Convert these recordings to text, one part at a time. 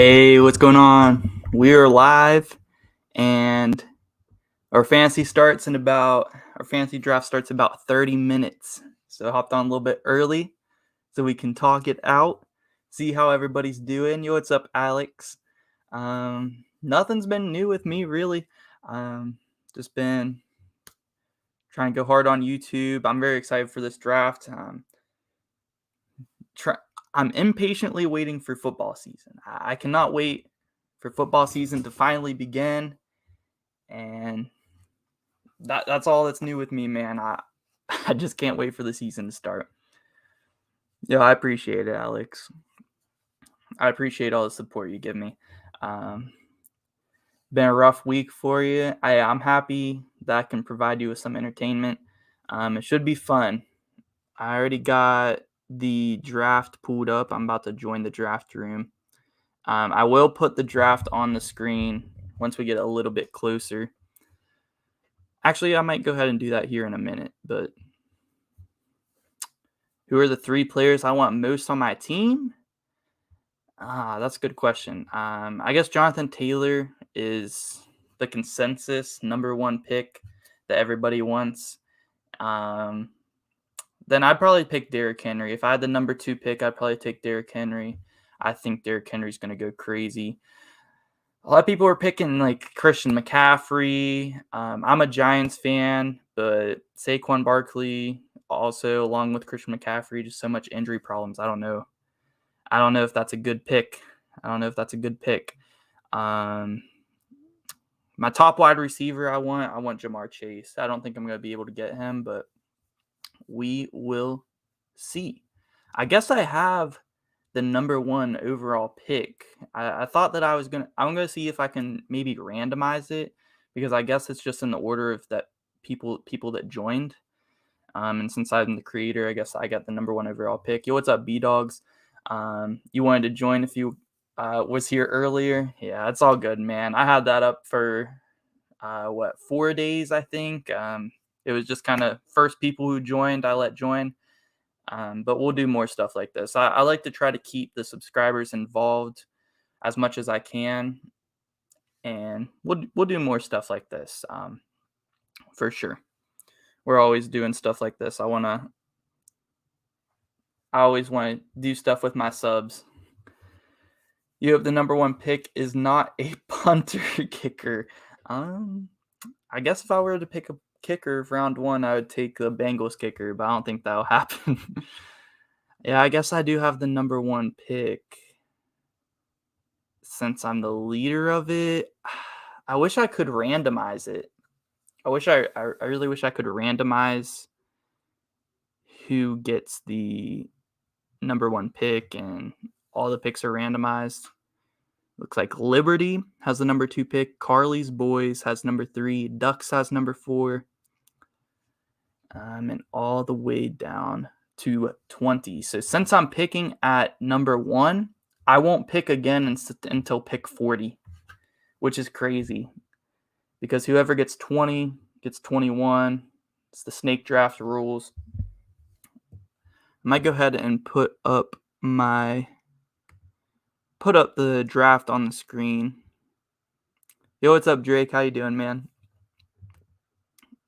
Hey, what's going on? We are live, and our fantasy draft starts in about 30 minutes. So I hopped on a little bit early so we can talk it out, see how everybody's doing. Yo, what's up, Alex? Nothing's been new with me really. Just been trying to go hard on YouTube. I'm very excited for this draft. I'm impatiently waiting for football season. I cannot wait for football season to finally begin, and that's all that's new with me, man. I just can't wait for the season to start. Yeah, I appreciate it, Alex. I appreciate all the support you give me. Been a rough week for you. I'm happy that I can provide you with some entertainment. It should be fun. I already got the draft pulled up. I'm about to join the draft room. I will put the draft on the screen once we get a little bit closer. Actually, I might go ahead and do that here in a minute, but who are the 3 players I want most on my team? That's a good question. I guess Jonathan Taylor is the consensus number 1 pick that everybody wants. Then I'd probably pick Derrick Henry. If I had the number 2 pick, I'd probably take Derrick Henry. I think Derrick Henry's going to go crazy. A lot of people are picking like Christian McCaffrey. I'm a Giants fan, but Saquon Barkley also, along with Christian McCaffrey, just so much injury problems. I don't know if that's a good pick. My top wide receiver I want Jamar Chase. I don't think I'm going to be able to get him, but we will see. I guess I have the number 1 overall pick. I thought that I'm going to see if I can maybe randomize it, because I guess it's just in the order of that people that joined. And since I'm the creator, I guess I got the number 1 overall pick. Yo, what's up, B-Dogs? You wanted to join if you was here earlier. Yeah, it's all good, man. I had that up for 4 days, I think. It was just kind of first people who joined, I let join. But we'll do more stuff like this. I like to try to keep the subscribers involved as much as I can, and we'll do more stuff like this for sure. We're always doing stuff like this. I always want to do stuff with my subs. You have the number 1 pick is not a punter kicker. I guess if I were to pick a kicker for round 1, I would take the Bengals kicker, but I don't think that'll happen. Yeah, I guess I do have the number 1 pick. Since I'm the leader of it, I wish I could randomize it. I really wish I could randomize who gets the number 1 pick and all the picks are randomized. Looks like Liberty has the number 2 pick. Carly's Boys has number 3. Ducks has number 4. And all the way down to 20. So since I'm picking at number 1, I won't pick again until pick 40, which is crazy. Because whoever gets 20 gets 21. It's the snake draft rules. I might go ahead and put up the draft on the screen. Yo, what's up, Drake? How you doing, man?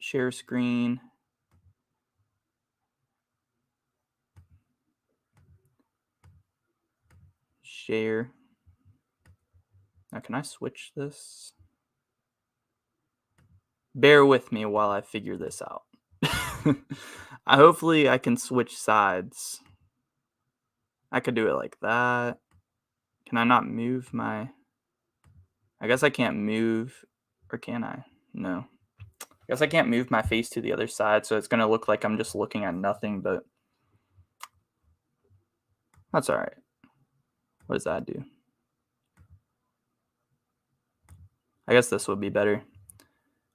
Share screen. Share. Now, can I switch this? Bear with me while I figure this out. Hopefully I can switch sides. I could do it like that. Can I not move my... I guess I can't move, or can I? No. I guess I can't move my face to the other side, so it's going to look like I'm just looking at nothing, but that's all right. What does that do? I guess this would be better.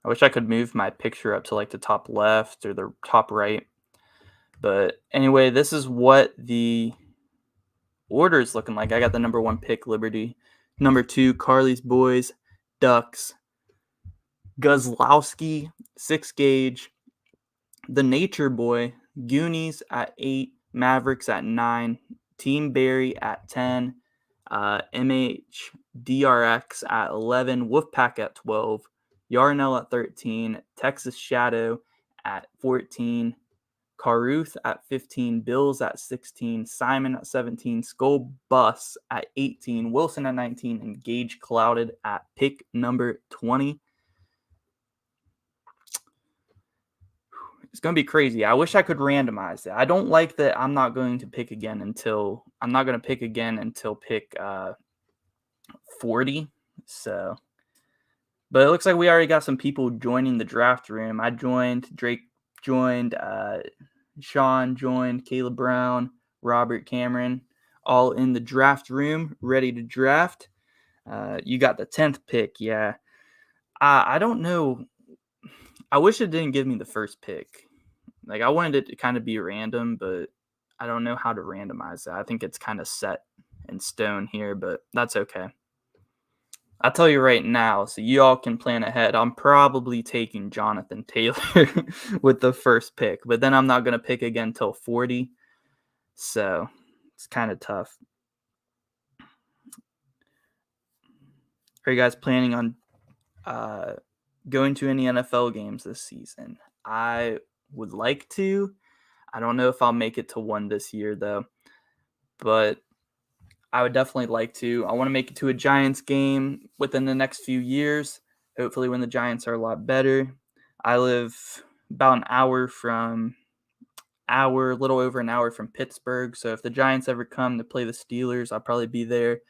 I wish I could move my picture up to like the top left or the top right. But anyway, this is what the order is looking like. I got the number 1 pick, Liberty. Number 2, Carly's Boys, Ducks. Guzlowski, 6 Gauge. The Nature Boy, Goonies at 8. Mavericks at 9. Team Barry at 10. MHDRX at 11, Wolfpack at 12, Yarnell at 13, Texas Shadow at 14, Caruth at 15, Bills at 16, Simon at 17, Skull Bus at 18, Wilson at 19, and Gage Clouded at pick number 20. It's going to be crazy. I wish I could randomize it. I don't like that I'm not going to pick again until pick 40. So, but it looks like we already got some people joining the draft room. I joined, Drake joined, Sean joined, Caleb Brown, Robert Cameron, all in the draft room, ready to draft. You got the 10th pick. Yeah. I don't know. I wish it didn't give me the first pick. Like, I wanted it to kind of be random, but I don't know how to randomize that. I think it's kind of set in stone here, but that's okay. I'll tell you right now, so you all can plan ahead. I'm probably taking Jonathan Taylor with the first pick, but then I'm not going to pick again until 40. So it's kind of tough. Are you guys planning on going to any NFL games this season? I would like to. I don't know if I'll make it to one this year, though, but I would definitely like to. I want to make it to a Giants game within the next few years, hopefully when the Giants are a lot better. I live about a little over an hour from Pittsburgh, so if the Giants ever come to play the Steelers, I'll probably be there.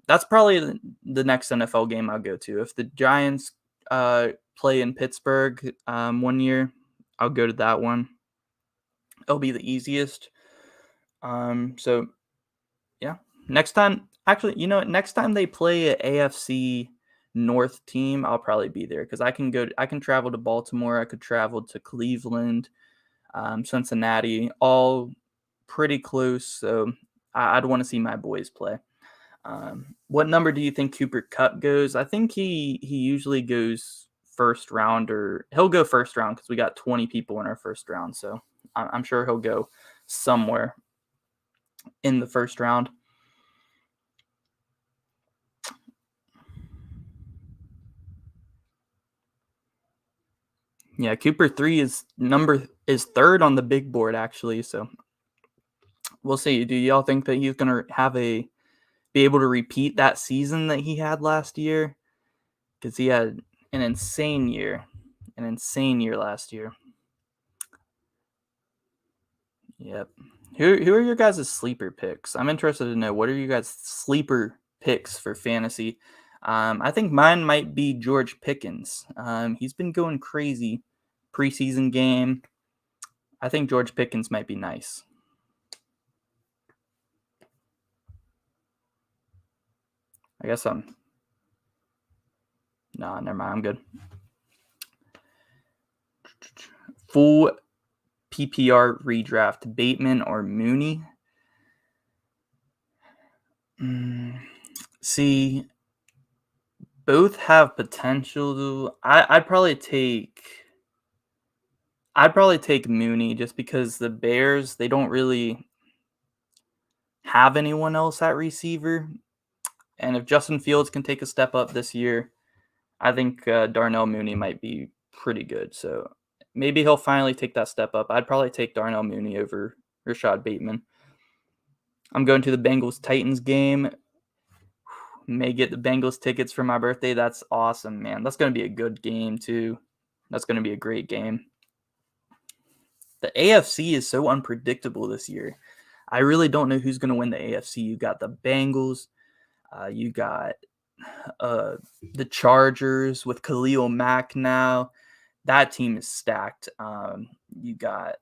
That's probably the next NFL game I'll go to. If the Giants play in Pittsburgh one year, I'll go to that one. It'll be the easiest. So yeah, next time they play an AFC North team, I'll probably be there because I can travel to Baltimore. I could travel to Cleveland, Cincinnati, all pretty close. So I'd want to see my boys play. What number do you think Cooper Kupp goes? I think he usually goes first round, or he'll go first round because we got 20 people in our first round. So I'm sure he'll go somewhere in the first round. Yeah, Cooper 3 is third on the big board actually. So we'll see. Do y'all think that he's gonna be able to repeat that season that he had last year? Because he had an insane year last year. Yep. Who are your guys' sleeper picks? I'm interested to know, what are you guys' sleeper picks for fantasy? I think mine might be George Pickens. He's been going crazy preseason game. I think George Pickens might be nice. I guess no, never mind. I'm good. Full PPR redraft, Bateman or Mooney? See, both have potential. I'd probably take Mooney just because the Bears, they don't really have anyone else at receiver. And if Justin Fields can take a step up this year, I think Darnell Mooney might be pretty good. So maybe he'll finally take that step up. I'd probably take Darnell Mooney over Rashad Bateman. I'm going to the Bengals-Titans game. May get the Bengals tickets for my birthday. That's awesome, man. That's going to be a good game, too. That's going to be a great game. The AFC is so unpredictable this year. I really don't know who's going to win the AFC. You got the Bengals. You got the Chargers with Khalil Mack now. That team is stacked. You got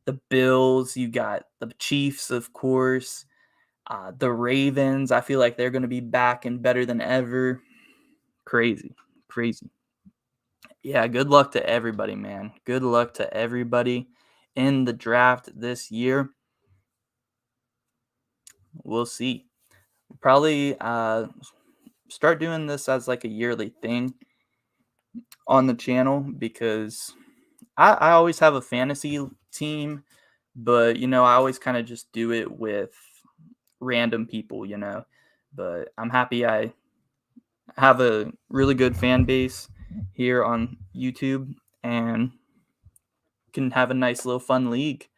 the Bills. You got the Chiefs, of course. The Ravens, I feel like they're going to be back and better than ever. Crazy. Yeah, good luck to everybody, man. Good luck to everybody in the draft this year. We'll see. Probably start doing this as like a yearly thing on the channel because I always have a fantasy team, but I always kind of just do it with random people, But I'm happy I have a really good fan base here on YouTube and can have a nice little fun league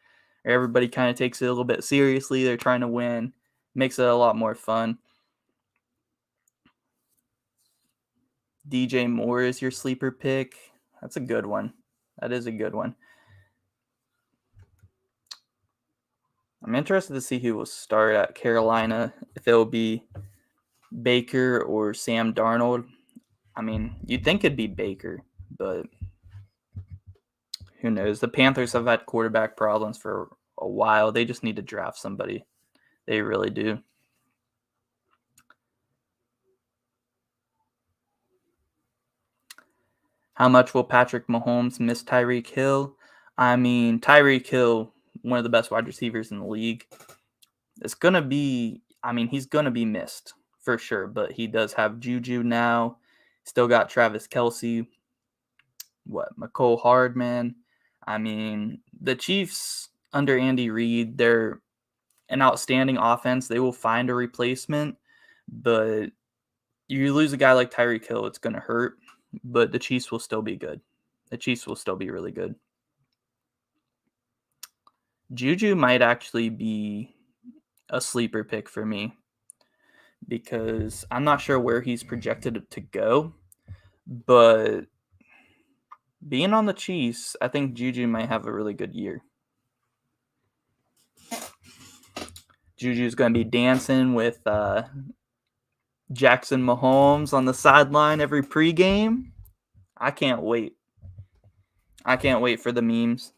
where everybody kind of takes it a little bit seriously. They're trying to win. Makes it a lot more fun. DJ Moore is your sleeper pick. That's a good one. That is a good one. I'm interested to see who will start at Carolina, if it will be Baker or Sam Darnold. I mean, you'd think it'd be Baker, but who knows? The Panthers have had quarterback problems for a while. They just need to draft somebody. They really do. How much will Patrick Mahomes miss Tyreek Hill? I mean, Tyreek Hill, one of the best wide receivers in the league. He's going to be missed for sure, but he does have Juju now. Still got Travis Kelce. McCole Hardman. I mean, the Chiefs under Andy Reid, they're an outstanding offense. They will find a replacement, but you lose a guy like Tyreek Hill, it's going to hurt, but the Chiefs will still be good. The Chiefs will still be really good. Juju might actually be a sleeper pick for me because I'm not sure where he's projected to go, but being on the Chiefs, I think Juju might have a really good year. Juju's going to be dancing with Jackson Mahomes on the sideline every pregame. I can't wait. I can't wait for the memes.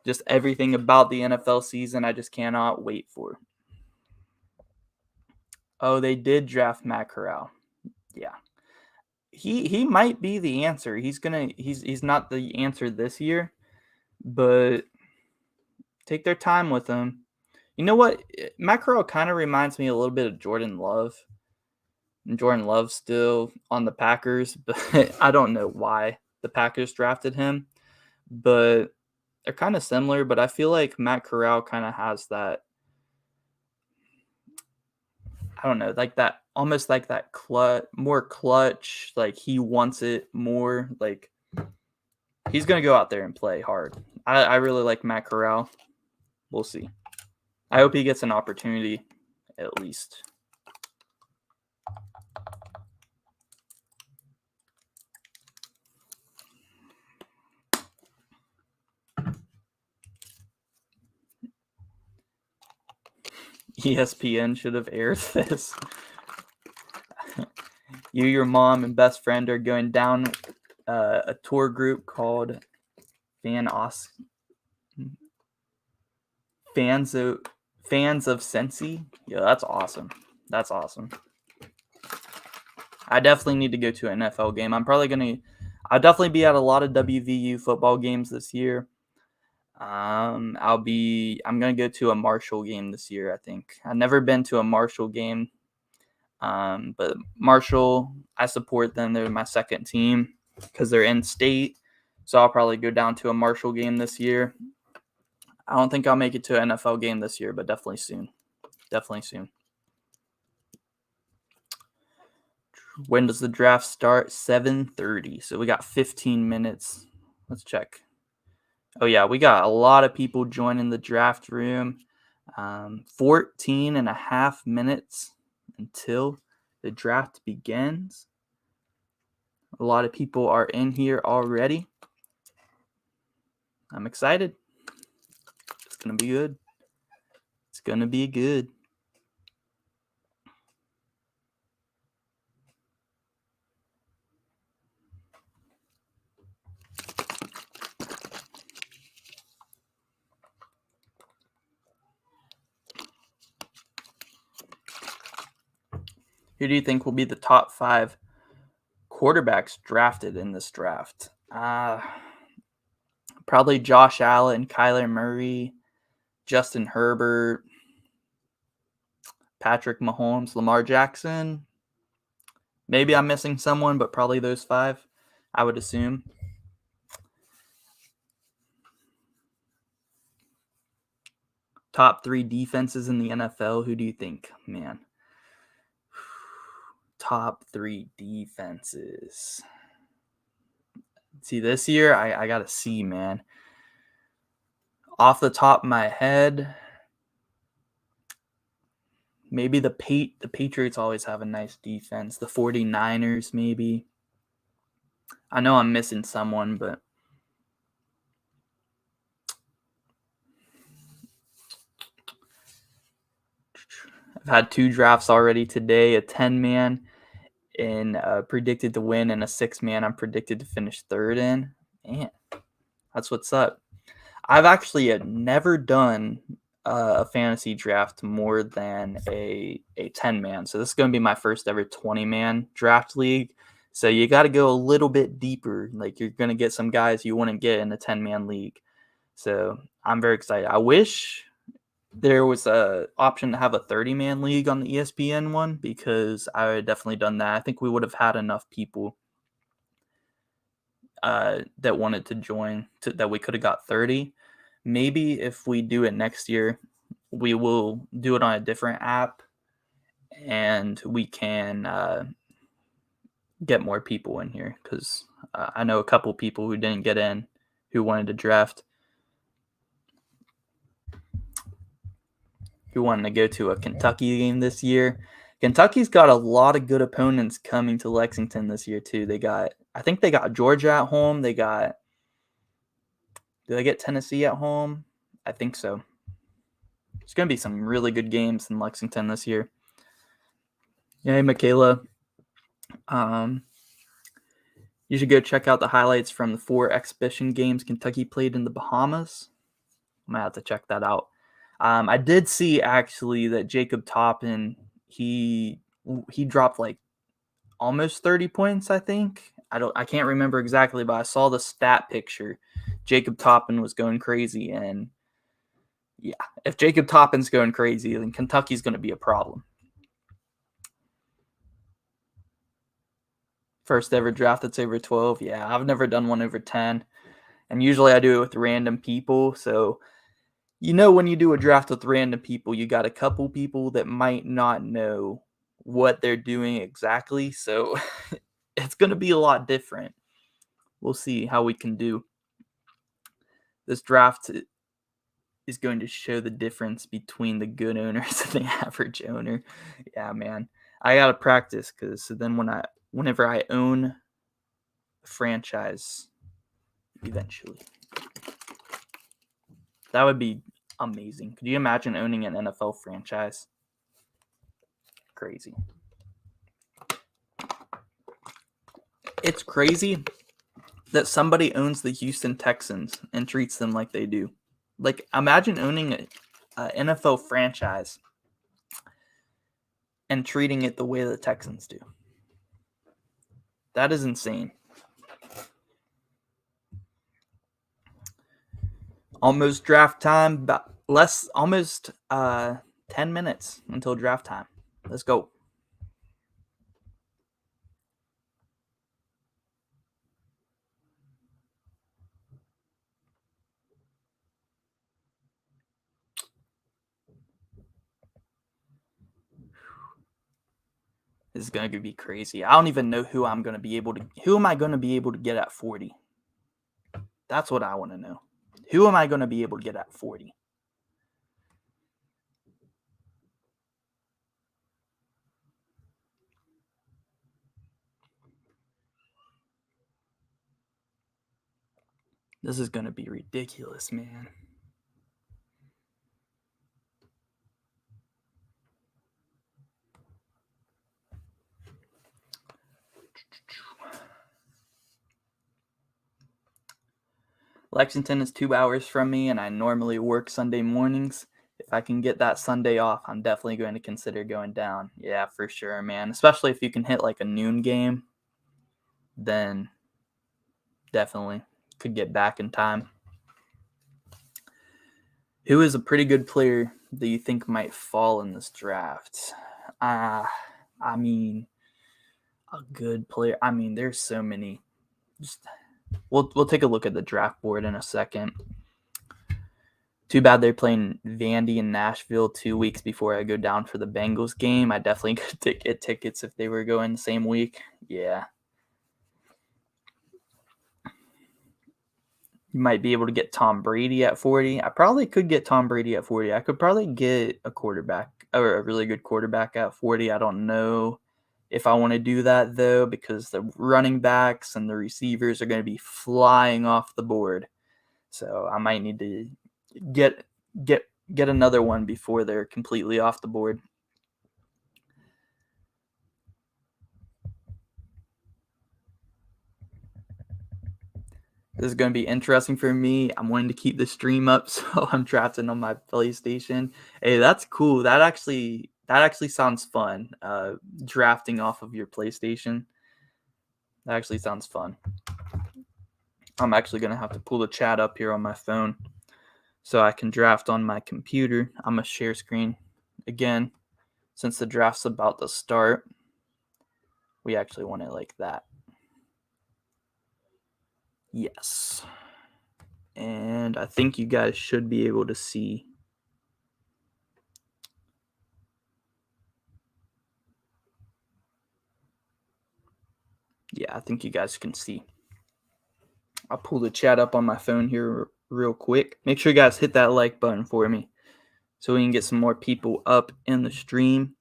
Just everything about the NFL season, I just cannot wait for. Oh, they did draft Matt Corral. Yeah. He might be the answer. He's not the answer this year, but take their time with him. You know what? Matt Corral kind of reminds me a little bit of Jordan Love. And Jordan Love's still on the Packers, but I don't know why the Packers drafted him. But they're kind of similar, but I feel like Matt Corral kind of has that, I don't know, like that, almost like that more clutch, like he wants it more, like he's going to go out there and play hard. I really like Matt Corral. We'll see. I hope he gets an opportunity at least. ESPN should have aired this. You, your mom, and best friend are going down a tour group called Fans of Cincy. Yeah, that's awesome. That's awesome. I definitely need to go to an NFL game. I'll definitely be at a lot of WVU football games this year. I'm gonna go to a Marshall game this year, I think. I've never been to a Marshall game. But Marshall, I support them. They're my second team because they're in state. So I'll probably go down to a Marshall game this year. I don't think I'll make it to an NFL game this year, but definitely soon. Definitely soon. When does the draft start? 7:30. So we got 15 minutes. Let's check. Oh, yeah, we got a lot of people joining the draft room. 14 and a half minutes until the draft begins. A lot of people are in here already. I'm excited. It's going to be good. It's going to be good. Who do you think will be the top 5 quarterbacks drafted in this draft? Probably Josh Allen, Kyler Murray, Justin Herbert, Patrick Mahomes, Lamar Jackson. Maybe I'm missing someone, but probably those 5, I would assume. Top 3 defenses in the NFL. Who do you think, man? Top 3 defenses. See, this year, I got to see, man. Off the top of my head, maybe the Patriots always have a nice defense. The 49ers, maybe. I know I'm missing someone, but I've had 2 drafts already today, a 10-man and predicted to win, and a 6-man I'm predicted to finish third in. Man, that's what's up. I've actually never done a fantasy draft more than a 10-man. So this is going to be my first ever 20-man draft league. So you got to go a little bit deeper. Like, you're going to get some guys you wouldn't get in a 10-man league. So I'm very excited. I wish there was a option to have a 30-man league on the ESPN one, because I would have definitely done that. I think we would have had enough people that wanted to join that we could have got 30. Maybe if we do it next year, we will do it on a different app, and we can get more people in here, because I know a couple people who didn't get in who wanted to draft, who wanted to go to a Kentucky game this year. Kentucky's got a lot of good opponents coming to Lexington this year too. I think they got Georgia at home. Do they get Tennessee at home? I think so. There's going to be some really good games in Lexington this year. Yeah, hey, Michaela. You should go check out the highlights from the 4 exhibition games Kentucky played in the Bahamas. I'm going to have to check that out. I did see actually that Jacob Toppin, he dropped like almost 30 points, I think. I can't remember exactly, but I saw the stat picture. Jacob Toppin was going crazy, and yeah, if Jacob Toppin's going crazy, then Kentucky's going to be a problem. First ever draft that's over 12. Yeah, I've never done one over 10. And usually I do it with random people. So, when you do a draft with random people, you got a couple people that might not know what they're doing exactly. So it's going to be a lot different. We'll see how we can do. This draft is going to show the difference between the good owners and the average owner. Yeah, man. I got to practice, because then whenever I own a franchise, eventually, that would be amazing. Could you imagine owning an NFL franchise? Crazy. It's crazy that somebody owns the Houston Texans and treats them like they do. Like, imagine owning an NFL franchise and treating it the way the Texans do. That is insane. Almost draft time, but almost 10 minutes until draft time. Let's go. This is going to be crazy. I don't even know who am I going to be able to get at 40? That's what I want to know. Who am I going to be able to get at 40? This is going to be ridiculous, man. Lexington is 2 hours from me, and I normally work Sunday mornings. If I can get that Sunday off, I'm definitely going to consider going down. Yeah, for sure, man. Especially if you can hit like a noon game, then definitely could get back in time. Who is a pretty good player that you think might fall in this draft? I mean, a good player. I mean, there's so many. We'll take a look at the draft board in a second. Too bad they're playing Vandy in Nashville 2 weeks before I go down for the Bengals game. I definitely could get tickets if they were going the same week. Yeah. You might be able to get Tom Brady at 40. I probably could get Tom Brady at 40. I could probably get a quarterback or a really good quarterback at 40. I don't know if I want to do that though, because the running backs and the receivers are going to be flying off the board. So I might need to get another one before they're completely off the board. This is going to be interesting for me. I'm wanting to keep the stream up, so I'm drafting on my PlayStation. Hey, that's cool. That actually sounds fun. Drafting off of your PlayStation. That actually sounds fun. I'm actually going to have to pull the chat up here on my phone so I can draft on my computer. I'm going to share screen again. Since the draft's about to start, we actually want it like that. Yes. And I think you guys should be able to see. Yeah, I think you guys can see. I'll pull the chat up on my phone here real quick. Make sure you guys hit that like button for me so we can get some more people up in the stream.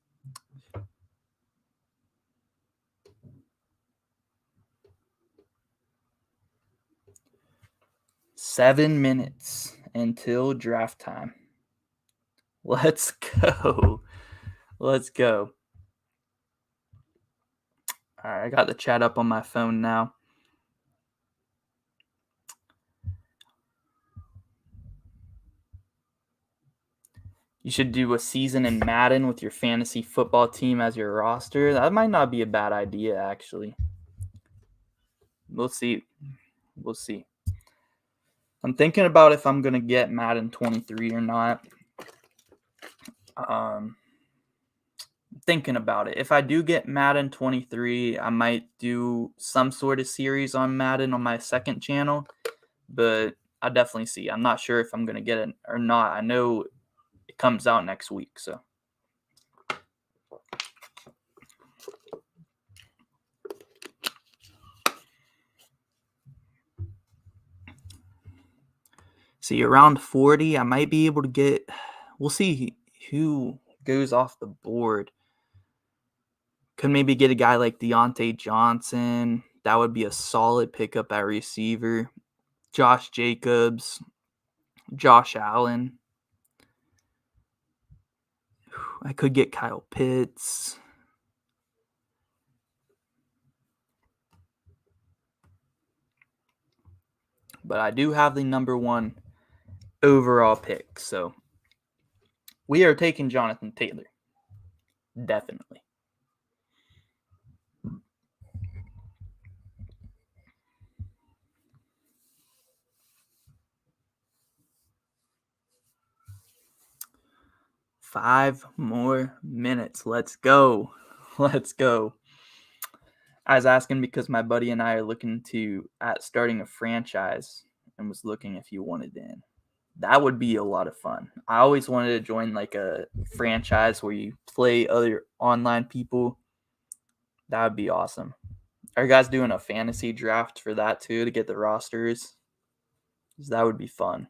Seven minutes until draft time. Let's go. Let's go. All right, I got the chat up on my phone now. You should do a season in Madden with your fantasy football team as your roster. That might not be a bad idea, actually. We'll see. We'll see. I'm thinking about if I'm going to get Madden 23 or not. Thinking about it. If I do get Madden 23, I might do some sort of series on Madden on my second channel, but I'll definitely see. I'm not sure if I'm going to get it or not. I know it comes out next week, so. See, around 40, I might be able to get. We'll see who goes off the board. Could maybe get a guy like Deontay Johnson. That would be a solid pickup at receiver. Josh Jacobs, Josh Allen. I could get Kyle Pitts. But I do have the number 1 overall pick. So we are taking Jonathan Taylor. Definitely. Five more minutes. Let's go. Let's go. I was asking because my buddy and I are looking at starting a franchise and was looking if you wanted in. That would be a lot of fun. I always wanted to join like a franchise where you play other online people. That would be awesome. Are you guys doing a fantasy draft for that too to get the rosters? That would be fun.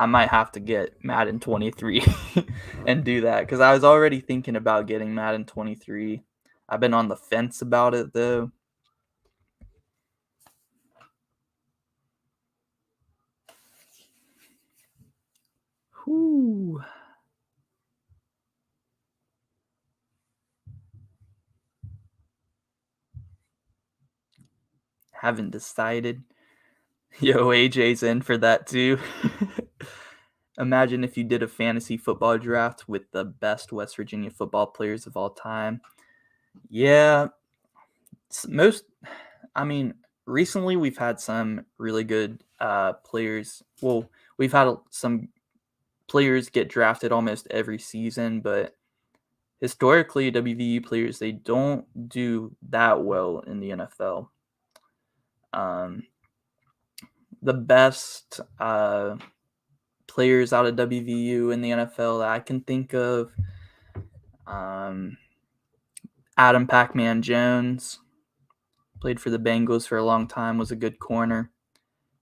I might have to get Madden 23 and do that because I was already thinking about getting Madden 23. I've been on the fence about it though. Whew. Haven't decided. Yo, AJ's in for that too. Imagine if you did a fantasy football draft with the best West Virginia football players of all time. Yeah, recently we've had some really good players. Well, we've had some players get drafted almost every season, but historically, WVU players, they don't do that well in the NFL. The best players out of WVU in the NFL that I can think of. Adam Pac-Man Jones played for the Bengals for a long time, was a good corner.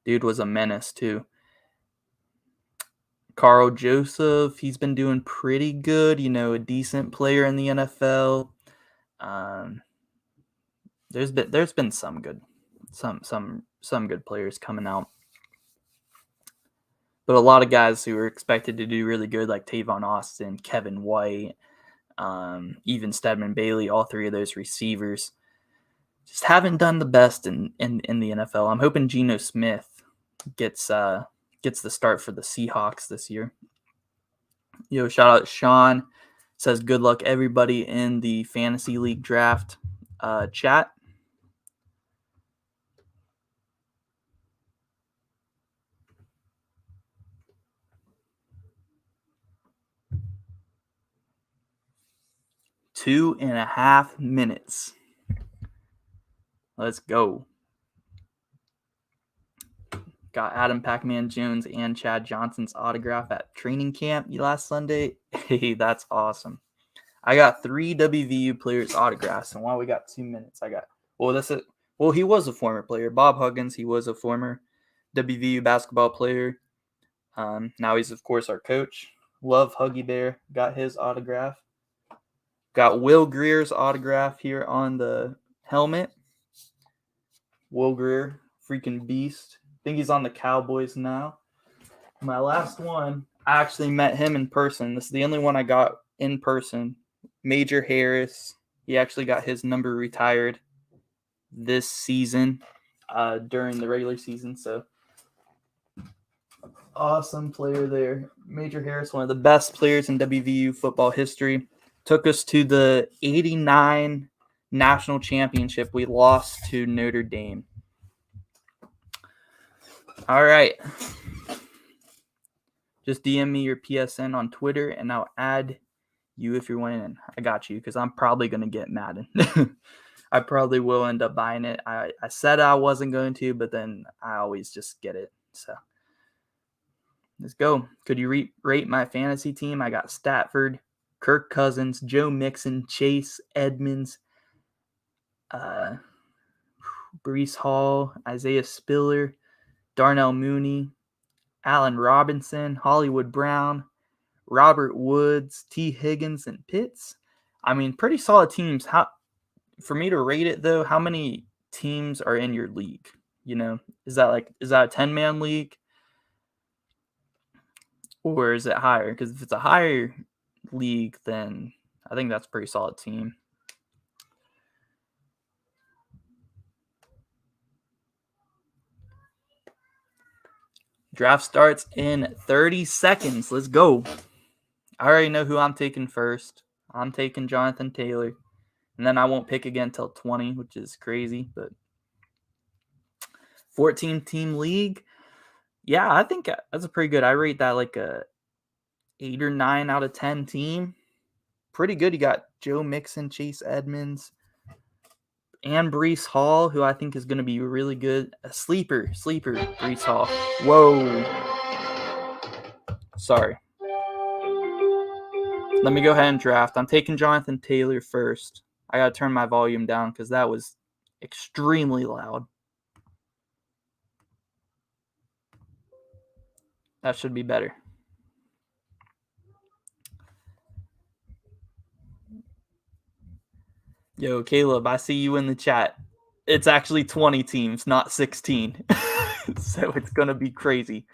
Dude was a menace too. Carl Joseph, he's been doing pretty good, a decent player in the NFL. There's been some good players coming out. But a lot of guys who were expected to do really good, like Tavon Austin, Kevin White, even Stedman Bailey, all three of those receivers just haven't done the best in the NFL. I'm hoping Geno Smith gets the start for the Seahawks this year. Shout out Sean. Says good luck everybody in the fantasy league draft chat. Two and a half minutes. Let's go. Got Adam Pac-Man Jones and Chad Johnson's autograph at training camp last Sunday. Hey, that's awesome. I got 3 WVU players' autographs, and while we got 2 minutes, he was a former player. Bob Huggins, he was a former WVU basketball player. Now he's, of course, our coach. Love Huggy Bear. Got his autograph. Got Will Greer's autograph here on the helmet. Will Greer, freaking beast. I think he's on the Cowboys now. My last one, I actually met him in person. This is the only one I got in person. Major Harris. He actually got his number retired this season during the regular season. So, awesome player there. Major Harris, one of the best players in WVU football history. Took us to the 89 national championship. We lost to Notre Dame. All right. Just DM me your PSN on Twitter, and I'll add you if you're winning. I got you, because I'm probably going to get Madden. I probably will end up buying it. I said I wasn't going to, but then I always just get it. So let's go. Could you rate my fantasy team? I got Stafford, Kirk Cousins, Joe Mixon, Chase Edmonds, Breece Hall, Isaiah Spiller, Darnell Mooney, Allen Robinson, Hollywood Brown, Robert Woods, T. Higgins, and Pitts. I mean, pretty solid teams. For me to rate it, though, how many teams are in your league? Is that a 10-man league? Or is it higher? Because if it's a higher league, then I think that's a pretty solid team. Draft starts in 30 seconds. Let's go. I already know who I'm taking first. I'm taking Jonathan Taylor. And then I won't pick again until 20, which is crazy. But 14-team league. Yeah, I think that's a pretty good. I rate that like a 8 or 9 out of 10 team. Pretty good. You got Joe Mixon, Chase Edmonds, and Breece Hall, who I think is going to be really good. A sleeper, Breece Hall. Whoa. Sorry. Let me go ahead and draft. I'm taking Jonathan Taylor first. I got to turn my volume down because that was extremely loud. That should be better. Yo, Caleb, I see you in the chat. It's actually 20 teams, not 16. So it's going to be crazy.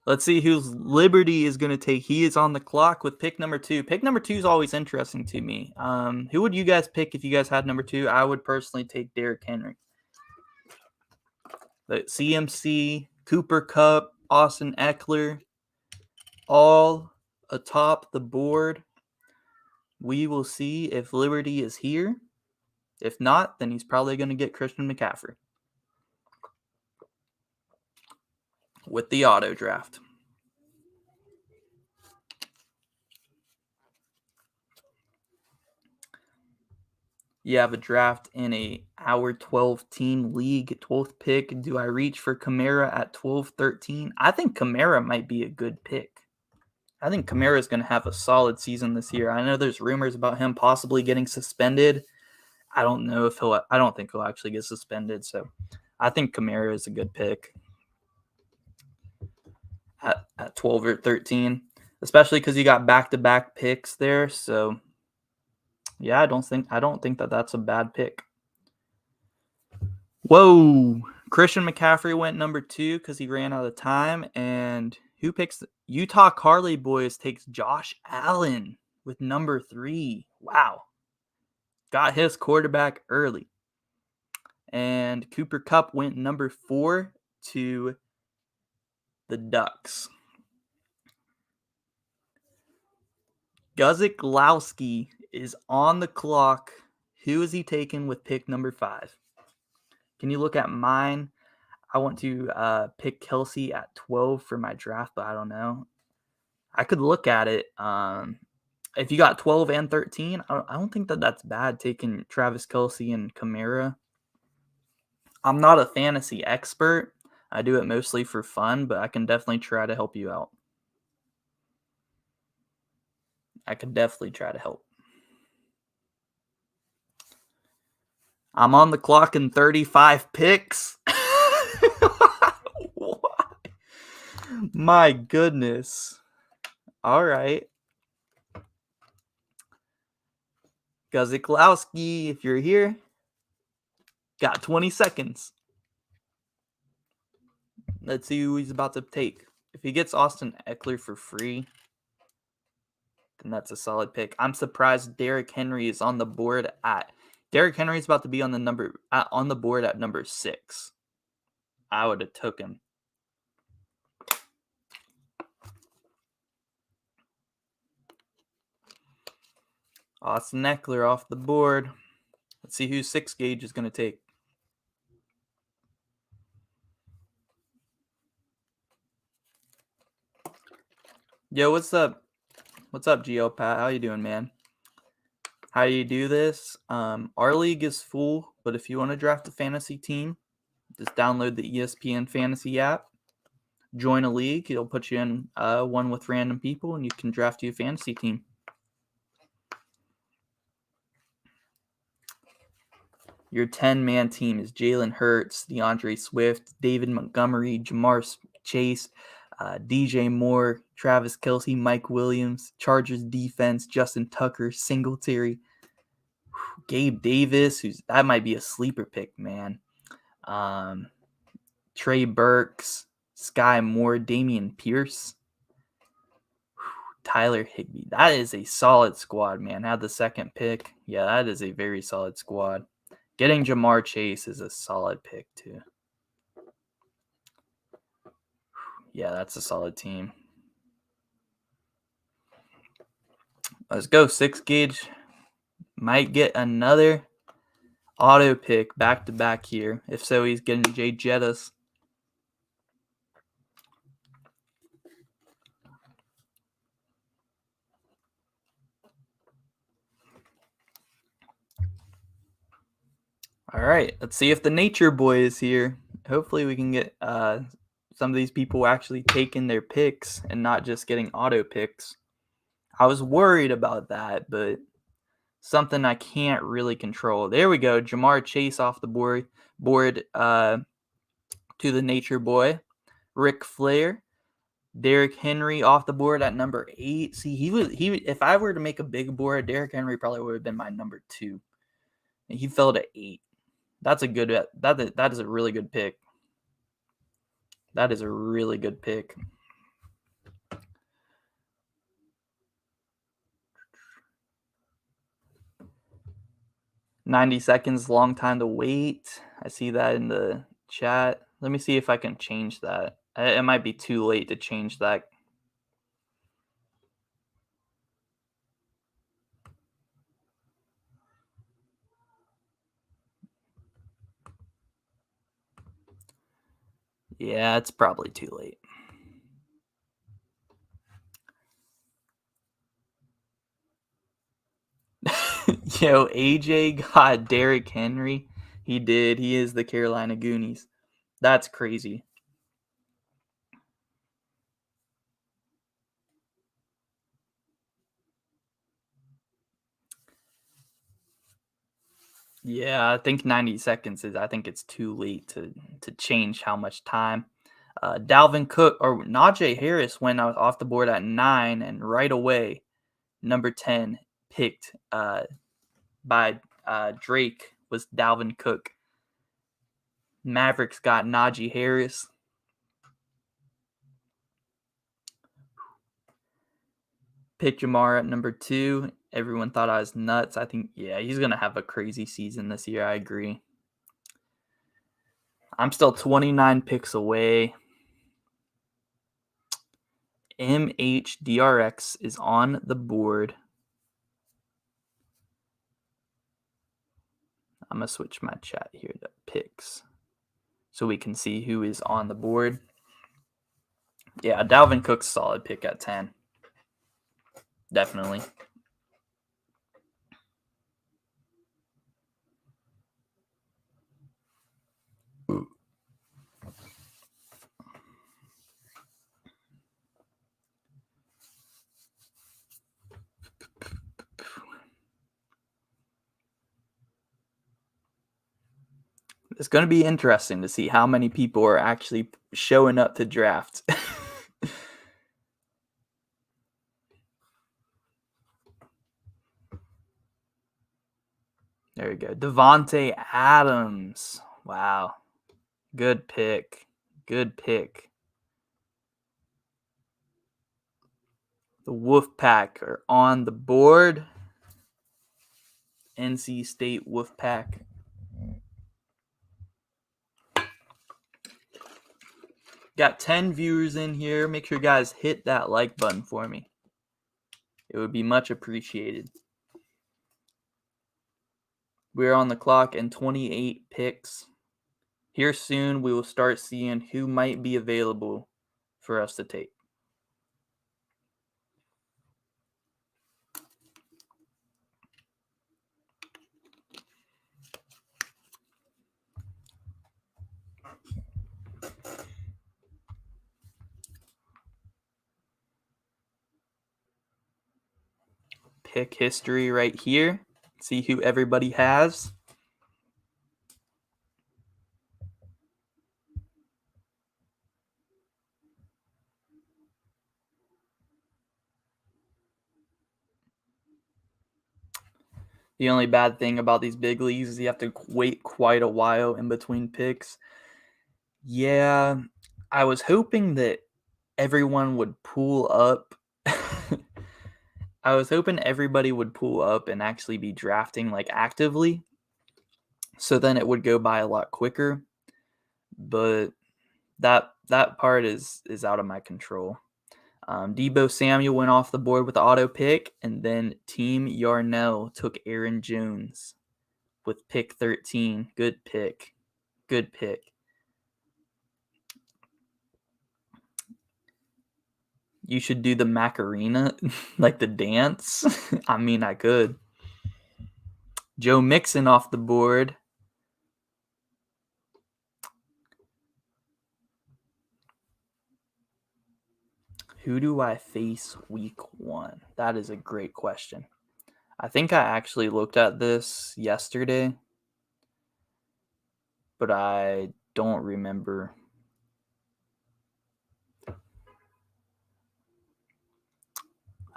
Let's see whose Liberty is going to take. He is on the clock with pick number 2. Pick number 2 is always interesting to me. Who would you guys pick if you guys had number 2? I would personally take Derrick Henry. The CMC, Cooper Kupp, Austin Eckler, all atop the board. We will see if Liberty is here. If not, then he's probably going to get Christian McCaffrey with the auto draft. You have a draft in a hour 12 team league, 12th pick. Do I reach for Kamara at 12-13? I think Kamara might be a good pick. I think Kamara is going to have a solid season this year. I know there's rumors about him possibly getting suspended. I don't know if I don't think he'll actually get suspended. So I think Kamara is a good pick at 12 or 13, especially because you got back-to-back picks there. So yeah, I don't think that that's a bad pick. Whoa, Christian McCaffrey went number 2 because he ran out of time. And who picks Utah Carly Boys takes Josh Allen with number 3. Wow, got his quarterback early. And Cooper Kupp went number 4 to the Ducks. Guzikowski is on the clock. Who is he taking with pick number 5? Can you look at mine? I want to pick Kelsey at 12 for my draft, but I don't know. I could look at it. If you got 12 and 13, I don't think that that's bad taking Travis Kelsey and Kamara. I'm not a fantasy expert. I do it mostly for fun, but I can definitely try to help you out. I could definitely try to help. I'm on the clock in 35 picks. My goodness. All right. Guzikowski, if you're here, got 20 seconds. Let's see who he's about to take. If he gets Austin Eckler for free, then that's a solid pick. I'm surprised Derrick Henry is on the board at. Derrick Henry is about to be on the board at number 6. I would have took him. Austin Eckler off the board. Let's see who 6 gauge is going to take. Yo, what's up? What's up, GeoPat? How you doing, man? How do you do this? Our league is full, but if you want to draft a fantasy team, just download the ESPN Fantasy app. Join a league. It'll put you in one with random people, and you can draft you a fantasy team. Your 10-man team is Jalen Hurts, DeAndre Swift, David Montgomery, Jamar Chase, DJ Moore, Travis Kelce, Mike Williams, Chargers defense, Justin Tucker, Singletary, Gabe Davis, that might be a sleeper pick, man. Trey Burks, Sky Moore, Damian Pierce, Tyler Higbee. That is a solid squad, man. Had the 2nd pick. Yeah, that is a very solid squad. Getting Jamar Chase is a solid pick, too. Yeah, that's a solid team. Let's go. 6 gauge might get another auto pick back-to-back here. If so, he's getting Jay Jettas. All right, let's see if the Nature Boy is here. Hopefully we can get some of these people actually taking their picks and not just getting auto picks. I was worried about that, but something I can't really control. There we go. Jamar Chase off the board to the Nature Boy. Ric Flair. Derrick Henry off the board at number 8. See, he if I were to make a big board, Derrick Henry probably would have been my number 2. And he fell to 8. That's a good that is a really good pick. That is a really good pick. $90 seconds, long time to wait. I see that in the chat. Let me see if I can change that. It might be too late to change that. Yeah, it's probably too late. Yo, AJ got Derrick Henry. He did. He is the Carolina Goonies. That's crazy. Yeah, I think 90 seconds is. I think it's too late to change how much time. Dalvin Cook or Najee Harris went off the board at 9, and right away, number 10 picked by Drake was Dalvin Cook. Mavericks got Najee Harris. Picked Jamar at number 2. Everyone thought I was nuts. I think, yeah, he's going to have a crazy season this year. I agree. I'm still 29 picks away. MHDRX is on the board. I'm going to switch my chat here to picks so we can see who is on the board. Yeah, Dalvin Cook's solid pick at 10. Definitely. It's going to be interesting to see how many people are actually showing up to draft. There we go. Devontae Adams. Wow. Good pick. Good pick. The Wolfpack are on the board. NC State Wolfpack. Got 10 viewers in here. Make sure you guys hit that like button for me. It would be much appreciated. We're on the clock and 28 picks. Here soon, we will start seeing who might be available for us to take. Pick history right here. See who everybody has. The only bad thing about these big leagues is you have to wait quite a while in between picks. Yeah, I was hoping that everyone would pull up. I was hoping everybody would pull up and actually be drafting like actively. So then it would go by a lot quicker. But that part is out of my control. Debo Samuel went off the board with the auto pick, and then Team Yarnell took Aaron Jones with pick 13. Good pick. Good pick. You should do the Macarena, like the dance. I mean, I could. Joe Mixon off the board. Who do I face week 1? That is a great question. I think I actually looked at this yesterday, but I don't remember.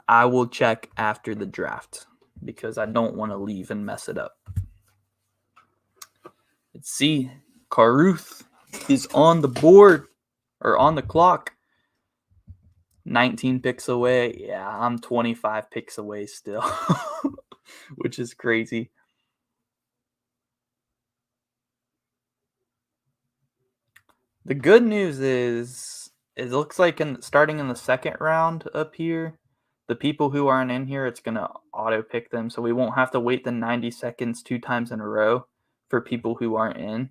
I will check after the draft because I don't want to leave and mess it up. Let's see. Caruth is on the board or on the clock. 19 picks away. Yeah, I'm 25 picks away still, which is crazy. The good news is it looks like starting in the second round up here, the people who aren't in here, it's going to auto pick them. So we won't have to wait the 90 seconds 2 times in a row for people who aren't in.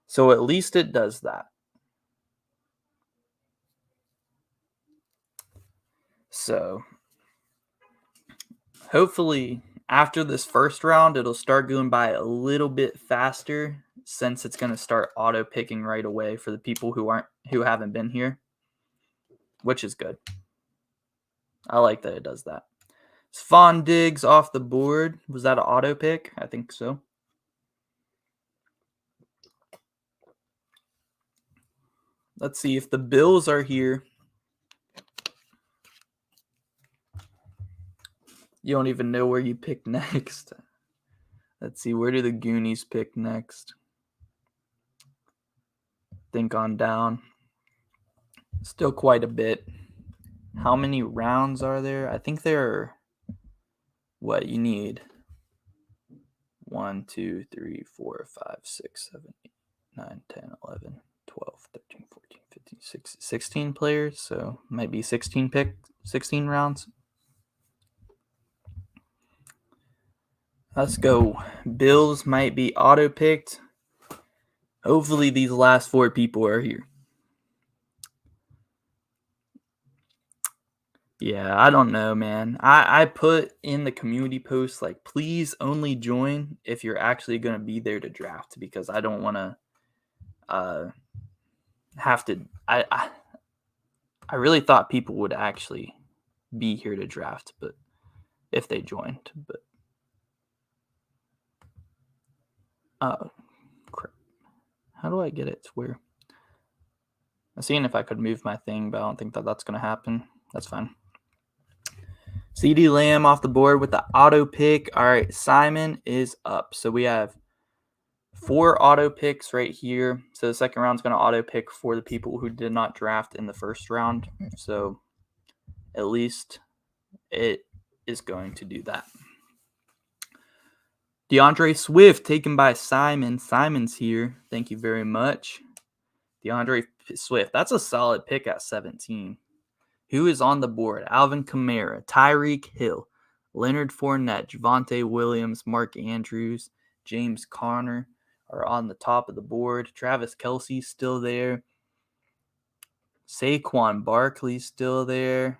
So at least it does that. So hopefully after this first round, it'll start going by a little bit faster since it's going to start auto picking right away for the people who haven't been here, which is good. I like that it does that. Spawn Diggs off the board. Was that an auto pick? I think so. Let's see if the Bills are here. You don't even know where you pick next. Let's see, where do the Goonies pick next? Think on down. Still quite a bit. How many rounds are there? I think there are, what you need? 1, 2, 3, 4, 5, 6, 7, 8, 9, 10, 11, 12, 13, 14, 15, 16 players. So might be 16 rounds. Let's go. Bills might be auto-picked. Hopefully these last 4 people are here. Yeah, I don't know, man. I put in the community post, like, please only join if you're actually going to be there to draft, because I don't want to have to. I really thought people would actually be here to draft, but if they joined, but crap. How do I get it to where? I'm seeing if I could move my thing, but I don't think that's going to happen. That's fine. CD Lamb off the board with the auto pick. All right, Simon is up. So we have 4 auto picks right here. So the second round is going to auto pick for the people who did not draft in the first round. So at least it is going to do that. DeAndre Swift taken by Simon. Simon's here. Thank you very much. DeAndre Swift. That's a solid pick at 17. Who is on the board? Alvin Kamara, Tyreek Hill, Leonard Fournette, Javonte Williams, Mark Andrews, James Conner are on the top of the board. Travis Kelce's still there. Saquon Barkley's still there.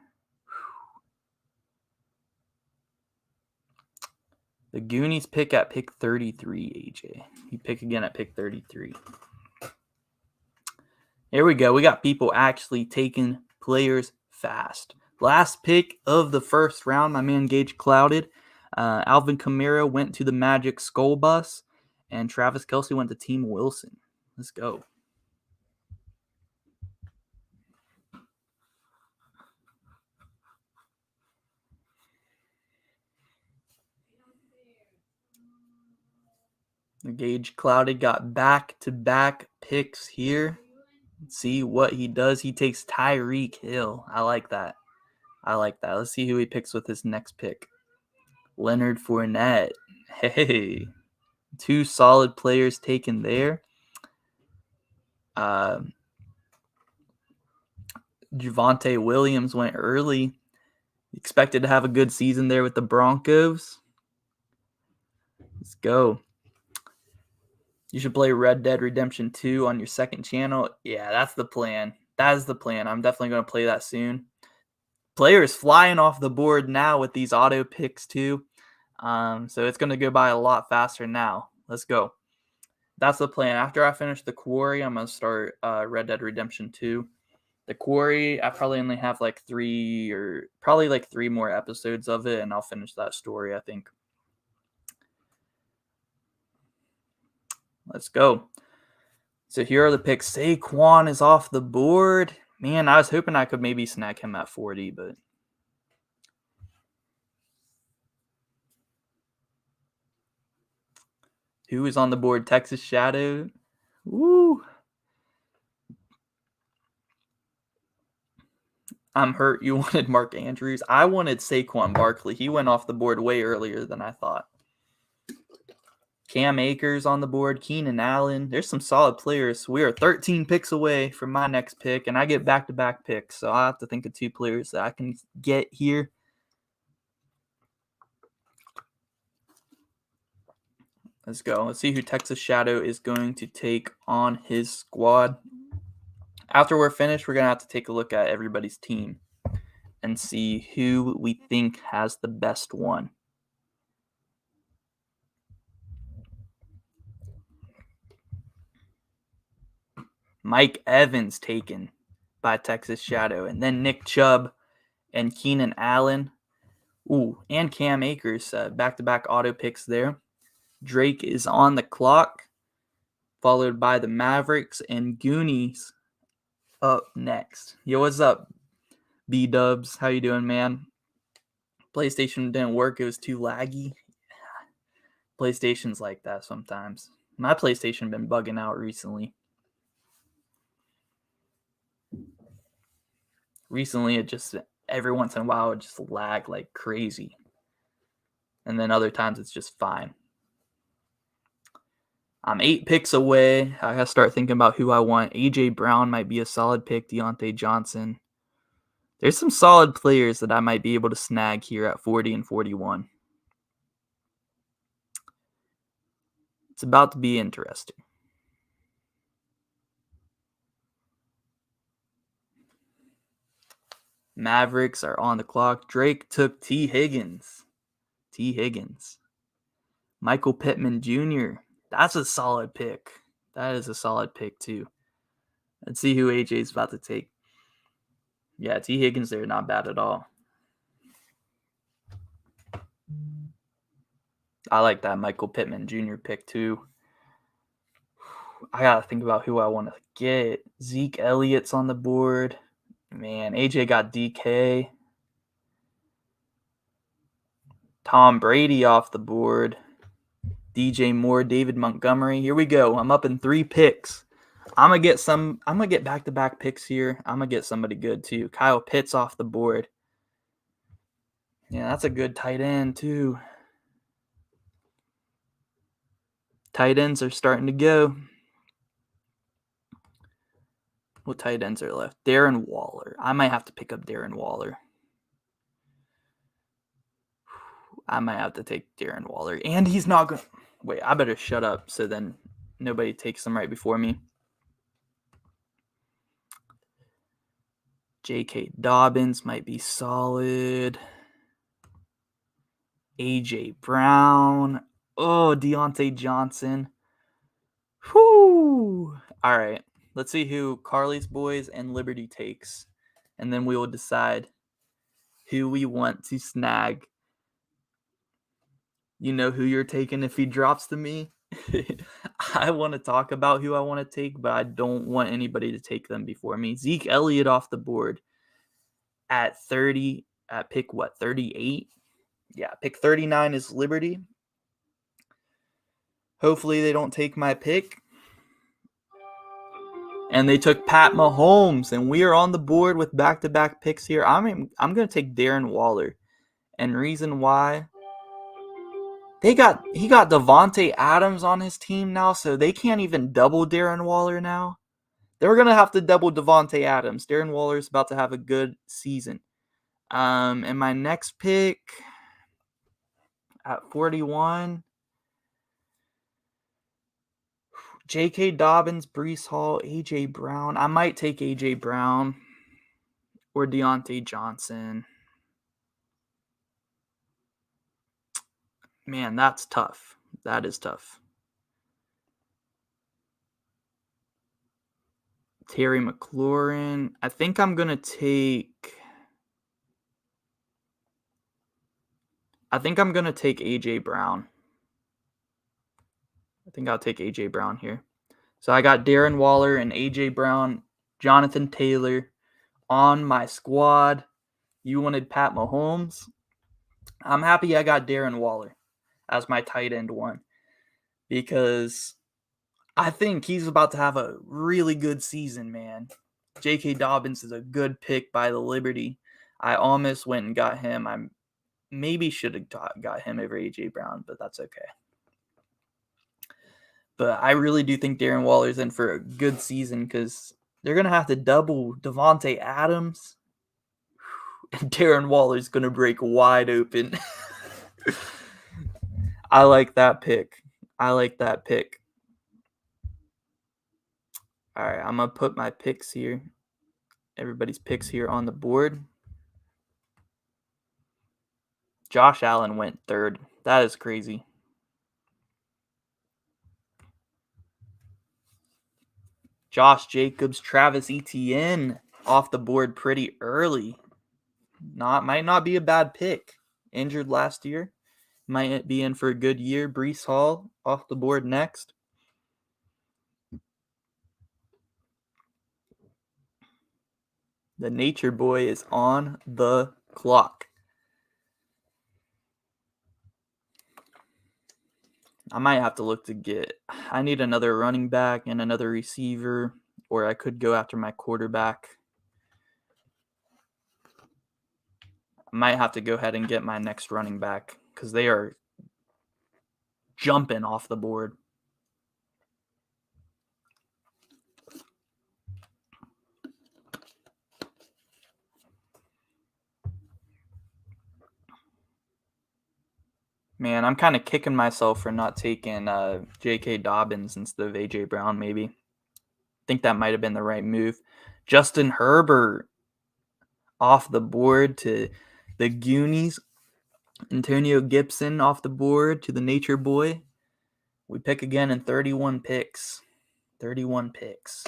The Goonies pick at pick 33, AJ. You pick again at pick 33. Here we go. We got people actually taking players fast. Last pick of the first round, my man Gage Clouded. Alvin Kamara went to the Magic Skull Bus, and Travis Kelce went to Team Wilson. Let's go. The Gage Clouded got back-to-back picks here. Let's see what he does. He takes Tyreek Hill. I like that. Let's see who he picks with his next pick. Leonard Fournette. Hey. 2 solid players taken there. Javonte Williams went early. Expected to have a good season there with the Broncos. Let's go. You should play Red Dead Redemption 2 on your second channel. Yeah, that's the plan. That is the plan. I'm definitely going to play that soon. Players flying off the board now with these auto picks too. So it's going to go by a lot faster now. Let's go. That's the plan. After I finish the Quarry, I'm going to start Red Dead Redemption 2. The Quarry, I probably only have like 3 more episodes of it, and I'll finish that story, I think. Let's go. So here are the picks. Saquon is off the board. Man, I was hoping I could maybe snag him at 40, but who is on the board? Texas Shadow. Woo. I'm hurt. You wanted Mark Andrews. I wanted Saquon Barkley. He went off the board way earlier than I thought. Cam Akers on the board. Keenan Allen. There's some solid players. We are 13 picks away from my next pick, and I get back-to-back picks. So I have to think of 2 players that I can get here. Let's go. Let's see who Texas Shadow is going to take on his squad. After we're finished, we're going to have to take a look at everybody's team and see who we think has the best one. Mike Evans taken by Texas Shadow. And then Nick Chubb and Keenan Allen. Ooh, and Cam Akers. Back-to-back auto picks there. Drake is on the clock, followed by the Mavericks and Goonies up next. Yo, what's up, B-Dubs? How you doing, man? PlayStation didn't work. It was too laggy. PlayStation's like that sometimes. My PlayStation been bugging out recently. Recently, it just, every once in a while, it just lag like crazy. And then other times, it's just fine. I'm 8 picks away. I gotta start thinking about who I want. A.J. Brown might be a solid pick. Deontay Johnson. There's some solid players that I might be able to snag here at 40 and 41. It's about to be interesting. Mavericks are on the clock. Drake took T. Higgins. Michael Pittman Jr. That's a solid pick. That is a solid pick, too. Let's see who AJ's about to take. Yeah, T. Higgins there, not bad at all. I like that Michael Pittman Jr. pick, too. I got to think about who I want to get. Zeke Elliott's on the board. Man, AJ got DK. Tom Brady off the board. DJ Moore, David Montgomery. Here we go. I'm up in 3 picks. I'm going to get back-to-back picks here. I'm going to get somebody good, too. Kyle Pitts off the board. Yeah, that's a good tight end, too. Tight ends are starting to go. What tight ends are left? Darren Waller. I might have to pick up Darren Waller. I might have to take Darren Waller. And he's not going to... Wait, I better shut up so then nobody takes them right before me. J.K. Dobbins might be solid. A.J. Brown. Oh, Deontay Johnson. Whoo! All right. Let's see who Carly's Boys and Liberty takes. And then we will decide who we want to snag. You know who you're taking if he drops to me? I want to talk about who I want to take, but I don't want anybody to take them before me. Zeke Elliott off the board at 30. At pick what? 38? Yeah, pick 39 is Liberty. Hopefully they don't take my pick. And they took Pat Mahomes, and we are on the board with back-to-back picks here. I'm going to take Darren Waller. And reason why, he got Devontae Adams on his team now, so they can't even double Darren Waller now. They're going to have to double Devontae Adams. Darren Waller is about to have a good season. And my next pick at 41, J.K. Dobbins, Breece Hall, A.J. Brown. I might take A.J. Brown or Deontay Johnson. Man, that's tough. That is tough. Terry McLaurin. I think I'm going to take A.J. Brown. I think I'll take A.J. Brown here. So I got Darren Waller and A.J. Brown, Jonathan Taylor on my squad. You wanted Pat Mahomes. I'm happy I got Darren Waller as my tight end one because I think he's about to have a really good season, man. J.K. Dobbins is a good pick by the Liberty. I almost went and got him. I maybe should have got him over A.J. Brown, but that's okay. But I really do think Darren Waller's in for a good season because they're going to have to double Devontae Adams. And Darren Waller's going to break wide open. I like that pick. All right, I'm going to put my picks here. Everybody's picks here on the board. Josh Allen went 3rd. That is crazy. Josh Jacobs, Travis Etienne off the board pretty early. Might not be a bad pick. Injured last year. Might be in for a good year. Breece Hall off the board next. The Nature Boy is on the clock. I might have to look to get. I need another running back and another receiver, or I could go after my quarterback. I might have to go ahead and get my next running back because they are jumping off the board. Man, I'm kind of kicking myself for not taking J.K. Dobbins instead of A.J. Brown, maybe. Think that might have been the right move. Justin Herbert off the board to the Goonies. Antonio Gibson off the board to the Nature Boy. We pick again in 31 picks. 31 picks.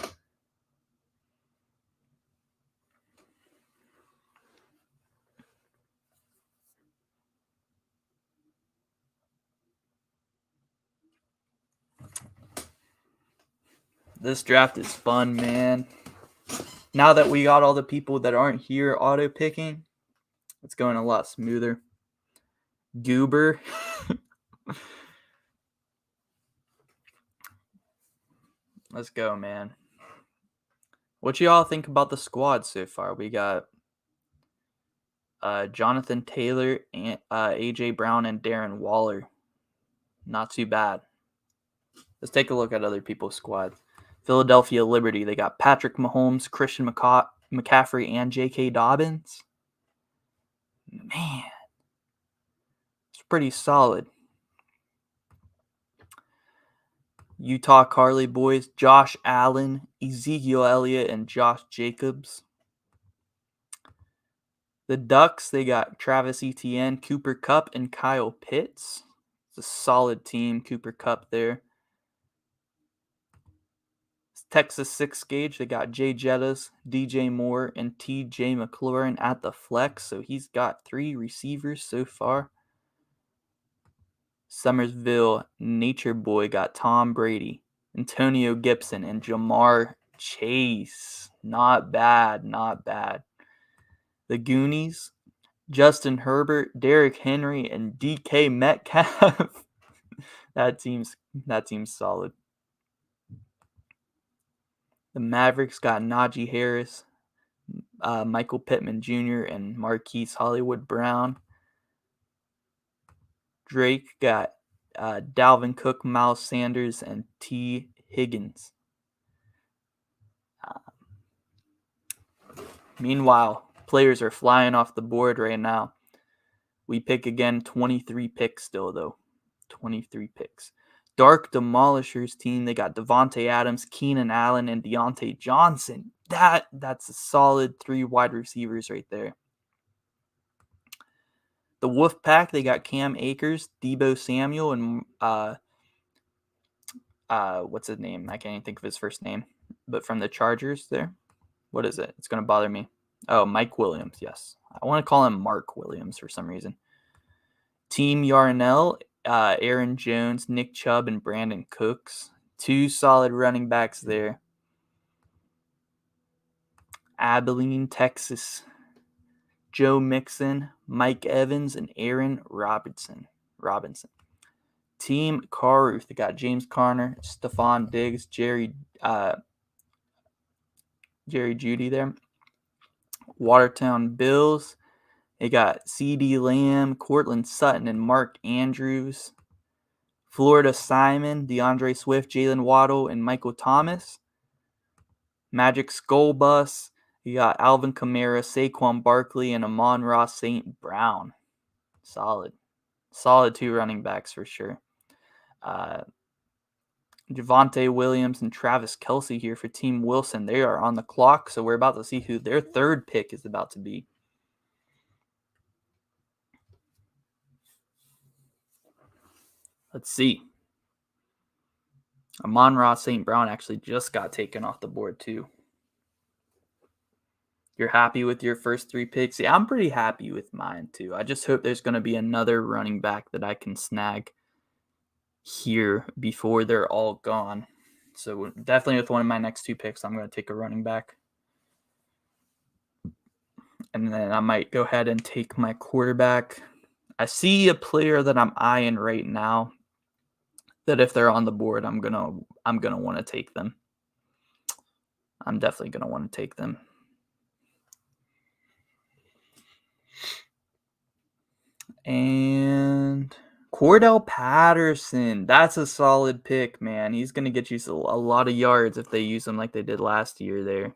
This draft is fun, man. Now that we got all the people that aren't here auto picking, it's going a lot smoother. Goober. Let's go, man. What y'all think about the squad so far? We got Jonathan Taylor, and A.J. Brown, and Darren Waller. Not too bad. Let's take a look at other people's squads. Philadelphia Liberty, they got Patrick Mahomes, Christian McCaffrey, and J.K. Dobbins. Man, it's pretty solid. Utah Carly Boys, Josh Allen, Ezekiel Elliott, and Josh Jacobs. The Ducks, they got Travis Etienne, Cooper Kupp, and Kyle Pitts. It's a solid team, Cooper Kupp there. Texas 6 Gauge, they got Jay Jettas, DJ Moore, and TJ McLaurin at the flex, so he's got 3 receivers so far. Summersville Nature Boy got Tom Brady, Antonio Gibson, and Jamar Chase. Not bad, not bad. The Goonies, Justin Herbert, Derrick Henry, and DK Metcalf. that team's solid. The Mavericks got Najee Harris, Michael Pittman Jr., and Marquise Hollywood Brown. Drake got Dalvin Cook, Miles Sanders, and T. Higgins. Meanwhile, players are flying off the board right now. We pick again 23 picks still, though. 23 picks. Dark Demolishers team, they got Devontae Adams, Keenan Allen, and Deontay Johnson. That's a solid 3 wide receivers right there. The Wolfpack, they got Cam Akers, Deebo Samuel, and what's his name? I can't even think of his first name. But from the Chargers there. What is it? It's going to bother me. Oh, Mike Williams, yes. I want to call him Mark Williams for some reason. Team Yarnell, Aaron Jones, Nick Chubb, and Brandon Cooks. 2 solid running backs there. Abilene, Texas, Joe Mixon, Mike Evans, and Aaron Robinson. Team Carruth, they got James Conner, Stephon Diggs, Jerry Jeudy there. Watertown Bills, they got CeeDee Lamb, Cortland Sutton, and Mark Andrews. Florida Simon, DeAndre Swift, Jalen Waddle, and Michael Thomas. Magic Skull Bus, you got Alvin Kamara, Saquon Barkley, and Amon-Ra St. Brown. Solid 2 running backs for sure. Javonte Williams and Travis Kelce here for Team Wilson. They are on the clock, so we're about to see who their 3rd pick is about to be. Let's see. Amon-Ra St. Brown actually just got taken off the board too. You're happy with your first 3 picks? Yeah, I'm pretty happy with mine too. I just hope there's going to be another running back that I can snag here before they're all gone. So definitely with one of my next 2 picks, I'm going to take a running back. And then I might go ahead and take my quarterback. I see a player that I'm eyeing right now that if they're on the board, I'm gonna want to take them. I'm definitely gonna want to take them. And Cordell Patterson, that's a solid pick, man. He's gonna get you a lot of yards if they use him like they did last year there.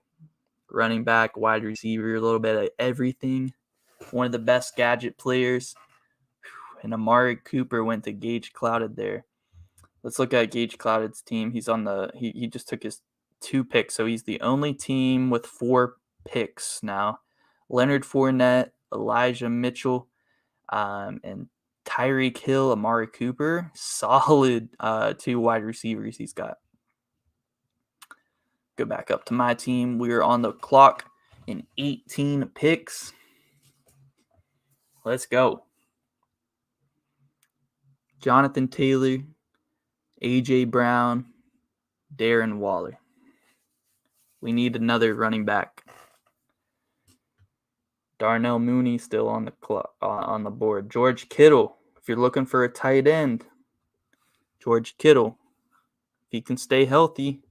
Running back, wide receiver, a little bit of everything. One of the best gadget players. And Amari Cooper went to Gage Clouded there. Let's look at Gage Clouded's team. He's on the he just took his 2 picks, so he's the only team with 4 picks now. Leonard Fournette, Elijah Mitchell, and Tyreek Hill, Amari Cooper. Solid 2 wide receivers he's got. Go back up to my team. We're on the clock in 18 picks. Let's go. Jonathan Taylor, A.J. Brown, Darren Waller. We need another running back. Darnell Mooney still on the board. George Kittle, if you're looking for a tight end, George Kittle, if he can stay healthy,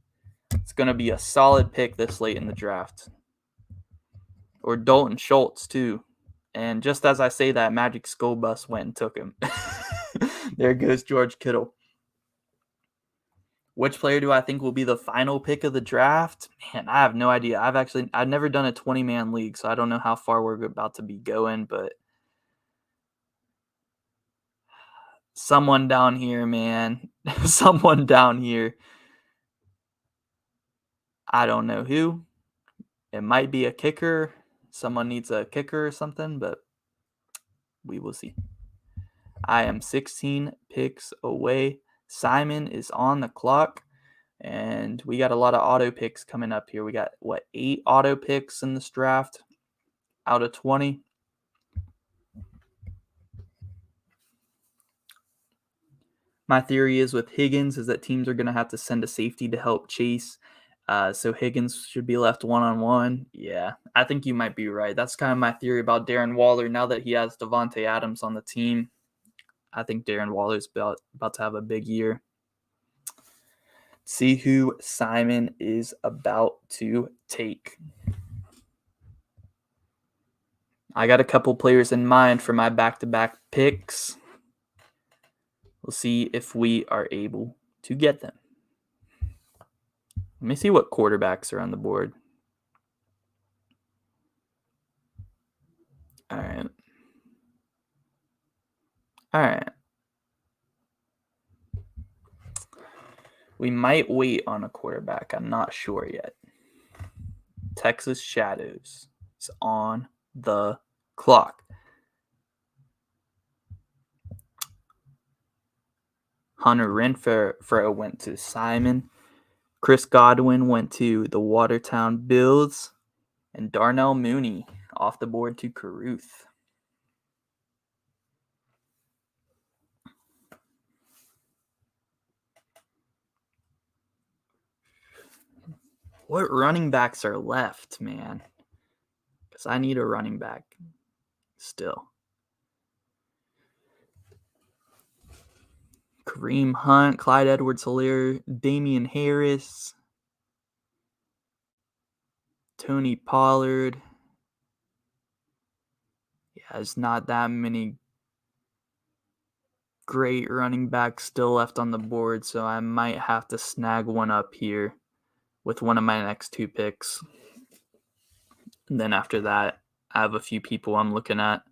it's going to be a solid pick this late in the draft. Or Dalton Schultz, too. And just as I say that, Magic School Bus went and took him. There goes George Kittle. Which player do I think will be the final pick of the draft? Man, I have no idea. I've never done a 20-man league, so I don't know how far we're about to be going, but someone down here, man. Someone down here. I don't know who. It might be a kicker. Someone needs a kicker or something, but we will see. I am 16 picks away. Simon is on the clock, and we got a lot of auto picks coming up here. We got, 8 auto picks in this draft out of 20. My theory is with Higgins is that teams are going to have to send a safety to help Chase. So Higgins should be left one-on-one. Yeah, I think you might be right. That's kind of my theory about Darren Waller. Now that he has Devontae Adams on the team, I think Darren Waller's about to have a big year. See who Simon is about to take. I got a couple players in mind for my back-to-back picks. We'll see if we are able to get them. Let me see what quarterbacks are on the board. All right. We might wait on a quarterback. I'm not sure yet. Texas Shadows is on the clock. Hunter Renfrow went to Simon. Chris Godwin went to the Watertown Bills. And Darnell Mooney off the board to Caruth. What running backs are left, man? Because I need a running back still. Kareem Hunt, Clyde Edwards-Helaire, Damian Harris, Tony Pollard. Yeah, there's not that many great running backs still left on the board, so I might have to snag one up here with one of my next 2 picks. And then after that, I have a few people I'm looking at.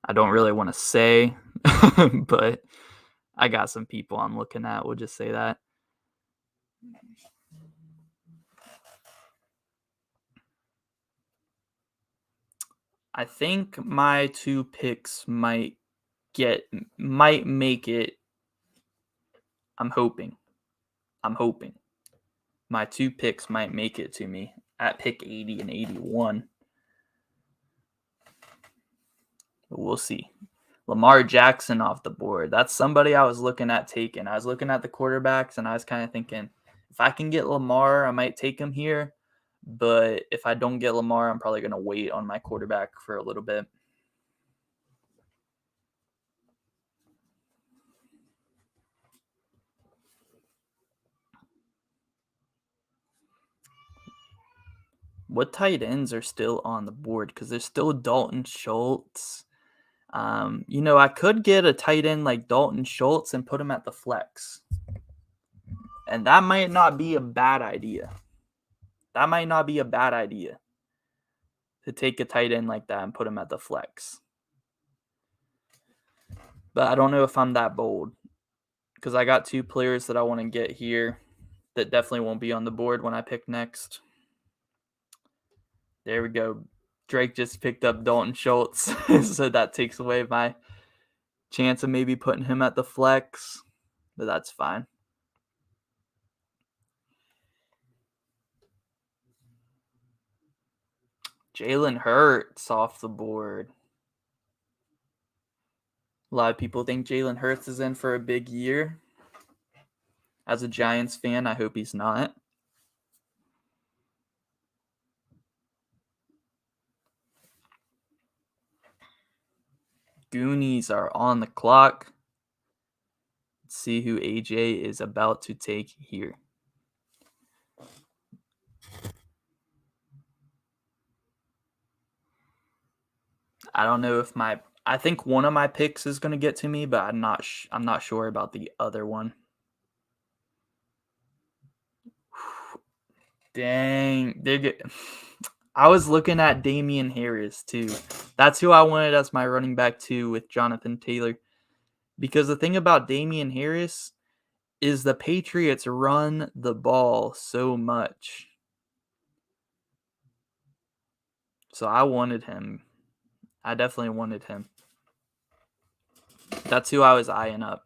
I don't really want to say, but I got some people I'm looking at. We'll just say that. I think my 2 picks might make it. I'm hoping. I'm hoping. My 2 picks might make it to me at pick 80 and 81. But we'll see. Lamar Jackson off the board. That's somebody I was looking at taking. I was looking at the quarterbacks and I was kind of thinking, if I can get Lamar, I might take him here. But if I don't get Lamar, I'm probably going to wait on my quarterback for a little bit. What tight ends are still on the board? Because there's still Dalton Schultz. I could get a tight end like Dalton Schultz and put him at the flex. And that might not be a bad idea. To take a tight end like that and put him at the flex. But I don't know if I'm that bold because I got 2 players that I want to get here that definitely won't be on the board when I pick next. There we go. Drake just picked up Dalton Schultz, so that takes away my chance of maybe putting him at the flex, but that's fine. Jalen Hurts off the board. A lot of people think Jalen Hurts is in for a big year. As a Giants fan, I hope he's not. Goonies are on the clock. Let's see who AJ is about to take here. I don't know if I think one of my picks is going to get to me, but I'm not sure about the other one. Dang, I was looking at Damian Harris too. That's who I wanted as my running back too with Jonathan Taylor. Because the thing about Damian Harris is the Patriots run the ball so much. So I wanted him. I definitely wanted him. That's who I was eyeing up.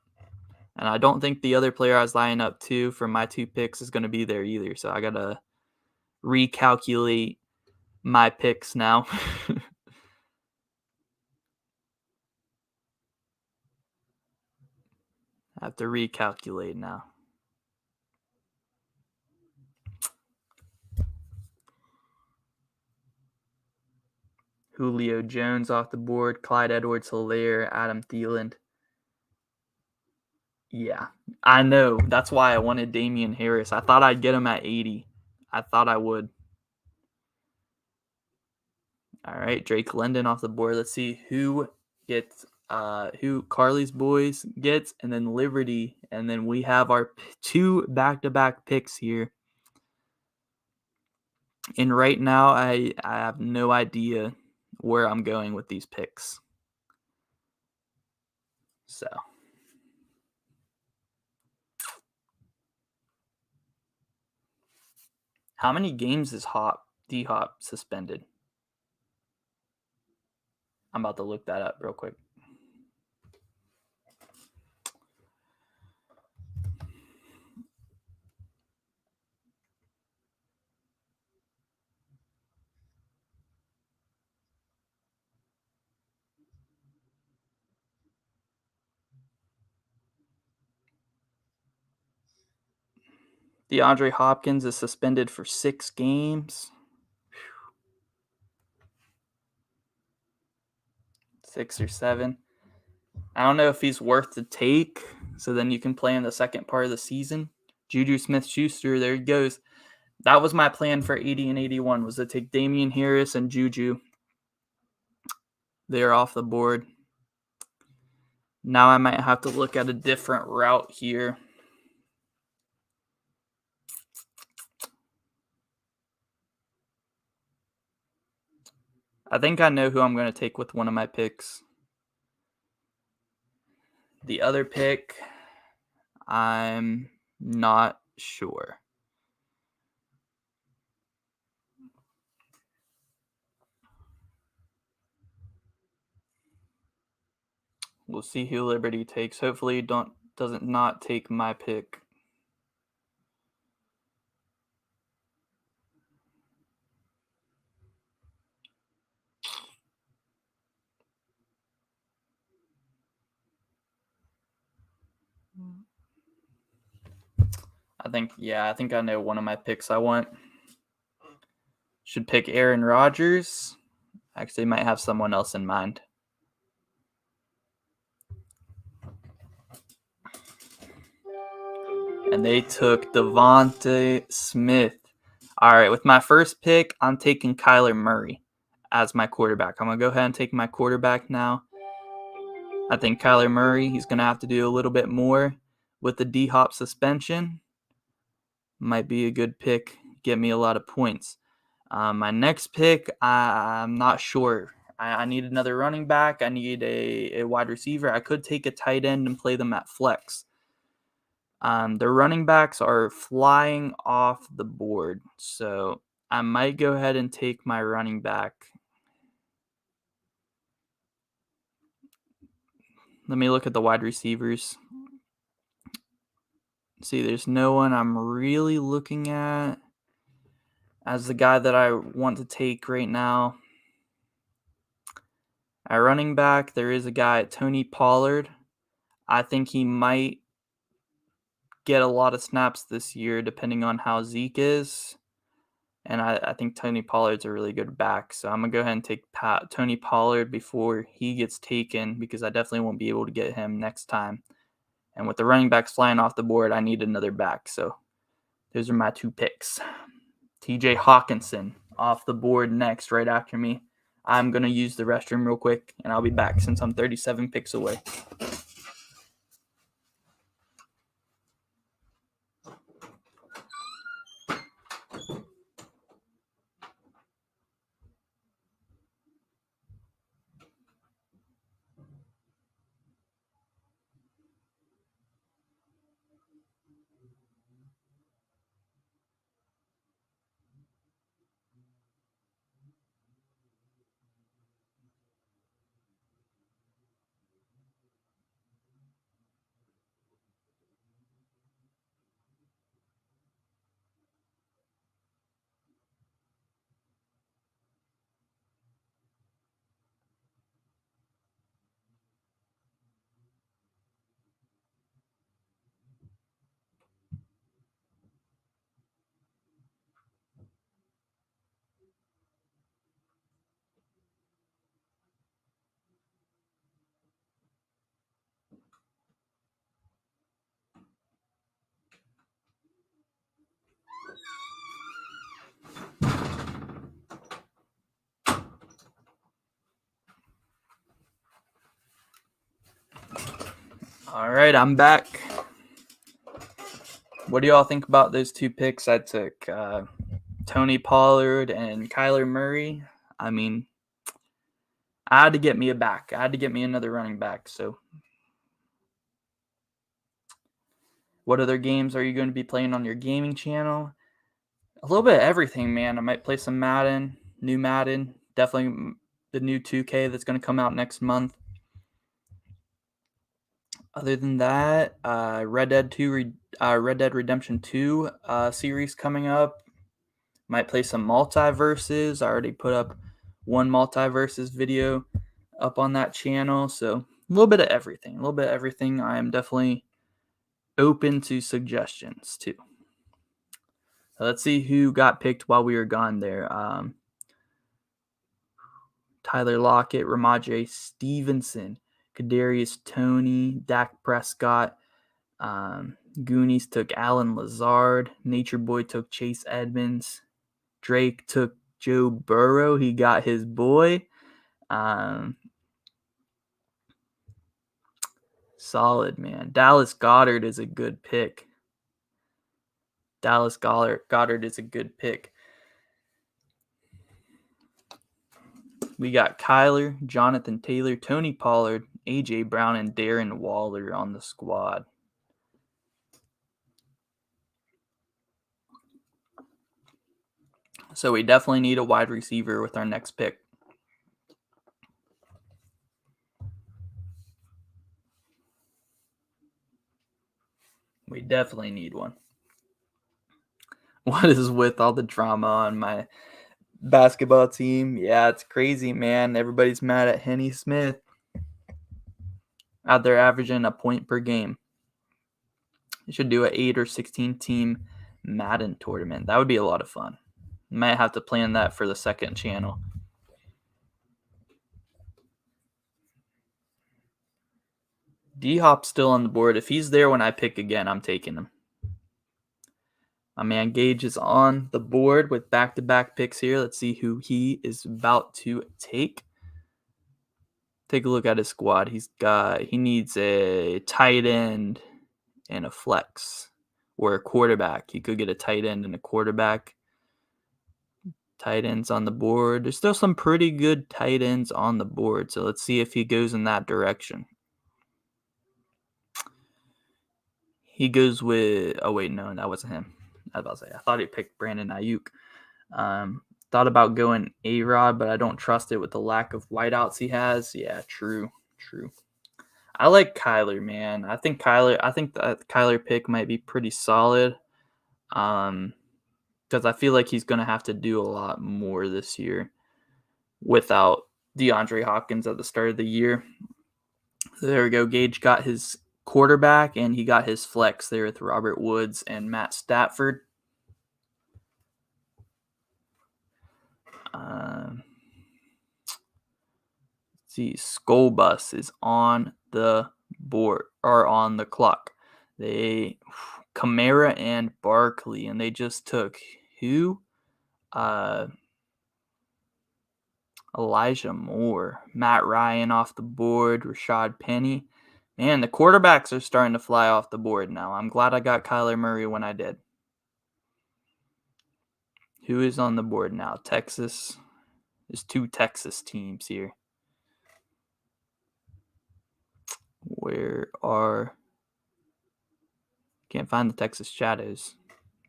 And I don't think the other player I was eyeing up to for my 2 picks is going to be there either. So I got to recalculate my picks now. I have to recalculate now. Julio Jones off the board, Clyde Edwards-Helaire, Adam Thielen. Yeah, I know. That's why I wanted Damian Harris. I thought I'd get him at 80. I thought I would. All right, Drake London off the board. Let's see who gets who Carly's boys gets, and then Liberty, and then we have our 2 back-to-back picks here. And right now, I have no idea where I'm going with these picks. So, how many games is D-Hop suspended? I'm about to look that up real quick. DeAndre Hopkins is suspended for 6 games. 6 or 7. I don't know if he's worth the take, so then you can play in the second part of the season. Juju Smith-Schuster, there he goes. That was my plan for 80 and 81, was to take Damian Harris and Juju. They're off the board. Now I might have to look at a different route here. I think I know who I'm going to take with one of my picks. The other pick, I'm not sure. We'll see who Liberty takes. Hopefully, doesn't not take my pick. I think I know one of my picks I want. Should pick Aaron Rodgers. Actually, might have someone else in mind. And they took Devontae Smith. All right, with my first pick, I'm taking Kyler Murray as my quarterback. I'm going to go ahead and take my quarterback now. I think Kyler Murray, he's going to have to do a little bit more with the D-Hop suspension. Might be a good pick, get me a lot of points. My next pick, I'm not sure. I need another running back. I need a wide receiver. I could take a tight end and play them at flex. The running backs are flying off the board, so I might go ahead and take my running back. Let me look at the wide receivers. See, there's no one I'm really looking at as the guy that I want to take right now. At running back, there is a guy, Tony Pollard. I think he might get a lot of snaps this year, depending on how Zeke is. And I think Tony Pollard's a really good back. So I'm going to go ahead and take Tony Pollard before he gets taken, because I definitely won't be able to get him next time. And with the running backs flying off the board, I need another back. So those are my two picks. TJ Hawkinson off the board next, right after me. I'm going to use the restroom real quick, and I'll be back since I'm 37 picks away. All right, I'm back. What do y'all think about those two picks I took? Tony Pollard and Kyler Murray. I mean, I had to get me a back. I had to get me another running back. So what other games are you going to be playing on your gaming channel? A little bit of everything, man. I might play some Madden, new Madden. Definitely the new 2K that's going to come out next month. Other than that, Red Dead Redemption 2 series coming up. Might play some multiverses. I already put up one multiverses video up on that channel. So a little bit of everything. I am definitely open to suggestions too. So let's see who got picked while we were gone there. Tyler Lockett, Ramondre Stevenson, Kadarius Toney, Dak Prescott. Goonies took Alan Lazard. Nature Boy took Chase Edmonds. Drake took Joe Burrow. He got his boy. Solid, man. Dallas Goedert is a good pick. Goddard is a good pick. We got Kyler, Jonathan Taylor, Tony Pollard, A.J. Brown, and Darren Waller on the squad. So we definitely need a wide receiver with our next pick. We definitely need one. What is with all the drama on my basketball team? Yeah, it's crazy, man. Everybody's mad at Henny Smith. Out there averaging a point per game. You should do an 8 or 16 team Madden tournament. That would be a lot of fun. Might have to plan that for the second channel. D-Hop's still on the board. If he's there when I pick again, I'm taking him. My man Gage is on the board with back-to-back picks here. Let's see who he is about to take. Take a look at his squad. He needs a tight end and a flex or a quarterback. He could get a tight end and a quarterback. Tight ends on the board. There's still some pretty good tight ends on the board. So let's see if he goes in that direction. He goes with, oh wait, no, that wasn't him. I was about to say, I thought he picked Brandon Ayuk. Thought about going A-Rod, but I don't trust it with the lack of wideouts he has. Yeah, true. I like Kyler, man. I think that Kyler pick might be pretty solid. Because I feel like he's going to have to do a lot more this year without DeAndre Hopkins at the start of the year. So there we go. Gage got his quarterback, and he got his flex there with Robert Woods and Matt Stafford. Let's see, Skull Bus is on the board or on the clock. Kamara and Barkley, and they just took who? Elijah Moore, Matt Ryan off the board, Rashad Penny. Man, the quarterbacks are starting to fly off the board now. I'm glad I got Kyler Murray when I did. Who is on the board now? Texas. There's 2 Texas teams here. Can't find the Texas Shadows.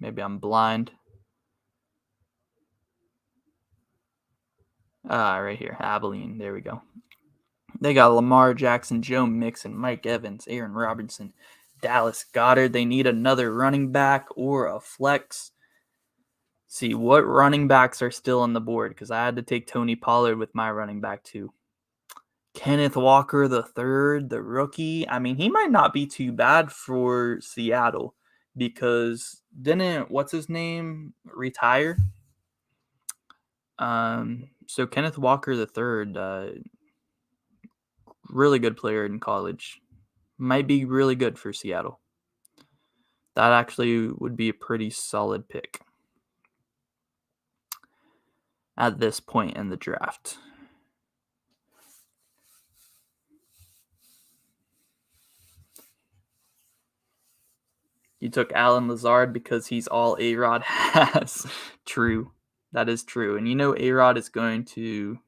Maybe I'm blind. Right here. Abilene. There we go. They got Lamar Jackson, Joe Mixon, Mike Evans, Aaron Robinson, Dallas Goedert. They need another running back or a flex. See what running backs are still on the board, because I had to take Tony Pollard with my running back too. Kenneth Walker III, the rookie. I mean, he might not be too bad for Seattle, because didn't what's his name retire? So Kenneth Walker III, really good player in college, might be really good for Seattle. That actually would be a pretty solid pick at this point in the draft. You took Alan Lazard because he's all A-Rod has. True. That is true. And you know A-Rod is going to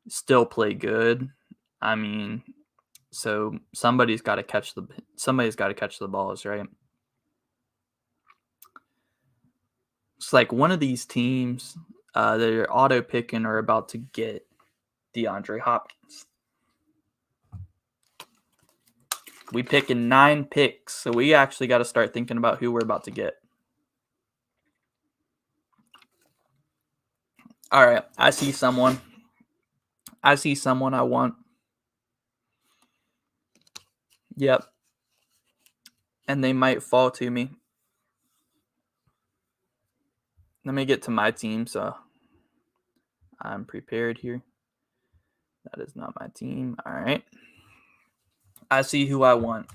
still play good. I mean, so somebody's got to catch the balls, right? It's like one of these teams that are auto picking are about to get DeAndre Hopkins. We pick in 9 picks, so we actually got to start thinking about who we're about to get. All right, I see someone I want. Yep. And they might fall to me. Let me get to my team so I'm prepared here. That is not my team. All right. I see who I want.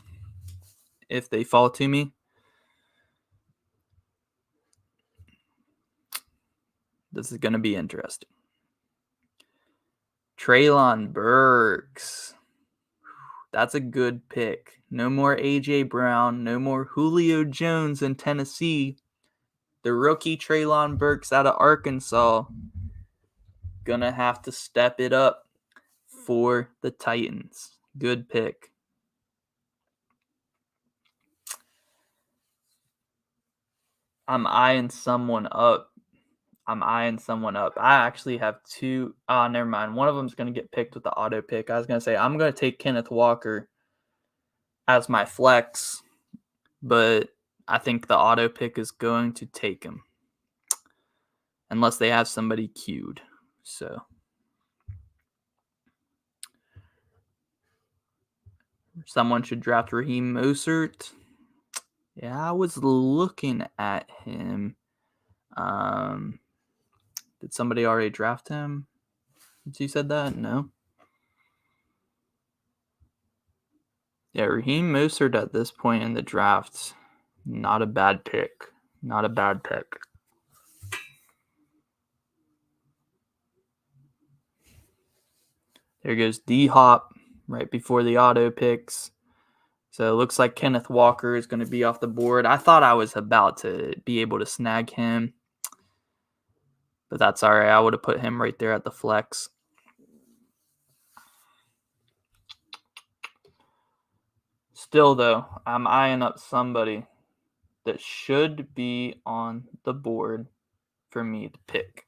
If they fall to me, this is going to be interesting. Treylon Burks. That's a good pick. No more A.J. Brown. No more Julio Jones in Tennessee. The rookie Treylon Burks out of Arkansas gonna have to step it up for the Titans. Good pick. I'm eyeing someone up. I actually have 2. Never mind. One of them is going to get picked with the auto pick. I was going to say I'm going to take Kenneth Walker as my flex. but I think the auto pick is going to take him unless they have somebody queued. So someone should draft Raheem Mostert. Yeah, I was looking at him. Did somebody already draft him? Did you said that? No. Yeah, Raheem Mostert at this point in the draft, not a bad pick. Not a bad pick. There goes D-Hop right before the auto picks. So it looks like Kenneth Walker is going to be off the board. I thought I was about to be able to snag him, but that's all right. I would have put him right there at the flex. Still, though, I'm eyeing up somebody that should be on the board for me to pick.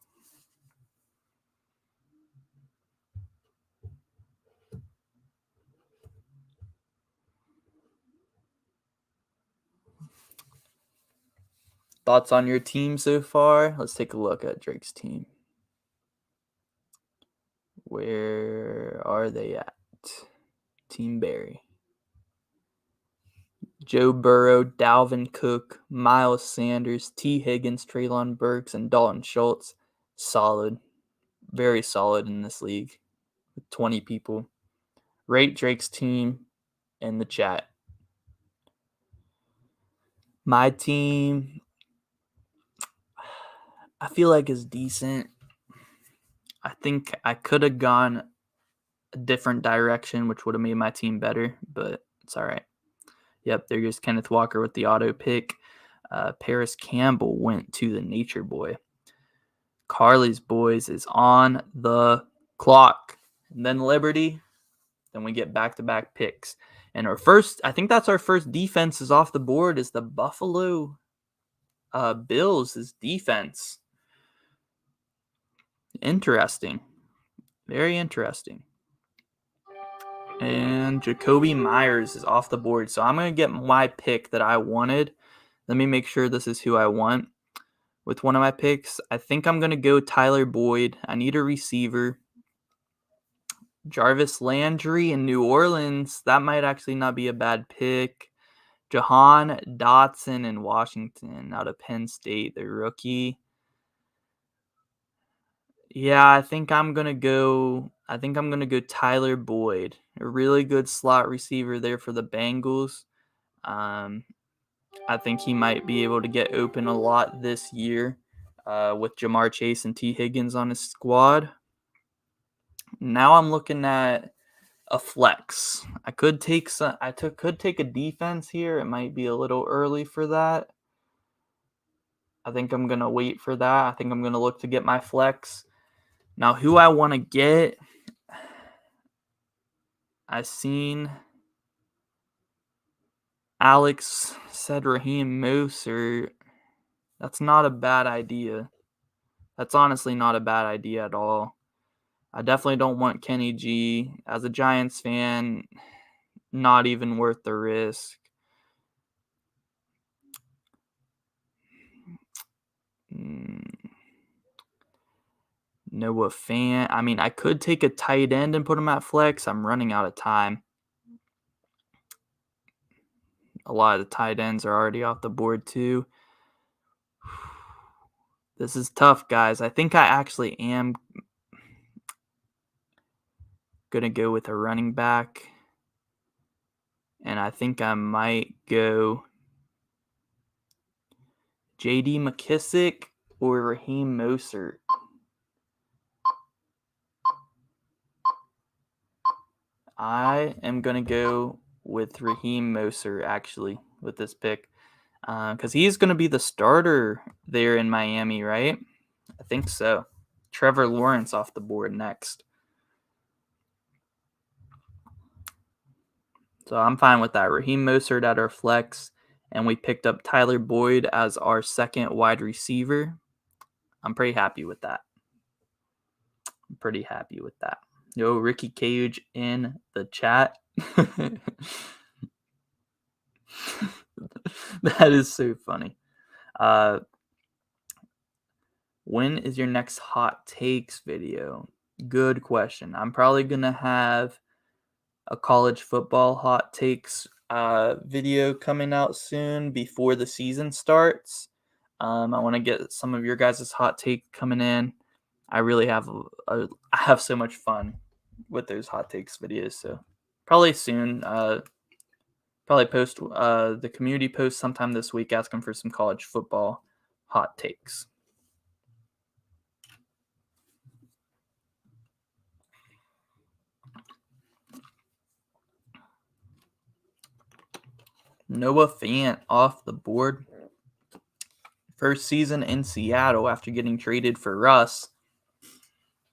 Thoughts on your team so far? Let's take a look at Drake's team. Where are they at? Team Barry. Joe Burrow, Dalvin Cook, Miles Sanders, T. Higgins, Treylon Burks, and Dalton Schultz. Solid. Very solid in this league with 20 people. Rate Drake's team in the chat. My team, I feel like is decent. I think I could have gone a different direction, which would have made my team better, but it's all right. Yep, there goes Kenneth Walker with the auto pick. Paris Campbell went to the Nature Boy. Carly's Boys is on the clock. And then Liberty. Then we get back-to-back picks. And our first, I think that's our first defense is off the board is the Buffalo Bills' defense. Interesting. Very interesting. And Jacoby Myers is off the board. So I'm going to get my pick that I wanted. Let me make sure this is who I want. With one of my picks, I think I'm going to go Tyler Boyd. I need a receiver. Jarvis Landry in New Orleans. That might actually not be a bad pick. Jahan Dotson in Washington out of Penn State, the rookie. Yeah, I think I'm gonna go Tyler Boyd. A really good slot receiver there for the Bengals. I think he might be able to get open a lot this year with Jamar Chase and T. Higgins on his squad. Now I'm looking at a flex. I could take a defense here. It might be a little early for that. I think I'm gonna wait for that. I think I'm gonna look to get my flex. Now, who I want to get, I've seen Alex said Raheem Mostert. That's not a bad idea. That's honestly not a bad idea at all. I definitely don't want Kenny G. As a Giants fan, not even worth the risk. Noah Fant. I mean, I could take a tight end and put him at flex. I'm running out of time. A lot of the tight ends are already off the board too. This is tough, guys. I think I actually am going to go with a running back. And I think I might go J.D. McKissick or Raheem Mostert. I am going to go with Raheem Mostert, actually, with this pick. Because he's going to be the starter there in Miami, right? I think so. Trevor Lawrence off the board next. So I'm fine with that. Raheem Mostert at our flex, and we picked up Tyler Boyd as our second wide receiver. I'm pretty happy with that. Yo, Ricky Cage in the chat. That is so funny. When is your next hot takes video? Good question. I'm probably gonna have a college football hot takes video coming out soon before the season starts. I want to get some of your guys' hot take coming in. I really have I have so much fun with those hot takes videos. So probably soon. Probably post the community post sometime this week asking for some college football hot takes. Noah Fant off the board. First season in Seattle after getting traded for Russ.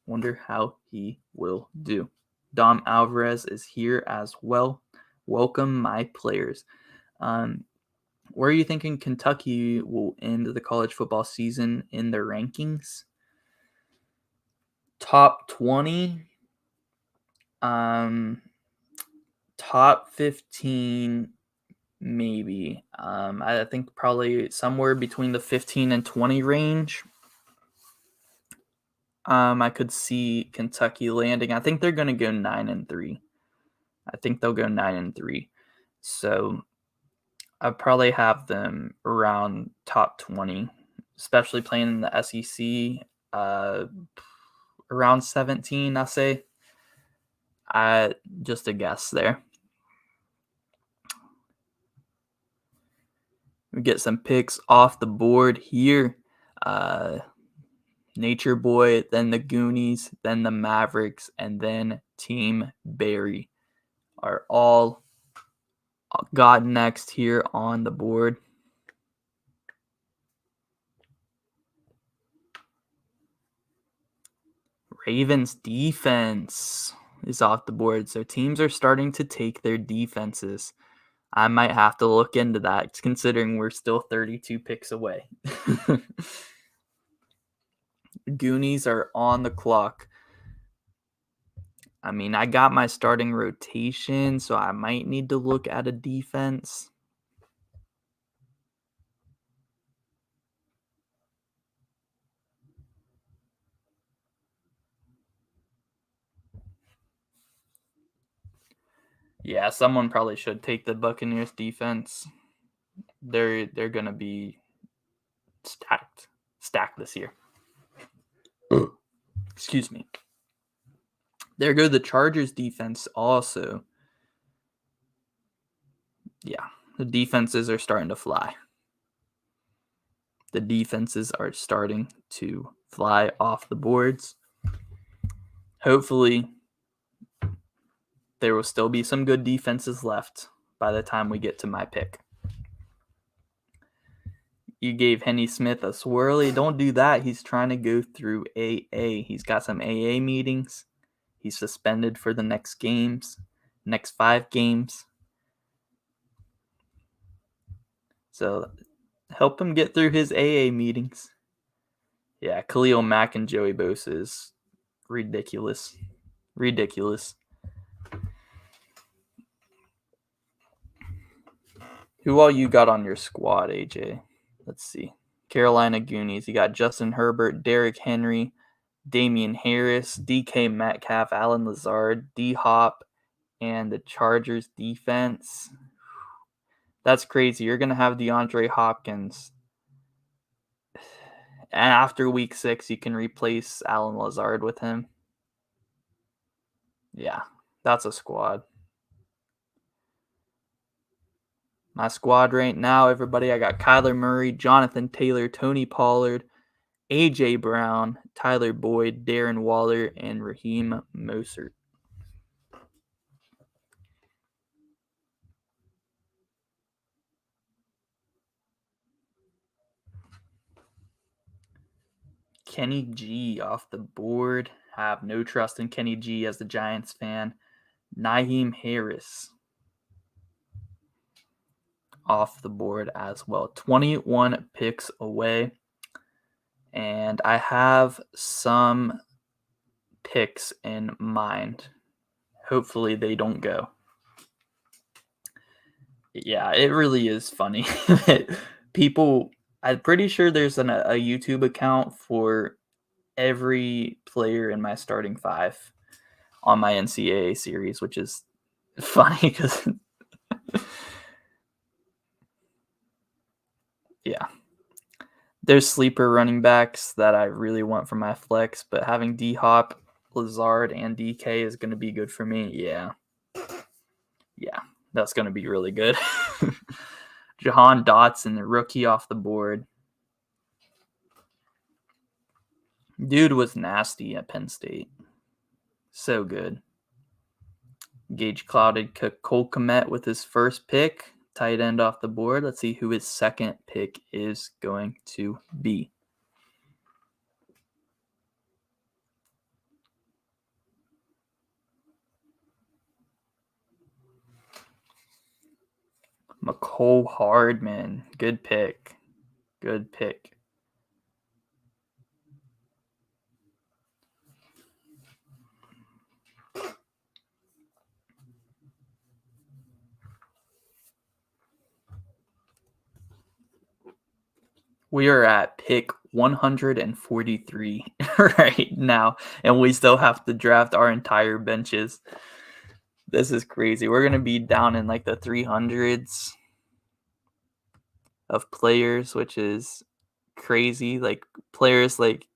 Wonder how he will do. Dom Alvarez is here as well. Welcome, my players. Where are you thinking Kentucky will end the college football season in their rankings? Top 20, top 15, maybe. I think probably somewhere between the 15 and 20 range. I could see Kentucky landing. I think they're going to go 9-3. I think they'll go 9-3. So I probably have them around top 20, especially playing in the SEC. Around 17, I say. Just a guess there. We get some picks off the board here. Nature Boy, then the Goonies, then the Mavericks, and then Team Barry are all got next here on the board. Ravens defense is off the board. So teams are starting to take their defenses. I might have to look into that considering we're still 32 picks away. Goonies are on the clock. I mean, I got my starting rotation, so I might need to look at a defense. Yeah, someone probably should take the Buccaneers defense. They're gonna be stacked this year. Excuse me. There go the Chargers defense also. Yeah, the defenses are starting to fly. The defenses are starting to fly off the boards. Hopefully, there will still be some good defenses left by the time we get to my pick. You gave Henny Smith a swirly. Don't do that. He's trying to go through AA. He's got some AA meetings. He's suspended for the next 5 games. So help him get through his AA meetings. Yeah, Khalil Mack and Joey Bosa is ridiculous. Ridiculous. Who all you got on your squad, AJ? Let's see. Carolina Goonies. You got Justin Herbert, Derrick Henry, Damian Harris, DK Metcalf, Allen Lazard, D-Hop, and the Chargers defense. That's crazy. You're going to have DeAndre Hopkins. And after week 6, you can replace Allen Lazard with him. Yeah, that's a squad. My squad right now, everybody, I got Kyler Murray, Jonathan Taylor, Tony Pollard, A.J. Brown, Tyler Boyd, Darren Waller, and Raheem Mostert. Kenny G off the board. Have no trust in Kenny G as the Giants fan. Naheem Harris off the board as well. 21 picks away. And I have some picks in mind. Hopefully they don't go. Yeah, it really is funny that people. I'm pretty sure there's a YouTube account for every player in my starting five on my NCAA series, which is funny because yeah, there's sleeper running backs that I really want for my flex, but having D Hop, Lazard, and DK is going to be good for me. Yeah, that's going to be really good. Jahan Dotson, the rookie off the board. Dude was nasty at Penn State. So good. Gage clouded Cole Kmet with his first pick, tight end off the board. Let's see who his second pick is going to be. McCole Hardman. Good pick. Good pick. We are at pick 143 right now, and we still have to draft our entire benches. This is crazy. We're going to be down in like the 300s of players, which is crazy. Like players like,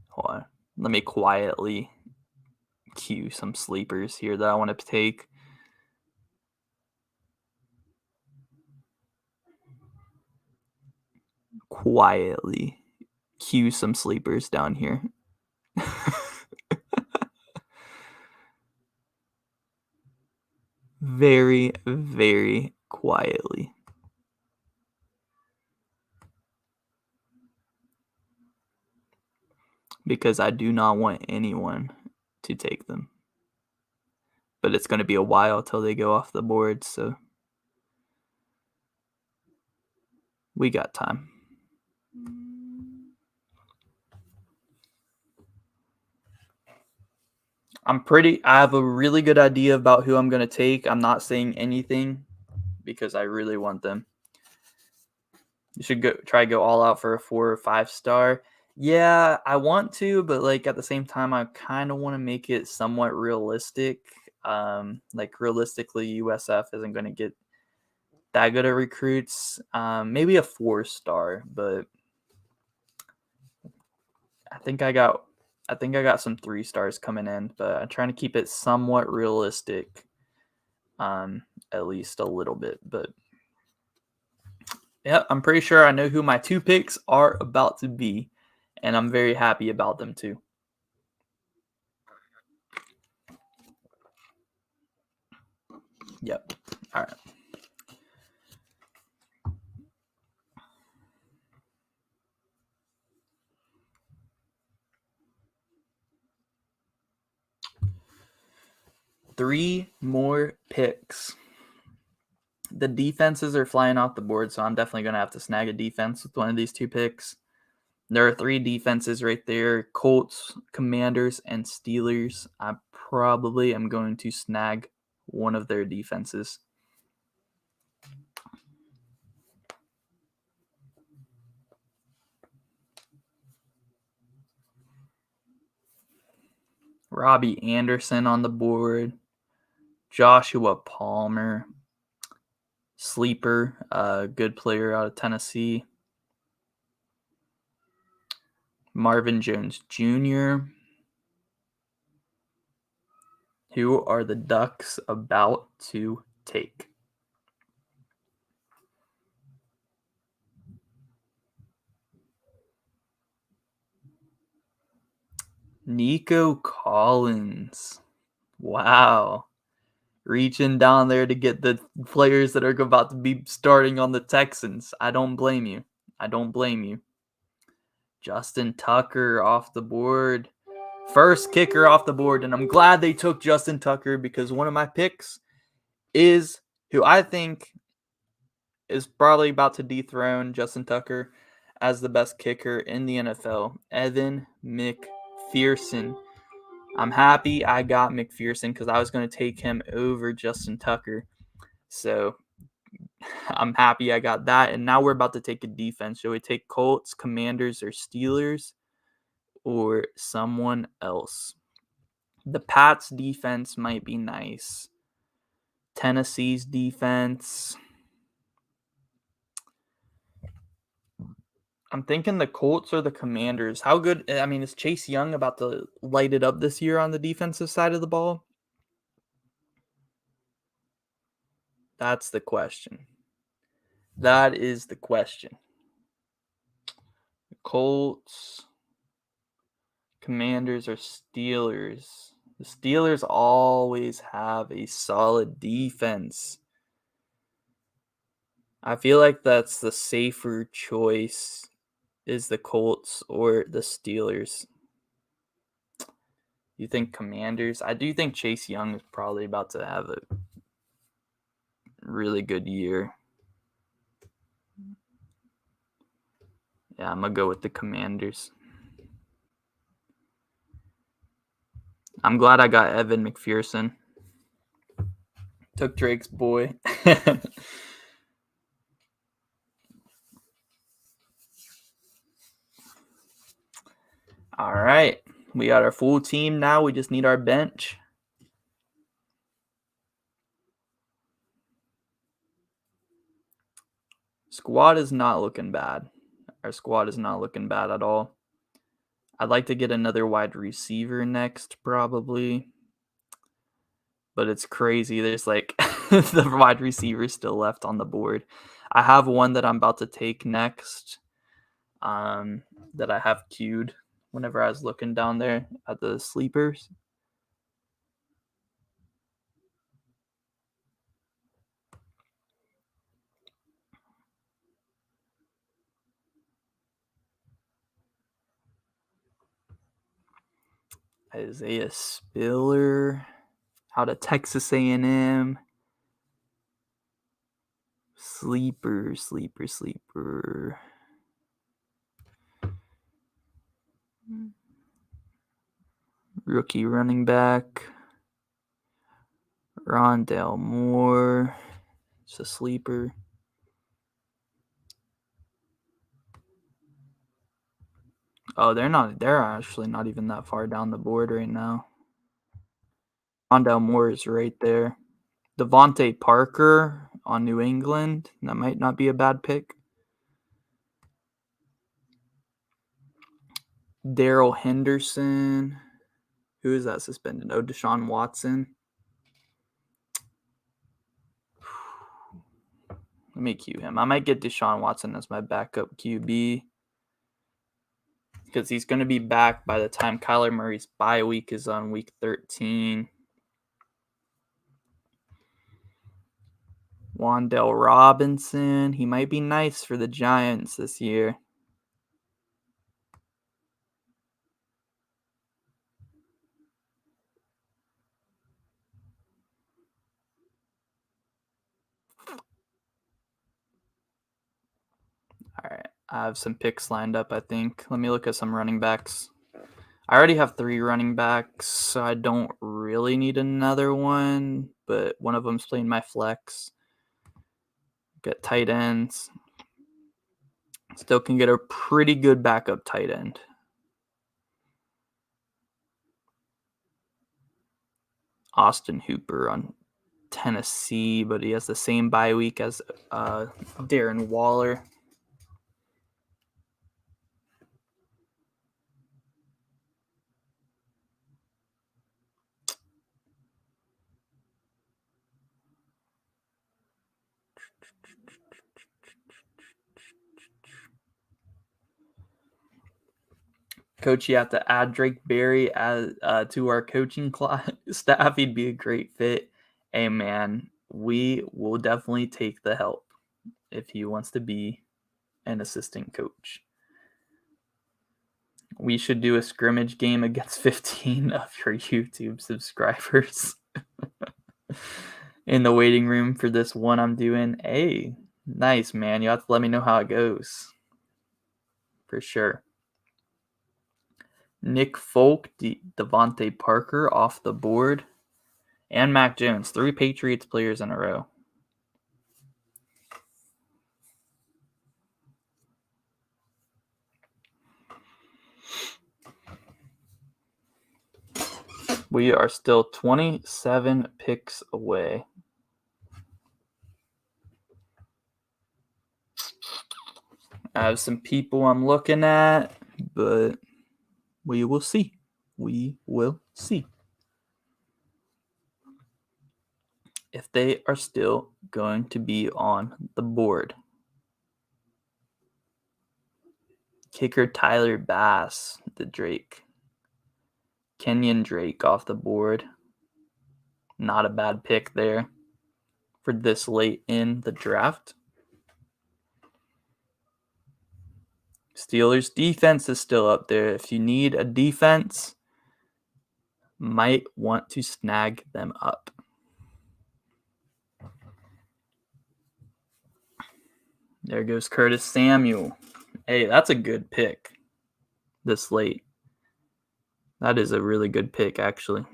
hold on, let me quietly cue some sleepers here that I want to take. Quietly cue some sleepers down here. Very, very quietly. Because I do not want anyone to take them. But it's going to be a while till they go off the board, so we got time. I have a really good idea about who I'm going to take. I'm not saying anything because I really want them. You should try to go all out for a 4 or 5 star. Yeah, I want to, but like at the same time, I kind of want to make it somewhat realistic. Like realistically, USF isn't going to get that good at recruits. Maybe a 4 star, but I think I got some 3 stars coming in, but I'm trying to keep it somewhat realistic, at least a little bit. But yeah, I'm pretty sure I know who my 2 picks are about to be, and I'm very happy about them too. Yep. All right. Three more picks. The defenses are flying off the board, so I'm definitely going to have to snag a defense with one of these 2 picks. There are 3 defenses right there: Colts, Commanders, and Steelers. I probably am going to snag one of their defenses. Robbie Anderson on the board. Joshua Palmer. Sleeper, good player out of Tennessee. Marvin Jones Jr. Who are the Ducks about to take? Nico Collins. Wow. Reaching down there to get the players that are about to be starting on the Texans. I don't blame you. Justin Tucker off the board. First kicker off the board, and I'm glad they took Justin Tucker because one of my picks is who I think is probably about to dethrone Justin Tucker as the best kicker in the NFL, Evan McPherson. I'm happy I got McPherson because I was going to take him over Justin Tucker. So I'm happy I got that. And now we're about to take a defense. Should we take Colts, Commanders, or Steelers, or someone else? The Pats defense might be nice. Tennessee's defense. I'm thinking the Colts or the Commanders. How good? I mean, is Chase Young about to light it up this year on the defensive side of the ball? That's the question. That is the question. Colts, Commanders, or Steelers? The Steelers always have a solid defense. I feel like that's the safer choice is the Colts or the Steelers. You think Commanders? I do think Chase Young is probably about to have a really good year. Yeah, I'm going to go with the Commanders. I'm glad I got Evan McPherson. Took Drake's boy. All right. We got our full team now. We just need our bench. Squad is not looking bad. Our squad is not looking bad at all. I'd like to get another wide receiver next, probably. But it's crazy. There's like the wide receiver still left on the board. I have one that I'm about to take next that I have queued whenever I was looking down there at the sleepers. Isaiah Spiller out of Texas A&M. Sleeper. Rookie running back. Rondale Moore. It's a sleeper. Oh, they're actually not even that far down the board right now. Rondale Moore is right there. Devontae Parker on New England. That might not be a bad pick. Daryl Henderson. Who is that suspended? Oh, Deshaun Watson. Let me cue him. I might get Deshaun Watson as my backup QB because he's going to be back by the time Kyler Murray's bye week is on week 13. Wan'Dale Robinson. He might be nice for the Giants this year. All right. I have some picks lined up, I think. Let me look at some running backs. I already have 3 running backs, so I don't really need another one, but one of them's playing my flex. Got tight ends. Still can get a pretty good backup tight end. Austin Hooper on Tennessee, but he has the same bye week as Darren Waller. Coach, you have to add Drake Berry as to our coaching staff. He'd be a great fit. Hey, man, we will definitely take the help if he wants to be an assistant coach. We should do a scrimmage game against 15 of your YouTube subscribers in the waiting room for this one I'm doing. Hey, nice, man. You have to let me know how it goes. For sure. Nick Folk, Devontae Parker off the board, and Mac Jones. 3 Patriots players in a row. We are still 27 picks away. I have some people I'm looking at, but we will see. We will see if they are still going to be on the board. Kicker Tyler Bass, the Drake. Kenyon Drake off the board. Not a bad pick there for this late in the draft. Steelers defense is still up there. If you need a defense, might want to snag them up. There goes Curtis Samuel. Hey, that's a good pick this late. That is a really good pick, actually.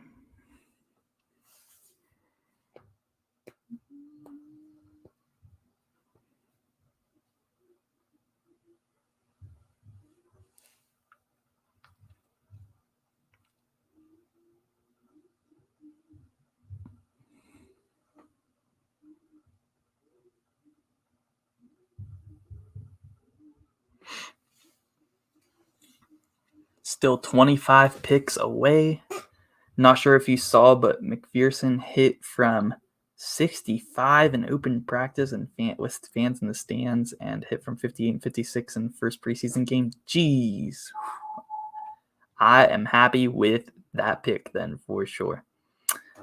Still 25 picks away. Not sure if you saw, but McPherson hit from 65 in open practice and with fans in the stands, and hit from 58 and 56 in the first preseason game. Jeez. I am happy with that pick then for sure.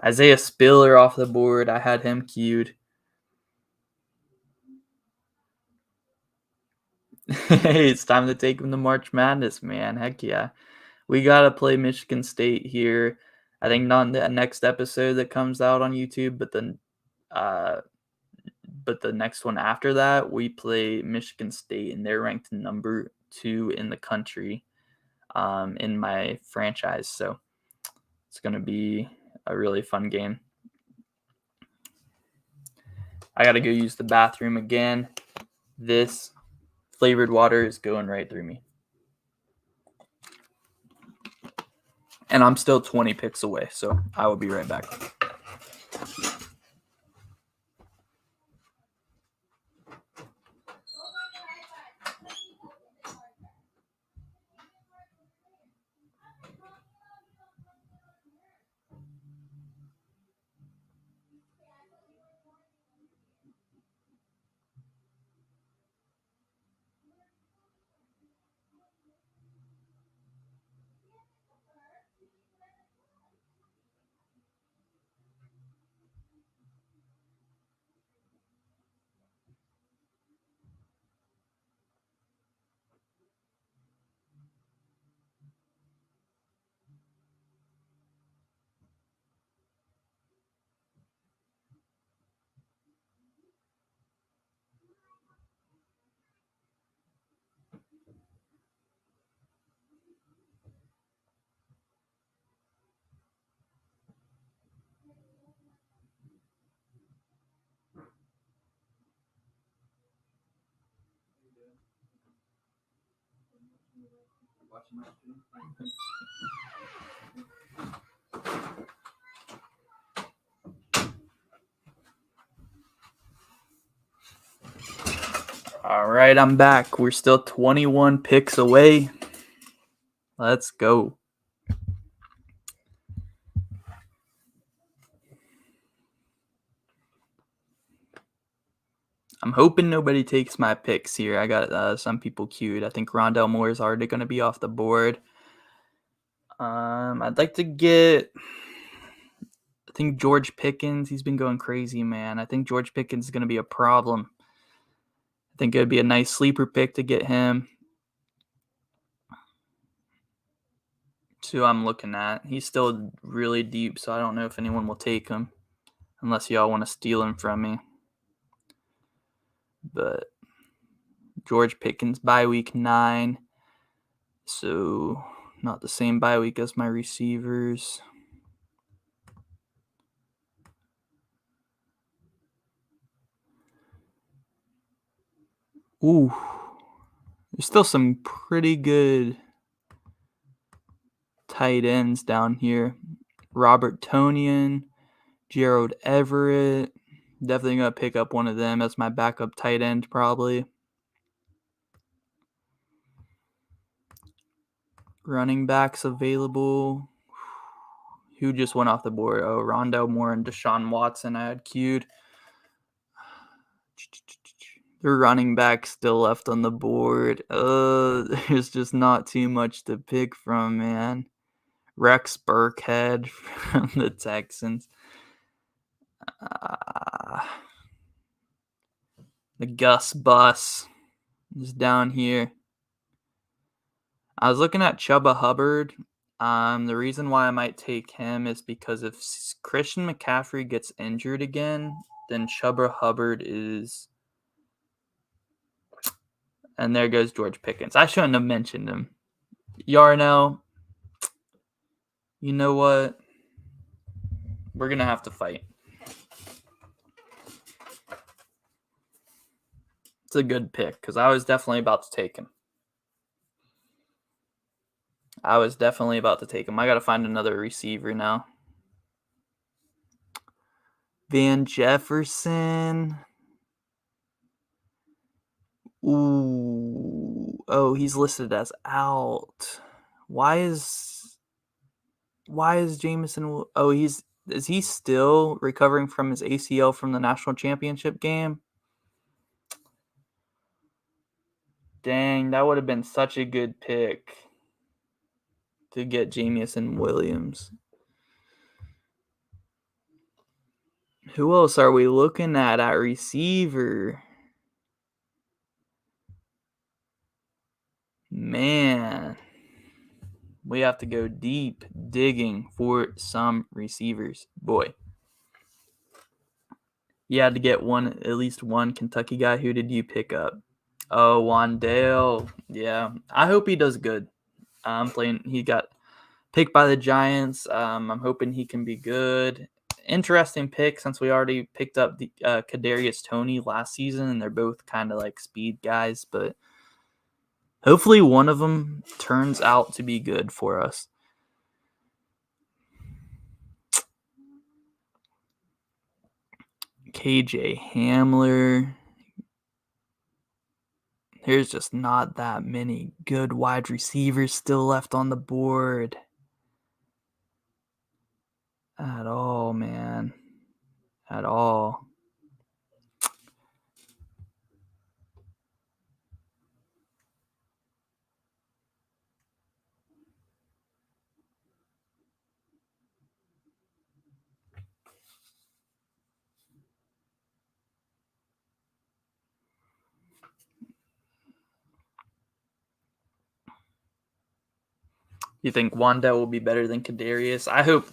Isaiah Spiller off the board. I had him queued. Hey, it's time to take him to March Madness, man. Heck yeah. We got to play Michigan State here. I think not in the next episode that comes out on YouTube, but then the next one after that, we play Michigan State, and they're ranked number 2 in the country in my franchise. So it's going to be a really fun game. I got to go use the bathroom again. This flavored water is going right through me. And I'm still 20 picks away, so I will be right back. All right, I'm back. We're still 21 picks away. Let's go. I'm hoping nobody takes my picks here. I got some people queued. I think Rondell Moore is already going to be off the board. I'd like to get, I think George Pickens. He's been going crazy, man. I think George Pickens is going to be a problem. I think it would be a nice sleeper pick to get him. That's who I'm looking at. He's still really deep, so I don't know if anyone will take him unless y'all want to steal him from me. But George Pickens by week 9. So Not the same bye week as my receivers. Ooh. There's still some pretty good tight ends down here. Robert Tonian, Gerald Everett. Definitely going to pick up one of them as my backup tight end probably. Running backs available. Who just went off the board? Oh, Rondell Moore and Deshaun Watson I had queued. The running back still left on the board. There's just not too much to pick from, man. Rex Burkhead from the Texans. The Gus Bus is down here. I was looking at Chuba Hubbard. The reason why I might take him is because if Christian McCaffrey gets injured again, then Chuba Hubbard is... And there goes George Pickens. I shouldn't have mentioned him. Yarnell, you know what? We're going to have to fight. It's a good pick because I was definitely about to take him. I got to find another receiver now. Van Jefferson. Ooh. Oh, he's listed as out. Why is Jameson? Oh, is he still recovering from his ACL from the national championship game? Dang, that would have been such a good pick to get Jameson Williams. Who else are we looking at receiver? Man, we have to go deep digging for some receivers. Boy. You had to get at least one Kentucky guy. Who did you pick up? Oh, Wandale. Yeah. I hope he does good. He got picked by the Giants. I'm hoping he can be good. Interesting pick since we already picked up the Kadarius Toney last season, and they're both kind of like speed guys, but hopefully one of them turns out to be good for us. KJ Hamler. There's just not that many good wide receivers still left on the board. At all, man. At all. You think Wanda will be better than Kadarius? I hope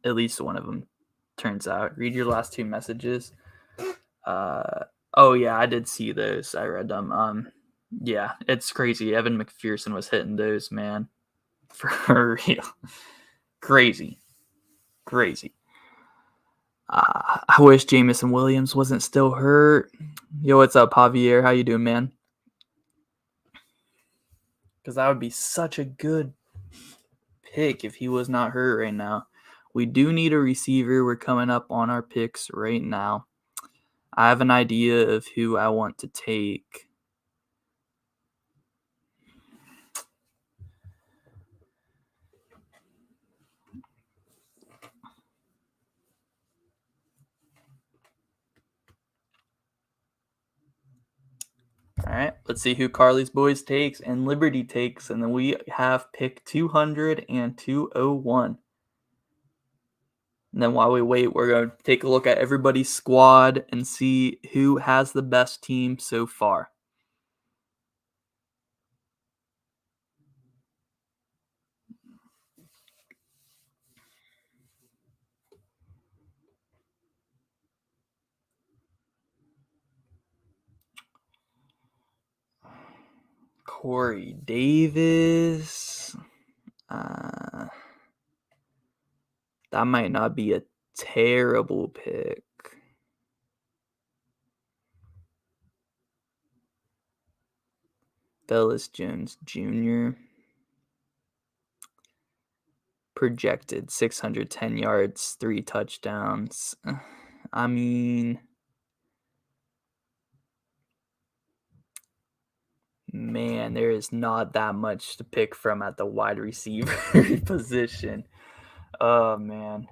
at least one of them turns out. Read your last two messages. Oh yeah, I did see those. I read them. Yeah, it's crazy. Evan McPherson was hitting those, man. For real. Crazy. I wish Jameson Williams wasn't still hurt. Yo, what's up, Javier? How you doing, man? Because that would be such a good pick if he was not hurt right now. We do need a receiver. We're coming up on our picks right now. I have an idea of who I want to take. All right, let's see who Carly's Boys takes and Liberty takes, and then we have pick 200 and 201. And then while we wait, we're going to take a look at everybody's squad and see who has the best team so far. Corey Davis. That might not be a terrible pick. Velus Jones Jr. projected 610 yards, 3 touchdowns. I mean, man, there is not that much to pick from at the wide receiver position. Oh, man.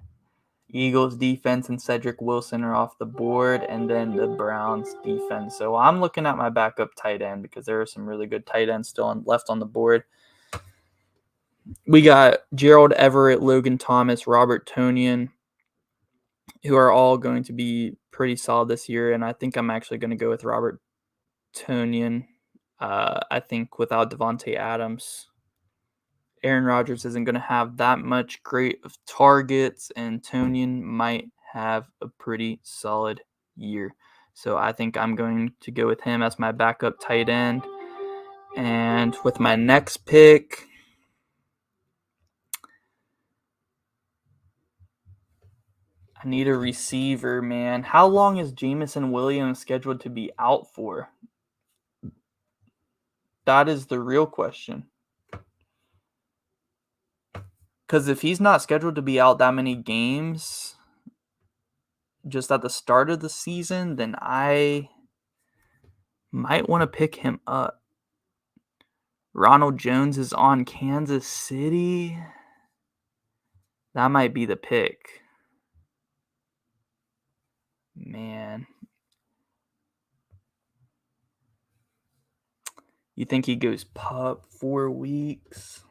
Eagles defense and Cedric Wilson are off the board, and then the Browns defense. So I'm looking at my backup tight end because there are some really good tight ends still left on the board. We got Gerald Everett, Logan Thomas, Robert Tonyan, who are all going to be pretty solid this year, and I think I'm actually going to go with Robert Tonyan. I think without Devontae Adams, Aaron Rodgers isn't going to have that much great of targets, and Tonyan might have a pretty solid year. So I think I'm going to go with him as my backup tight end. And with my next pick, I need a receiver, man. How long is Jameson Williams scheduled to be out for? That is the real question. Because if he's not scheduled to be out that many games just at the start of the season, then I might want to pick him up. Ronald Jones is on Kansas City. That might be the pick. Man. You think he goes pup 4 weeks?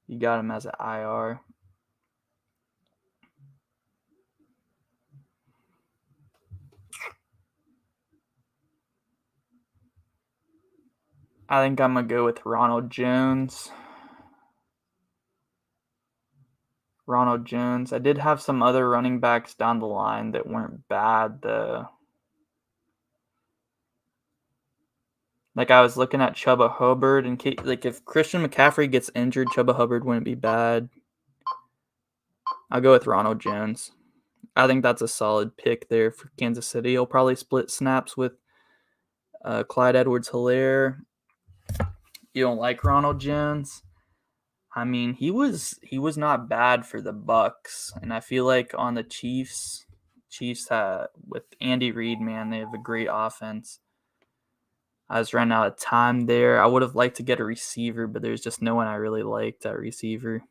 You got him as an IR. I think I'm going to go with Ronald Jones. Ronald Jones. I did have some other running backs down the line that weren't bad, though. Like, I was looking at Chuba Hubbard, and like if Christian McCaffrey gets injured, Chuba Hubbard wouldn't be bad. I'll go with Ronald Jones. I think that's a solid pick there for Kansas City. He'll probably split snaps with Clyde Edwards-Helaire. You don't like Ronald Jones? I mean, he was not bad for the Bucks, and I feel like on the Chiefs with Andy Reid, man, they have a great offense. I was running out of time there. I would have liked to get a receiver, but there's just no one I really liked at receiver.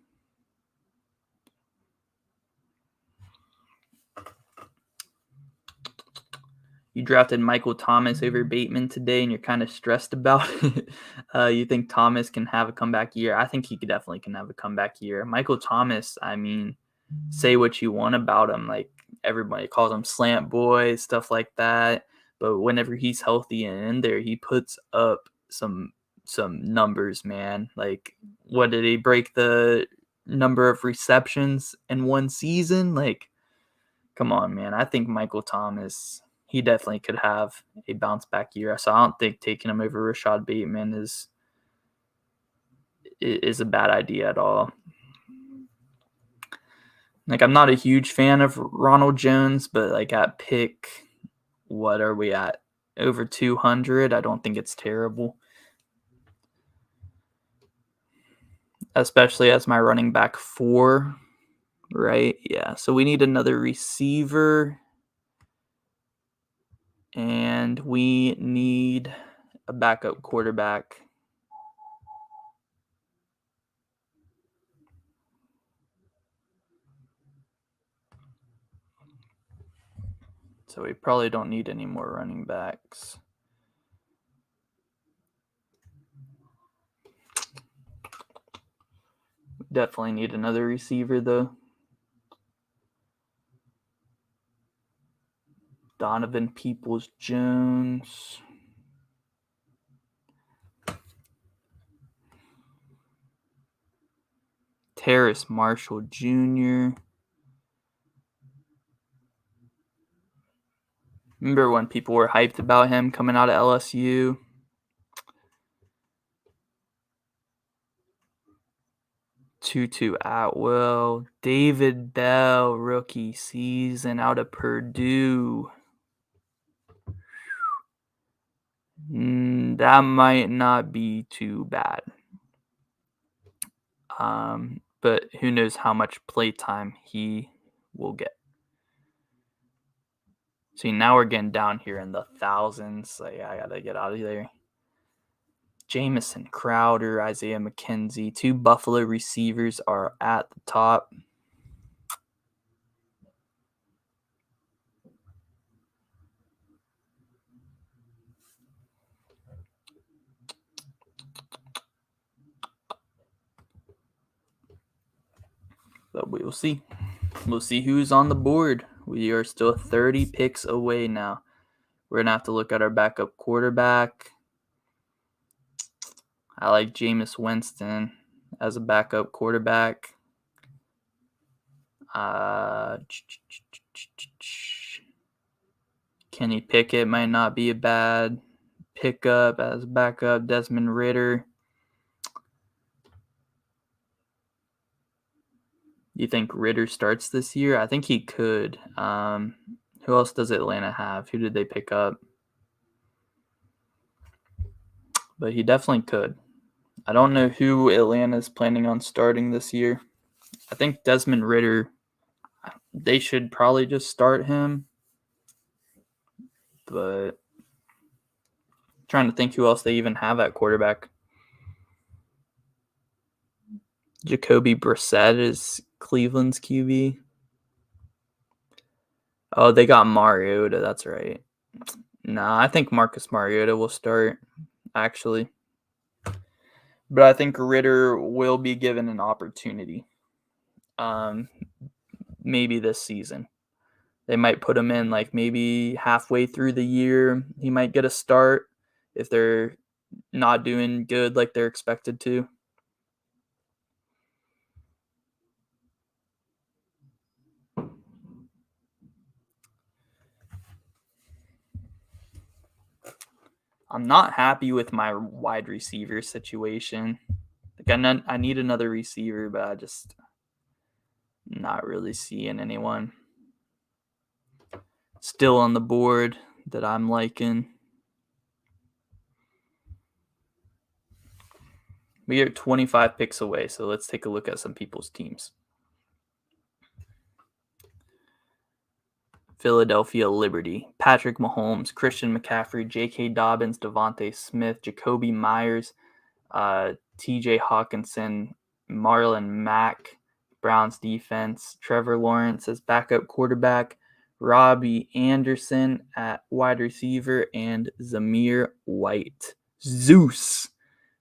You drafted Michael Thomas over Bateman today, and you're kind of stressed about it. You think Thomas can have a comeback year? I think he definitely can have a comeback year. Michael Thomas, I mean, say what you want about him. Like, everybody calls him slant boy, stuff like that. But whenever he's healthy and in there, he puts up some numbers, man. Like, what did he break the number of receptions in one season? Like, come on, man. I think Michael Thomas, he definitely could have a bounce back year. So I don't think taking him over Rashad Bateman is a bad idea at all. Like, I'm not a huge fan of Ronald Jones, but like at pick, what are we at? Over 200? I don't think it's terrible. Especially as my running back 4, right? Yeah. So we need another receiver. And we need a backup quarterback. So we probably don't need any more running backs. Definitely need another receiver, though. Donovan Peoples-Jones. Terrace Marshall Jr. Remember when people were hyped about him coming out of LSU? Tutu Atwell, David Bell, rookie season out of Purdue. That might not be too bad. But who knows how much playtime he will get. See, now we're getting down here in the thousands. So yeah, I gotta get out of there. Jamison Crowder, Isaiah McKenzie, 2 Buffalo receivers are at the top. But we will see. We'll see who's on the board. We are still 30 picks away now. We're going to have to look at our backup quarterback. I like Jameis Winston as a backup quarterback. Kenny Pickett might not be a bad pickup as a backup. Desmond Ridder. You think Ridder starts this year? I think he could. Who else does Atlanta have? Who did they pick up? But he definitely could. I don't know who Atlanta is planning on starting this year. I think Desmond Ridder, they should probably just start him. But I'm trying to think who else they even have at quarterback. Jacoby Brissett is Cleveland's QB. Oh, they got Mariota. That's right. Nah, I think Marcus Mariota will start, actually. But I think Ridder will be given an opportunity. Maybe this season. They might put him in like maybe halfway through the year. He might get a start if they're not doing good like they're expected to. I'm not happy with my wide receiver situation. Like I need another receiver, but I just not really seeing anyone still on the board that I'm liking. We are 25 picks away, so let's take a look at some people's teams. Philadelphia Liberty, Patrick Mahomes, Christian McCaffrey, J.K. Dobbins, Devontae Smith, Jacoby Myers, T.J. Hawkinson, Marlon Mack, Browns defense, Trevor Lawrence as backup quarterback, Robbie Anderson at wide receiver, and Zamir White. Zeus.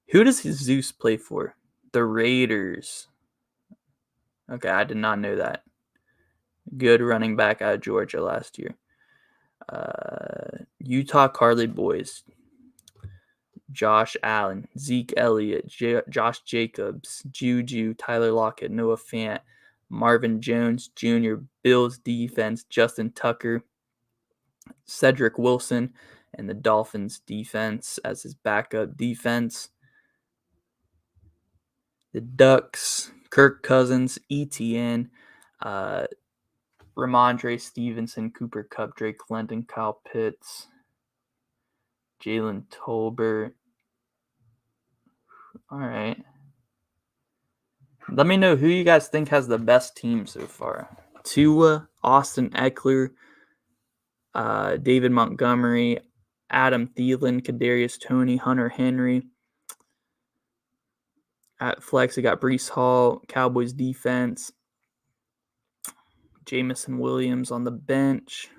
Who does Zeus play for? The Raiders. Okay, I did not know that. Good running back out of Georgia last year. Utah Carly Boys. Josh Allen, Zeke Elliott, Josh Jacobs, Juju, Tyler Lockett, Noah Fant, Marvin Jones Jr., Bills defense, Justin Tucker, Cedric Wilson, and the Dolphins defense as his backup defense. The Ducks, Kirk Cousins, ETN, Ramondre Stevenson, Cooper Kupp, Drake London, Kyle Pitts, Jalen Tolbert. All right. Let me know who you guys think has the best team so far. Tua, Austin Eckler, David Montgomery, Adam Thielen, Kadarius Toney, Hunter Henry. At flex, we got Breece Hall, Cowboys defense, Jamison Williams on the bench.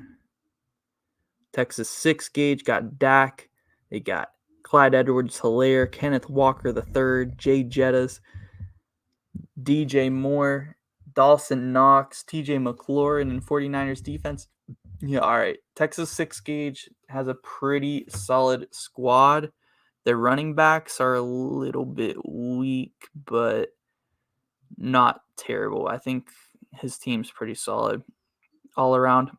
Texas 6 gauge got Dak. They got Clyde Edwards-Helaire, Kenneth Walker III, Jay Jettas, DJ Moore, Dawson Knox, TJ McLaurin, and 49ers defense. Yeah, all right. Texas 6 gauge has a pretty solid squad. Their running backs are a little bit weak, but not terrible. I think his team's pretty solid all around.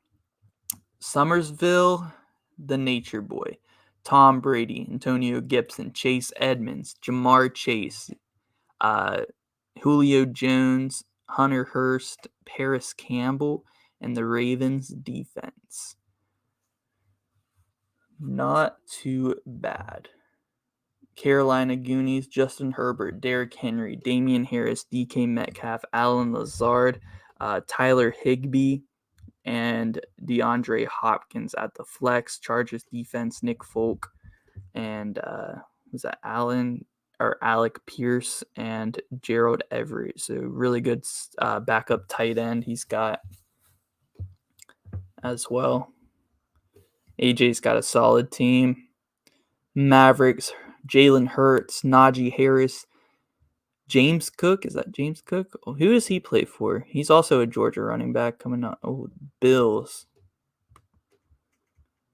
Summersville, the Nature Boy. Tom Brady, Antonio Gibson, Chase Edmonds, Jamar Chase, Julio Jones, Hunter Hurst, Paris Campbell, and the Ravens defense. Not too bad. Carolina Goonies, Justin Herbert, Derrick Henry, Damian Harris, DK Metcalf, Allen Lazard, Tyler Higbee, and DeAndre Hopkins at the flex. Chargers defense, Nick Folk, and was that Alec Pierce and Gerald Everett. So really good backup tight end he's got as well. AJ's got a solid team. Mavericks, Jalen Hurts, Najee Harris, James Cook. Is that James Cook? Oh, who does he play for? He's also a Georgia running back coming up. Oh, Bills.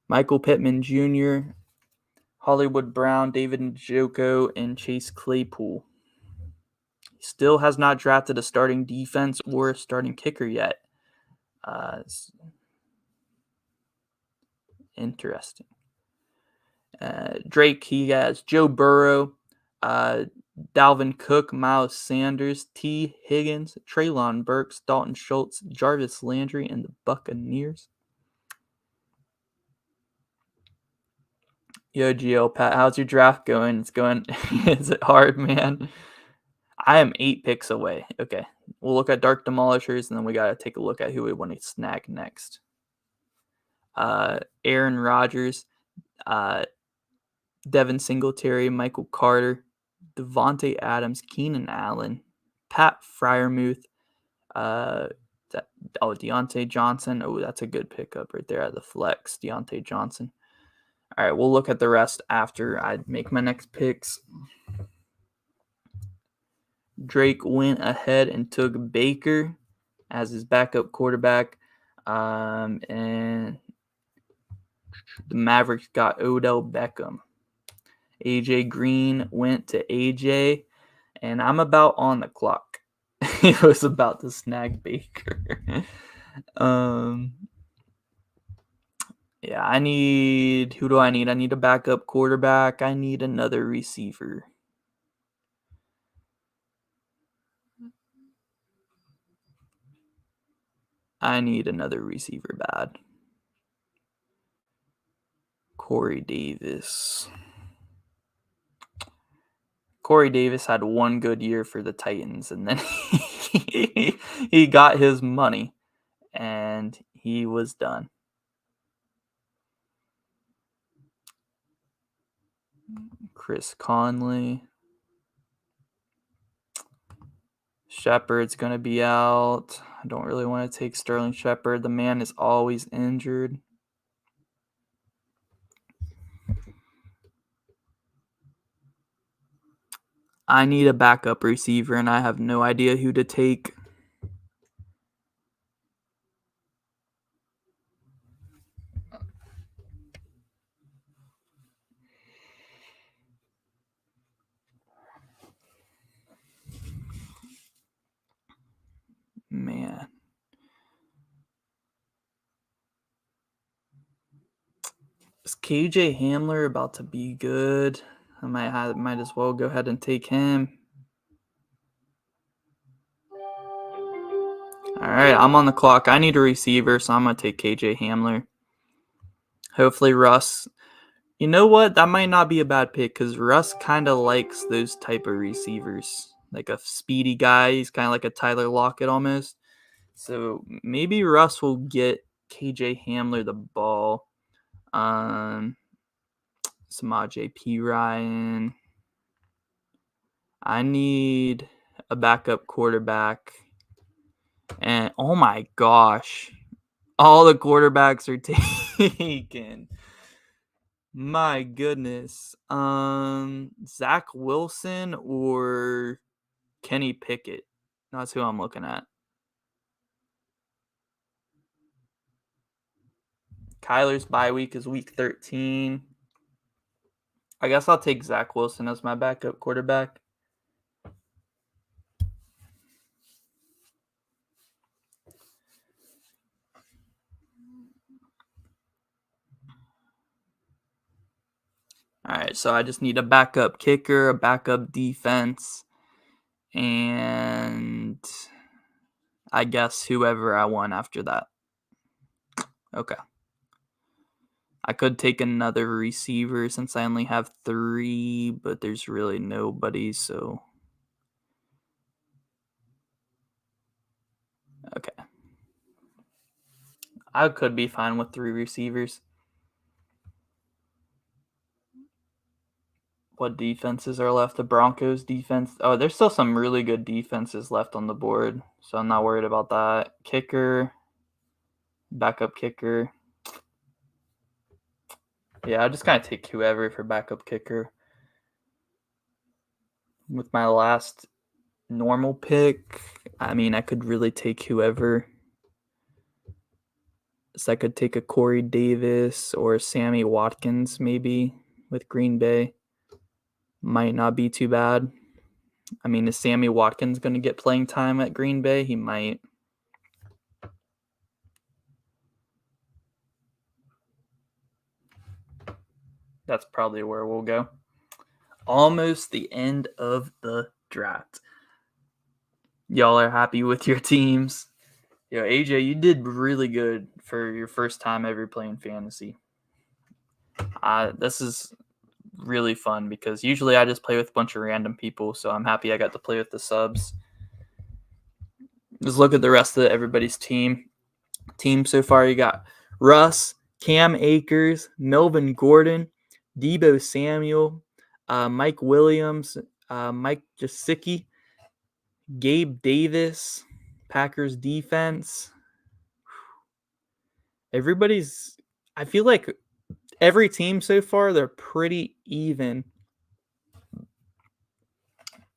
Michael Pittman Jr., Hollywood Brown, David Njoku, and Chase Claypool. He still has not drafted a starting defense or a starting kicker yet. Interesting. Drake, he has Joe Burrow, Dalvin Cook, Miles Sanders, T. Higgins, Treylon Burks, Dalton Schultz, Jarvis Landry, and the Buccaneers. Yo, GL Pat, how's your draft going? It's going. Is it hard, man? I am 8 picks away. Okay, we'll look at Dark Demolishers, and then we got to take a look at who we want to snag next. Aaron Rodgers, Devin Singletary, Michael Carter, Devontae Adams, Keenan Allen, Pat Freiermuth, Deontay Johnson. Oh, that's a good pickup right there at the flex, Deontay Johnson. All right, we'll look at the rest after I make my next picks. Drake went ahead and took Baker as his backup quarterback. And the Mavericks got Odell Beckham. AJ Green went to AJ, and I'm about on the clock. It was about to snag Baker. Yeah, who do I need? I need a backup quarterback. I need another receiver. I need another receiver bad. Corey Davis. Corey Davis had one good year for the Titans, and then he got his money, and he was done. Chris Conley. Shepard's going to be out. I don't really want to take Sterling Shepard. The man is always injured. I need a backup receiver, and I have no idea who to take. Man. Is KJ Hamler about to be good? I might as well go ahead and take him. All right, I'm on the clock. I need a receiver, so I'm going to take KJ Hamler. Hopefully Russ. You know what? That might not be a bad pick because Russ kind of likes those type of receivers. Like a speedy guy. He's kind of like a Tyler Lockett almost. So maybe Russ will get KJ Hamler the ball. Samaje P. Ryan. I need a backup quarterback. And oh my gosh. All the quarterbacks are taken. My goodness. Zach Wilson or Kenny Pickett. That's who I'm looking at. Kyler's bye week is week 13. I guess I'll take Zach Wilson as my backup quarterback. All right, so I just need a backup kicker, a backup defense, and I guess whoever I want after that. Okay. I could take another receiver since I only have 3, but there's really nobody, so okay. I could be fine with 3 receivers. What defenses are left? The Broncos defense. Oh, there's still some really good defenses left on the board, so I'm not worried about that. Kicker, backup kicker. Yeah, I'll just kind of take whoever for backup kicker. With my last normal pick, I mean, I could really take whoever. So I could take a Corey Davis or Sammy Watkins maybe with Green Bay. Might not be too bad. I mean, is Sammy Watkins going to get playing time at Green Bay? He might. That's probably where we'll go. Almost the end of the draft. Y'all are happy with your teams. Yo, AJ, you did really good for your first time ever playing fantasy. This is really fun because usually I just play with a bunch of random people, so I'm happy I got to play with the subs. Just look at the rest of everybody's team. Team so far, you got Russ, Cam Akers, Melvin Gordon, Deebo Samuel, Mike Williams, Mike Gesicki, Gabe Davis, Packers defense. I feel like every team so far, they're pretty even.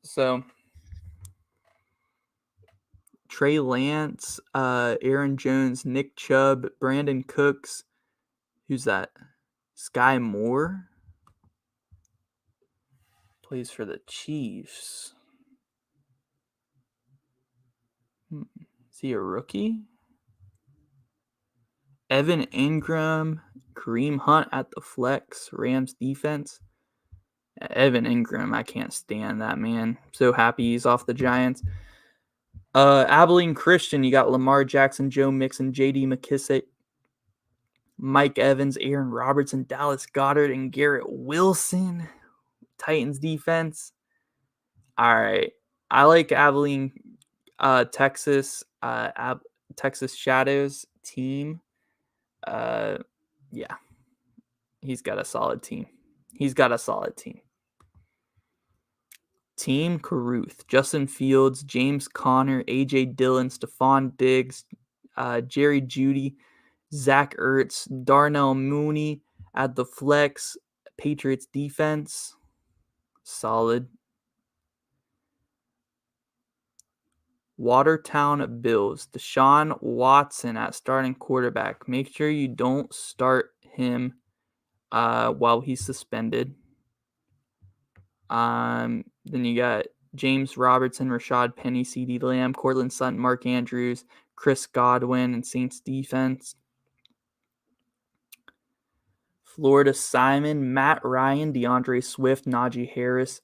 So, Trey Lance, Aaron Jones, Nick Chubb, Brandon Cooks. Who's that? Sky Moore plays for the Chiefs. Is he a rookie? Evan Ingram, Kareem Hunt at the flex, Rams defense. Evan Ingram, I can't stand that man. So happy he's off the Giants. Abilene Christian, you got Lamar Jackson, Joe Mixon, J.D. McKissick, Mike Evans, Aaron Robertson, Dallas Goedert, and Garrett Wilson. Titans defense. All right. I like Abilene, Texas, Texas Shadows team. Yeah. He's got a solid team. Team Caruth, Justin Fields, James Conner, A.J. Dillon, Stephon Diggs, Jerry Jeudy, Zach Ertz, Darnell Mooney at the flex, Patriots defense, solid. Watertown Bills, Deshaun Watson at starting quarterback. Make sure you don't start him while he's suspended. Then you got James Robertson, Rashad Penny, CeeDee Lamb, Cortland Sutton, Mark Andrews, Chris Godwin, and Saints defense. Florida Simon, Matt Ryan, DeAndre Swift, Najee Harris,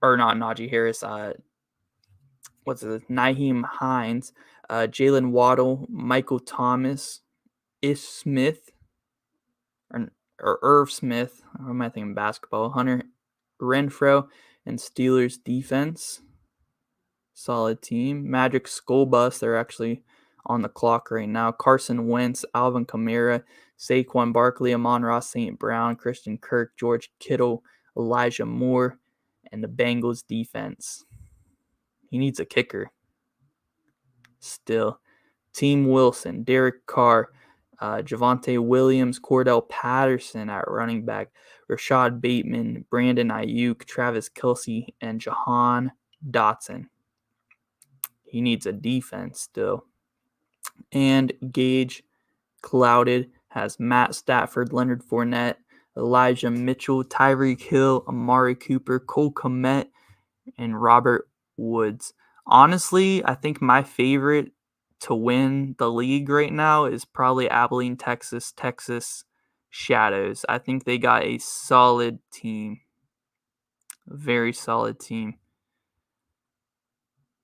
or not Najee Harris, Nyheim Hines, Jalen Waddle, Michael Thomas, Ish Smith, or Irv Smith, or am I thinking basketball? Hunter Renfro, and Steelers defense. Solid team. Magic School Bus, they're actually on the clock right now. Carson Wentz, Alvin Kamara, Saquon Barkley, Amon-Ra St. Brown, Christian Kirk, George Kittle, Elijah Moore, and the Bengals defense. He needs a kicker. Still. Team Wilson, Derek Carr, Javonte Williams, Cordell Patterson at running back, Rashad Bateman, Brandon Ayuk, Travis Kelce, and Jahan Dotson. He needs a defense still. And Gage Clouded has Matt Stafford, Leonard Fournette, Elijah Mitchell, Tyreek Hill, Amari Cooper, Cole Kmet, and Robert Woods. Honestly, I think my favorite to win the league right now is probably Abilene, Texas Shadows. I think they got a solid team. Very solid team.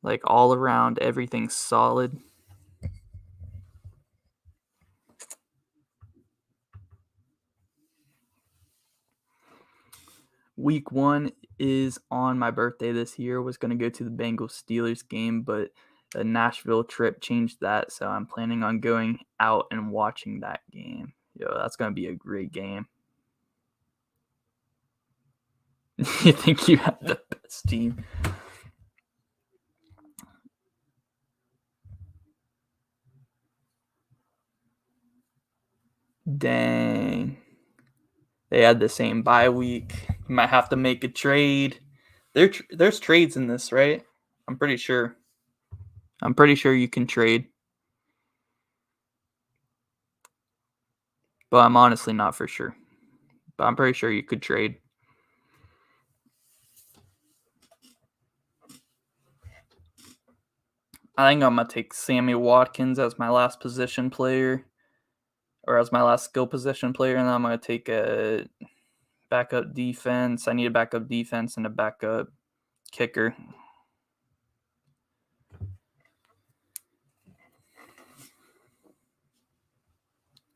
Like all around, everything's solid. Week 1 is on my birthday this year. Was going to go to the Bengals-Steelers game, but the Nashville trip changed that, so I'm planning on going out and watching that game. Yo, that's going to be a great game. You think you have the best team? Dang. They had the same bye week. You might have to make a trade. There's trades in this, right? I'm pretty sure. I'm pretty sure you can trade. But I'm honestly not for sure. But I'm pretty sure you could trade. I think I'm going to take Sammy Watkins as my last position player. Or as my last skill position player. And then I'm going to take a backup defense. I need a backup defense and a backup kicker.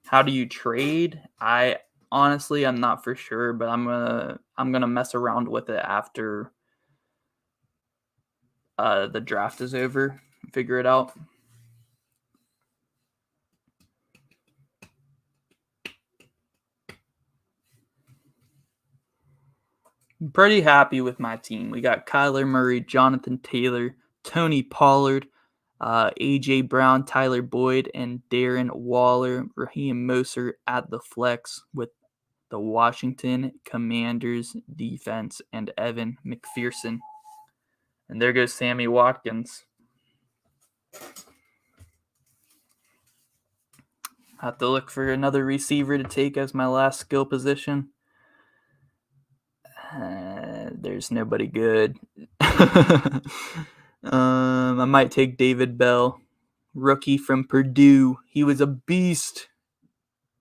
How do you trade? I honestly I'm not for sure, but I'm gonna mess around with it after the draft is over. Figure it out. I'm pretty happy with my team. We got Kyler Murray, Jonathan Taylor, Tony Pollard, AJ Brown, Tyler Boyd, and Darren Waller, Raheem Mostert at the flex with the Washington Commanders defense and Evan McPherson. And there goes Sammy Watkins. I have to look for another receiver to take as my last skill position. There's nobody good. I might take David Bell, rookie from Purdue. He was a beast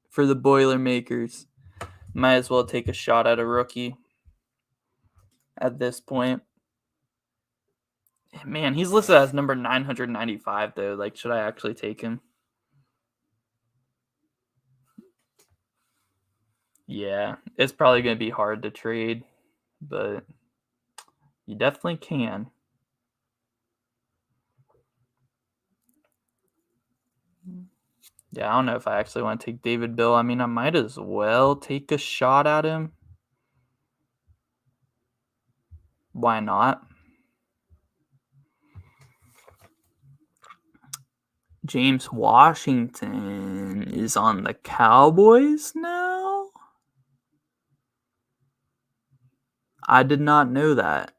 for the Boilermakers. Might as well take a shot at a rookie at this point. Man, he's listed as number 995 though. Like, should I actually take him? Yeah, it's probably going to be hard to trade, but you definitely can. Yeah, I don't know if I actually want to take David Bell. I mean, I might as well take a shot at him. Why not? James Washington is on the Cowboys now? I did not know that.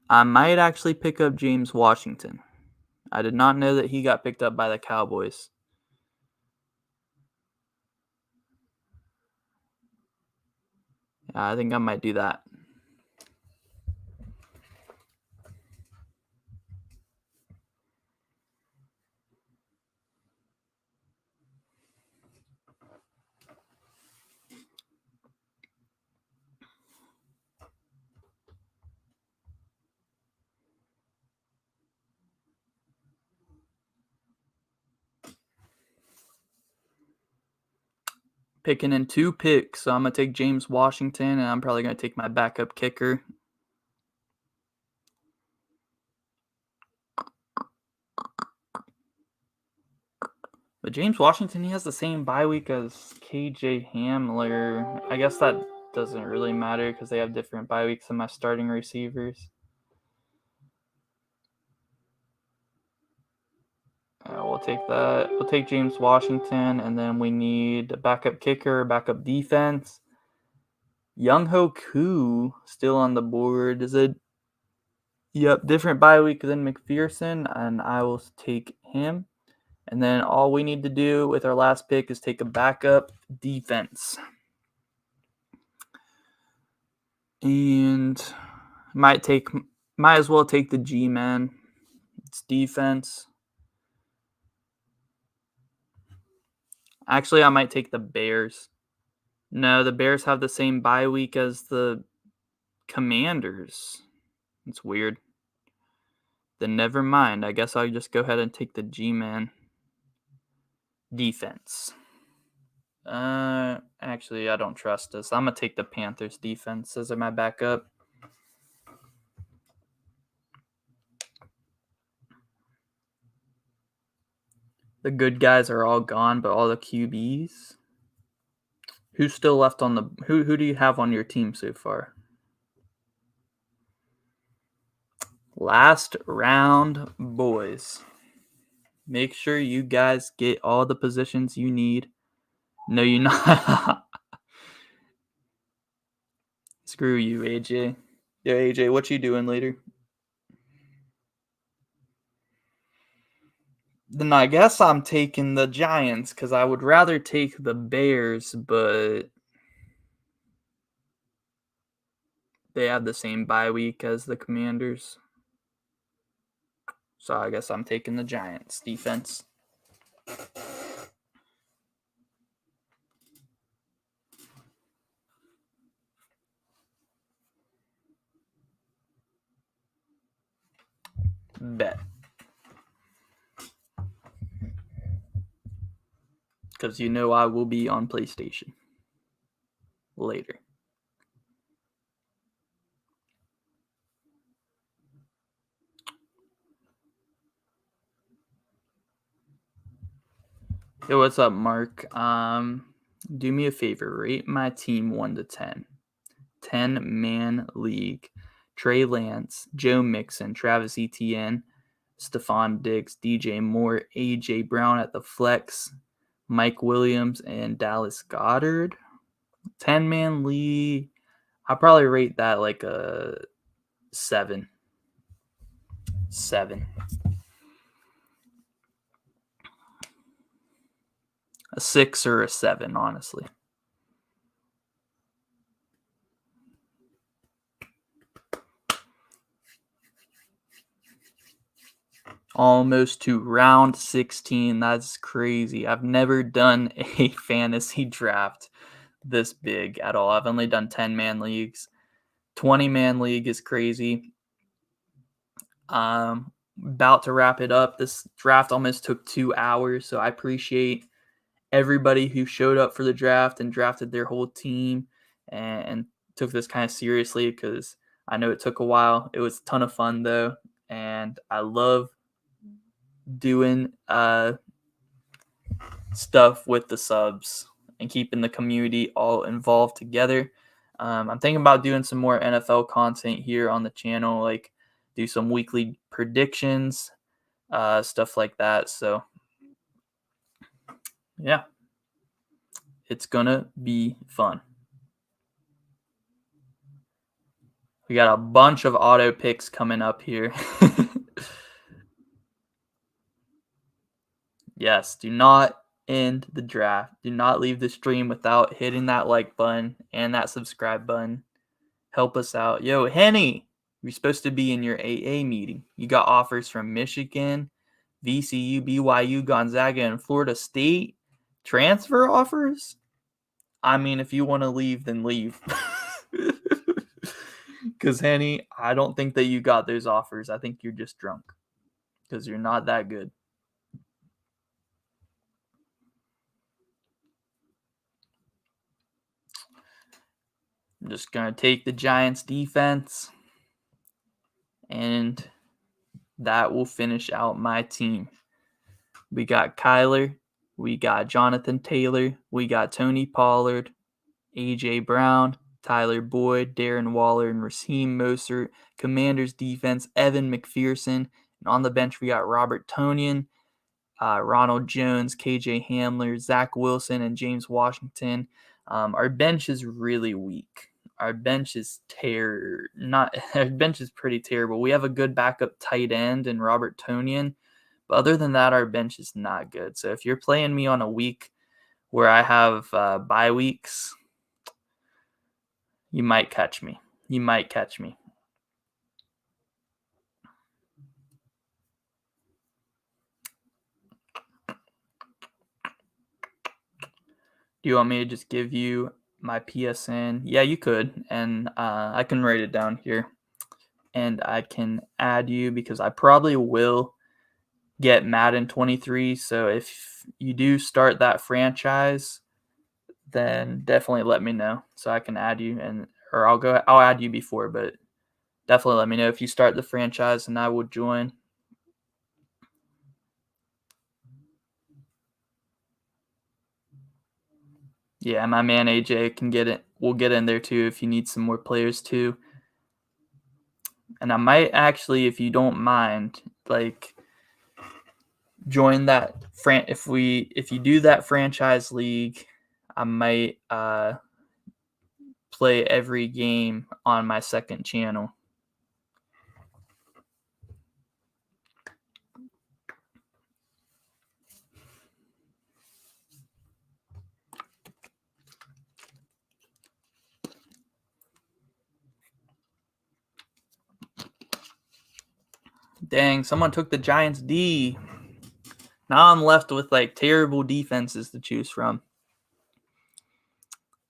I might actually pick up James Washington. I did not know that he got picked up by the Cowboys. Yeah, I think I might do that. Picking in 2 picks, so I'm going to take James Washington, and I'm probably going to take my backup kicker. But James Washington, he has the same bye week as KJ Hamler. I guess that doesn't really matter because they have different bye weeks than my starting receivers. We'll take that. We'll take James Washington, and then we need a backup kicker, backup defense. Young Ho Koo still on the board. Is it? Yep, different bye week than McPherson, and I will take him. And then all we need to do with our last pick is take a backup defense. And might as well take the G-Man. It's defense. Actually, I might take the Bears. No, the Bears have the same bye week as the Commanders. It's weird. Then never mind. I guess I'll just go ahead and take the G-Man defense. Actually, I don't trust this. I'm going to take the Panthers defense as my backup. The good guys are all gone, but all the QBs. Who's still left on the who do you have on your team so far? Last round, boys. Make sure you guys get all the positions you need. No, you're not. Screw you, AJ. Yeah, AJ, what you doing later? Then I guess I'm taking the Giants because I would rather take the Bears, but they have the same bye week as the Commanders. So I guess I'm taking the Giants defense. Bet. Because you know I will be on PlayStation later. Yo, what's up, Mark? Do me a favor. Rate my team 1 to 10. 10-man league. Trey Lance, Joe Mixon, Travis Etienne, Stephon Diggs, DJ Moore, A.J. Brown at the flex, Mike Williams, and Dallas Goedert. 10-man league. I'll probably rate that like a 7. 7. A 6 or a 7, honestly. Almost to round 16. That's crazy. I've never done a fantasy draft this big at all. I've only done 10-man leagues. 20-man league is crazy. About to wrap it up. This draft almost took 2 hours, so I appreciate everybody who showed up for the draft and drafted their whole team and took this kind of seriously because I know it took a while. It was a ton of fun, though, and I love doing stuff with the subs and keeping the community all involved together. I'm thinking about doing some more NFL content here on the channel, like do some weekly predictions, stuff like that. So, yeah, it's going to be fun. We got a bunch of auto picks coming up here. Yes, do not end the draft. Do not leave the stream without hitting that like button and that subscribe button. Help us out. Yo, Henny, you're supposed to be in your AA meeting. You got offers from Michigan, VCU, BYU, Gonzaga, and Florida State. Transfer offers? I mean, if you want to leave, then leave. Because, Henny, I don't think that you got those offers. I think you're just drunk because you're not that good. I'm just going to take the Giants defense, and that will finish out my team. We got Kyler, we got Jonathan Taylor, we got Tony Pollard, A.J. Brown, Tyler Boyd, Darren Waller, and Raheem Mostert. Commanders defense, Evan McPherson. And on the bench, we got Robert Tonyan, Ronald Jones, K.J. Hamler, Zach Wilson, and James Washington. Our bench is really weak. Our bench is our bench is pretty terrible. We have a good backup tight end in Robert Tonyan, but other than that, our bench is not good. So if you're playing me on a week where I have bye weeks, you might catch me. You might catch me. Do you want me to just give you my PSN. Yeah, you could, and I can write it down here, and I can add you because I probably will get Madden 23. So if you do start that franchise, then definitely let me know so I can add you, and or I'll add you before, but definitely let me know if you start the franchise and I will join. Yeah, my man AJ can get it. We'll get in there too if you need some more players too. And I might actually, if you don't mind, like join that if you do that franchise league, I might play every game on my second channel. Dang, someone took the Giants D. Now I'm left with like terrible defenses to choose from.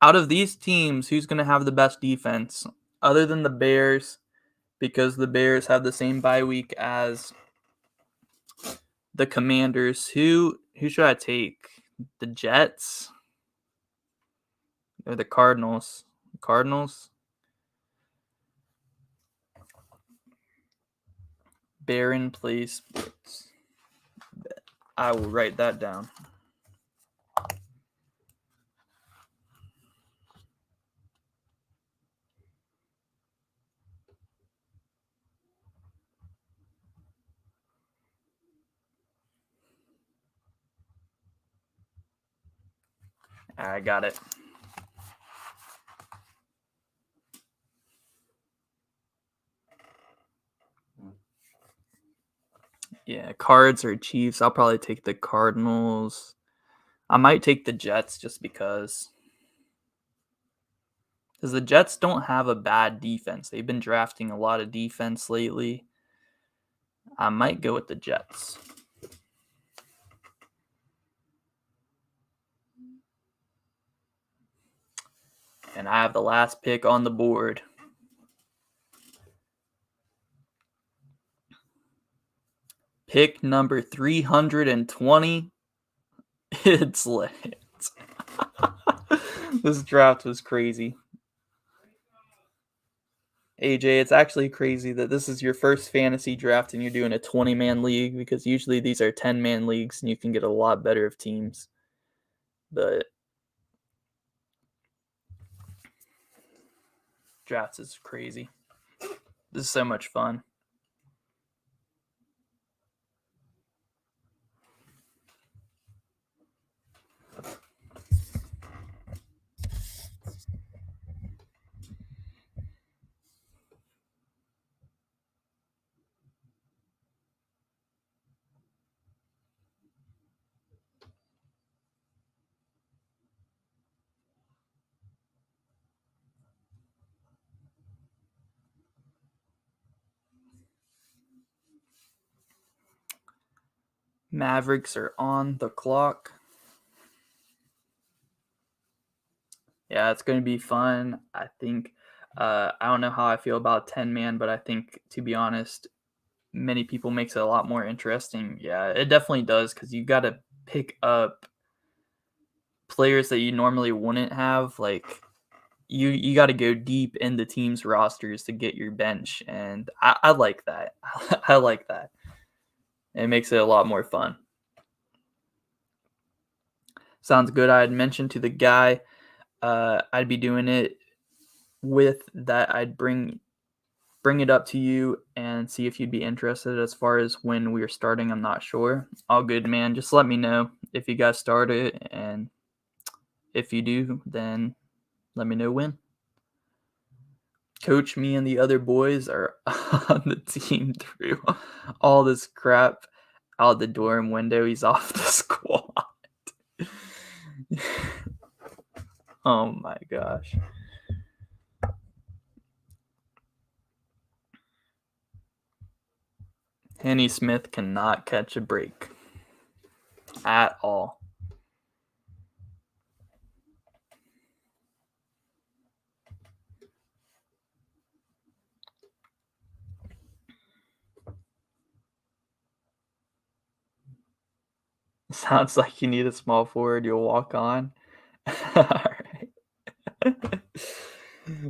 Out of these teams, who's going to have the best defense other than the Bears, because the Bears have the same bye week as the Commanders? Who should I take? The Jets or the Cardinals? Cardinals? Barron plays. I will write that down. I got it. Yeah, Cards or Chiefs. I'll probably take the Cardinals. I might take the Jets just because the Jets don't have a bad defense. They've been drafting a lot of defense lately. I might go with the Jets. And I have the last pick on the board. Pick number 320. It's lit. This draft was crazy. AJ, it's actually crazy that this is your first fantasy draft and you're doing a 20-man league, because usually these are 10-man leagues and you can get a lot better of teams. But drafts is crazy. This is so much fun. Mavericks are on the clock. Yeah, it's going to be fun. I think, I don't know how I feel about 10-man, but I think, to be honest, many people makes it a lot more interesting. Yeah, it definitely does, because you got to pick up players that you normally wouldn't have. Like, you got to go deep in the team's rosters to get your bench, and I like that. I like that. It makes it a lot more fun. Sounds good. I had mentioned to the guy I'd be doing it with that. I'd bring it up to you and see if you'd be interested. As far as when we are starting, I'm not sure. All good, man. Just let me know if you guys start it, and if you do, then let me know when. Coach, me and the other boys are on the team through all this crap out the dorm window. He's off the squad. Oh my gosh. Henny Smith cannot catch a break at all. Sounds like you need a small forward. You'll walk on. All right.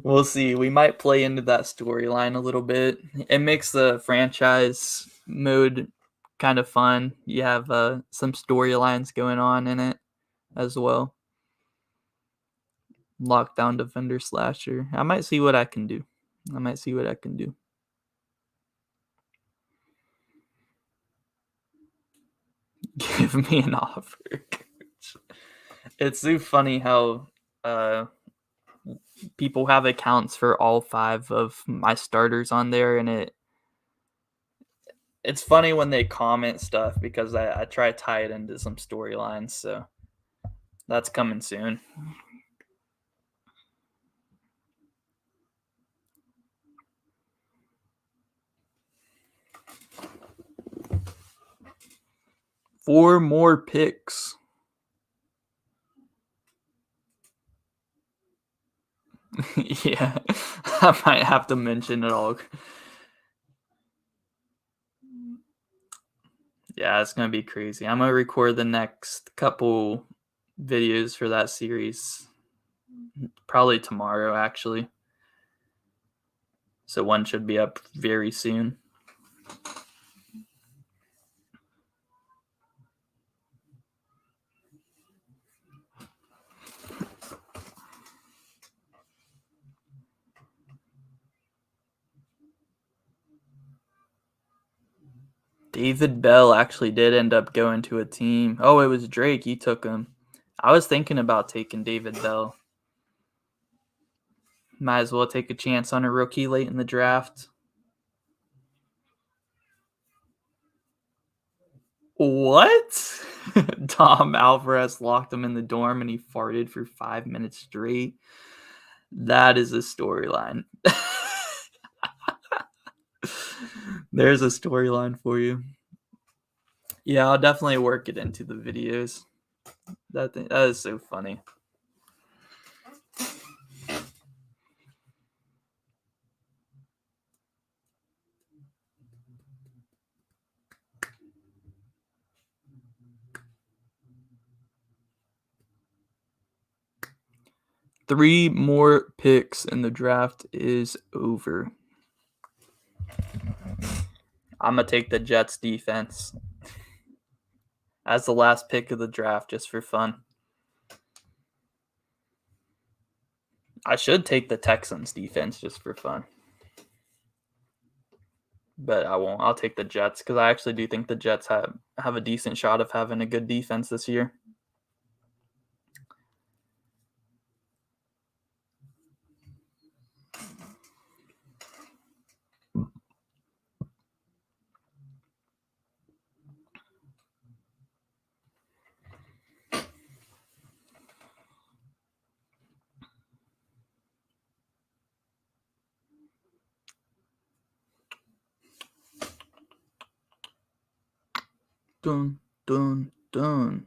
We'll see. We might play into that storyline a little bit. It makes the franchise mode kind of fun. You have some storylines going on in it as well. Lockdown defender slasher. I might see what I can do. Give me an offer, coach. It's so funny how people have accounts for all 5 of my starters on there, and it's funny when they comment stuff because I try to tie it into some storylines, so that's coming soon. Four more picks. Yeah, I might have to mention it all. Yeah, it's gonna be crazy. I'm gonna record the next couple videos for that series probably tomorrow, actually. So one should be up very soon. David Bell actually did end up going to a team. Oh, it was Drake. He took him. I was thinking about taking David Bell. Might as well take a chance on a rookie late in the draft. What? Tom Alvarez locked him in the dorm and he farted for 5 minutes straight. That is a storyline. There's a storyline for you. Yeah, I'll definitely work it into the videos. That is so funny. Three more picks and the draft is over. I'm going to take the Jets defense as the last pick of the draft just for fun. I should take the Texans defense just for fun. But I won't. I'll take the Jets because I actually do think the Jets have a decent shot of having a good defense this year. Dun, dun, dun.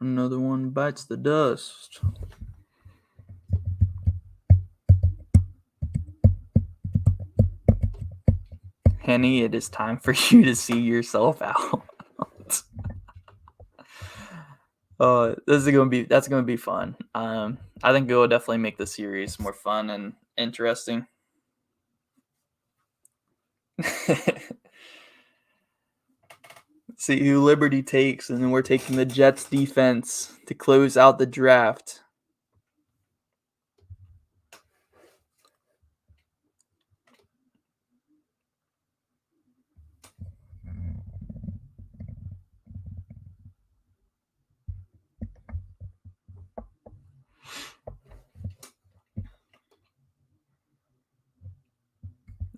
Another one bites the dust. Henny, it is time for you to see yourself out. That's gonna be fun. I think it will definitely make the series more fun and interesting. See who Liberty takes, and then we're taking the Jets defense to close out the draft.